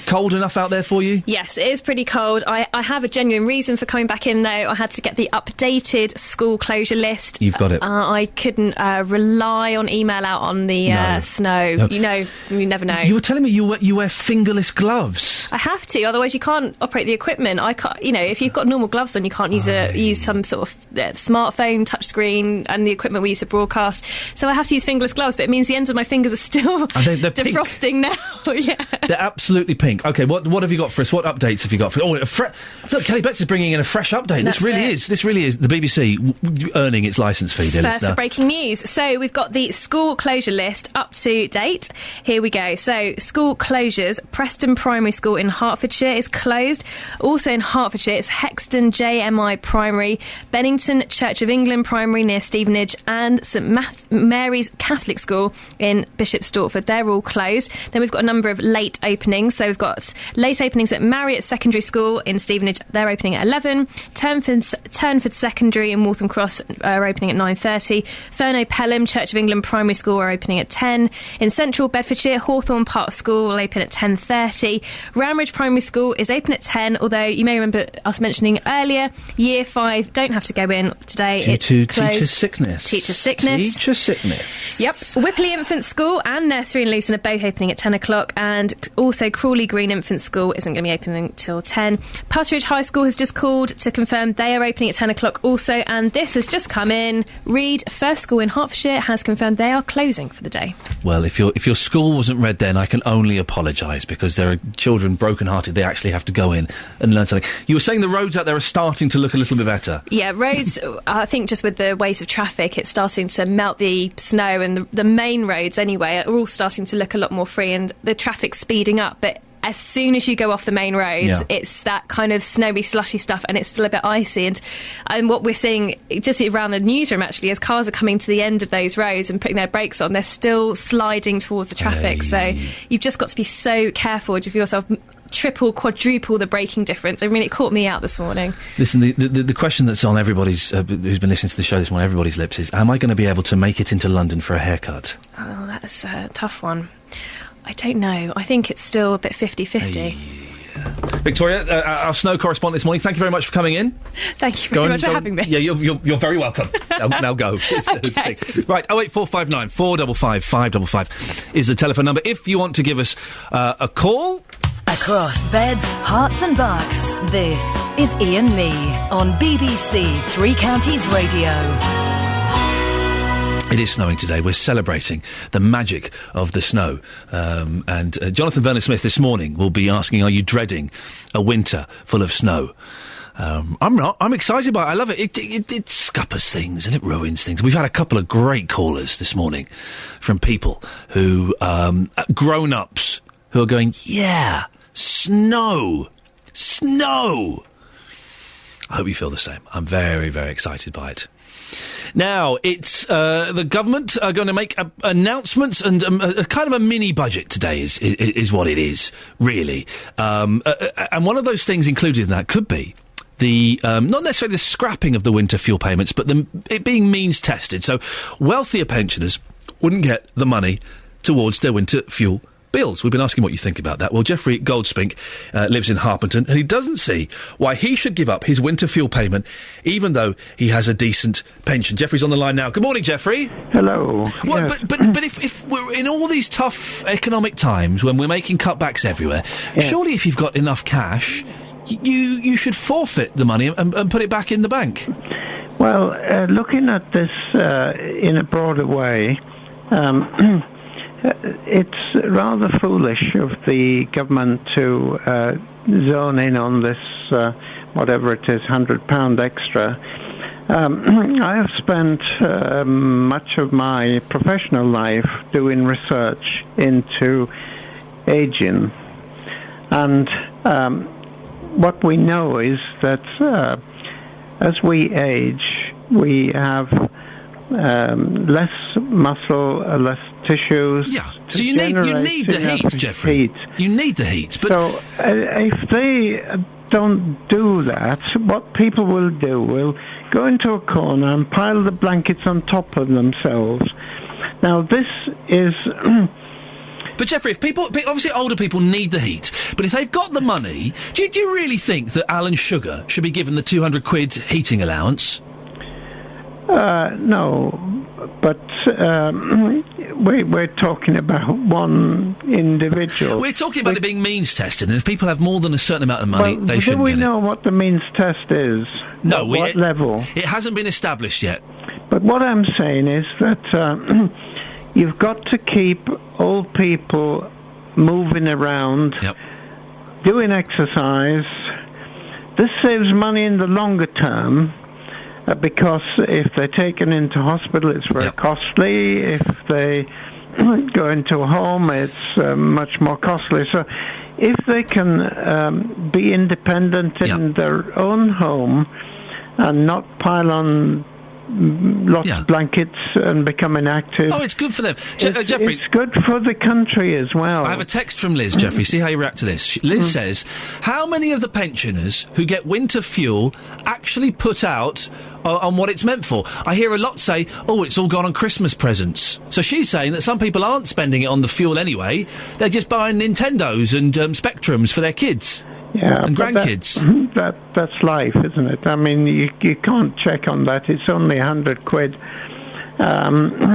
Cold enough out there for you? Yes, it is pretty cold. I have a genuine reason for coming back in, though. I had to get the updated school closure list. You've got it. I couldn't rely on email out on the snow. No. You never know. You were telling me you wear fingerless gloves. I have to, otherwise you can't operate the equipment. I can't. If you've got normal gloves on, you can't use some sort of smartphone touchscreen and the equipment we use to broadcast. So I have to use fingerless gloves, but it means the ends of my fingers are still they're defrosting pink. now. Yeah, they're absolutely pink. Okay, what have you got for us? What updates have you got for us? Look, Kelly Betts is bringing in a fresh update. This really is the BBC earning its licence fee. First for breaking news. So we've got the school closure list up to date. Here we go. So school closures. Preston Primary School in Hertfordshire is closed. Also in Hertfordshire, it's Hexton JMI Primary, Bennington Church of England Primary near Stevenage, and St Mary's Catholic School in Bishop Stortford. They're all closed. Then we've got a number of late openings. So we've got late openings at Marriott Secondary School in Stevenage. They're opening at 11. Turnford Secondary in Waltham Cross are opening at 9:30. Furno Pelham Church of England Primary School are opening at 10. In central Bedfordshire, Hawthorne Park School will open at 10:30. Ramridge Primary School is open at 10, although you may remember us mentioning earlier, Year 5 don't have to go in today. Due to closed. teacher sickness. Teacher sickness. Yep. Whipley Infant School and Nursery in Luton are both opening at 10 o'clock, and also Crawley Green Infant School isn't going to be opening until 10. Putteridge High School has just called to confirm they are opening at 10 o'clock also, and this has just come in. Reed First School in Hertfordshire has confirmed they are closing for the day. Well, if your school wasn't read then, I can only apologise, because there are children broken-hearted. They actually have to go in and learn something. You were saying the roads out there are starting to look a little bit better. Yeah, roads, I think just with the ways of traffic, it's starting to melt the snow, and the main roads anyway are all starting to look a lot more free, and the traffic's speeding up. But as soon as you go off the main roads, it's that kind of snowy, slushy stuff, and it's still a bit icy. And what we're seeing just around the newsroom, actually, as cars are coming to the end of those roads and putting their brakes on, they're still sliding towards the traffic. So you've just got to be so careful to give yourself triple, quadruple the braking difference. I mean, it caught me out this morning. Listen, the question that's on everybody's, who's been listening to the show this morning, everybody's lips is, am I going to be able to make it into London for a haircut? Oh, that's a tough one. I don't know. I think it's still a bit 50-50. Victoria, our snow correspondent this morning, thank you very much for coming in. Thank you very much for having me. Yeah, you're very welcome. now go. Okay. Right, 08459 455 555 is the telephone number if you want to give us a call. Across beds, hearts and bucks, this is Iain Lee on BBC Three Counties Radio. It is snowing today. We're celebrating the magic of the snow. And Jonathan Vernon-Smith this morning will be asking, are you dreading a winter full of snow? I'm not. I'm excited by it. I love it. It scuppers things and it ruins things. We've had a couple of great callers this morning from people who, grown-ups, who are going, yeah, snow. I hope you feel the same. I'm very, very excited by it. Now, it's the government are going to make announcements, and a kind of a mini budget today is what it is, really. And one of those things included in that could be the not necessarily the scrapping of the winter fuel payments, but it being means tested. So wealthier pensioners wouldn't get the money towards their winter fuel bills. We've been asking what you think about that. Well, Jeffrey Goldspink lives in Harpenden, and he doesn't see why he should give up his winter fuel payment, even though he has a decent pension. Jeffrey's on the line now. Good morning, Jeffrey. Hello. Well, yes. But if we're in all these tough economic times when we're making cutbacks everywhere, surely if you've got enough cash, you should forfeit the money and put it back in the bank. Well, looking at this in a broader way, it's rather foolish of the government to zone in on this, whatever it is, £100 extra. I have spent much of my professional life doing research into ageing, and what we know is that as we age, we have less muscle, less tissues. Yeah, so you need the heat, Jeffrey. You need the heat. But so if they don't do that, what people will do will go into a corner and pile the blankets on top of themselves. Now, this is... But Jeffrey, if people, obviously older people need the heat, but if they've got the money, do you really think that Alan Sugar should be given the £200 heating allowance? No, but we're talking about one individual. We're talking about it being means tested, and if people have more than a certain amount of money, they shouldn't get it. Do we know what the means test is? No, what level? It hasn't been established yet. But what I'm saying is that you've got to keep old people moving around, doing exercise. This saves money in the longer term. Because if they're taken into hospital, it's very costly. If they go into a home, it's much more costly. So if they can be independent in their own home and not pile on lots of blankets and becoming active. Oh, it's good for them. Jeffrey. It's good for the country as well. I have a text from Liz, Jeffrey. See how you react to this. Liz says, how many of the pensioners who get winter fuel actually put out on what it's meant for? I hear a lot say, oh, it's all gone on Christmas presents. So she's saying that some people aren't spending it on the fuel anyway. They're just buying Nintendos and Spectrums for their kids. Yeah, and grandkids. That's life, isn't it? I mean, you can't check on that. It's only £100.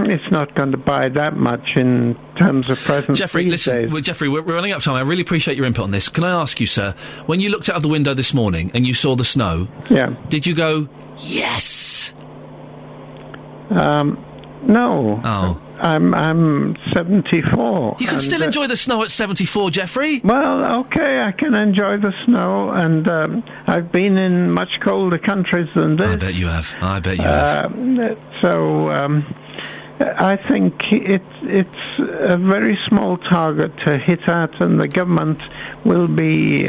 It's not going to buy that much in terms of presents. Jeffrey, listen, Jeffrey, we're running out of time. I really appreciate your input on this. Can I ask you, sir, when you looked out of the window this morning and you saw the snow, did you go, yes? No. Oh. I'm 74. You can still enjoy the snow at 74, Jeffrey. Well, okay, I can enjoy the snow, and I've been in much colder countries than this. I bet you have. So I think it's a very small target to hit at, and the government will be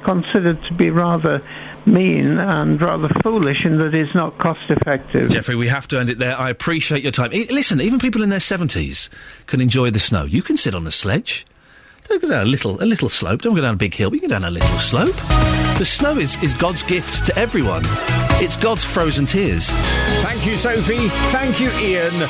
considered to be rather mean and rather foolish in that it's not cost effective. Jeffrey, we have to end it there. I appreciate your time. Listen, even people in their 70s can enjoy the snow. You can sit on a sledge. Don't go down a little slope. Don't go down a big hill. You can go down a little slope. The snow is God's gift to everyone. It's God's frozen tears. Thank you, Sophie. Thank you, Ian.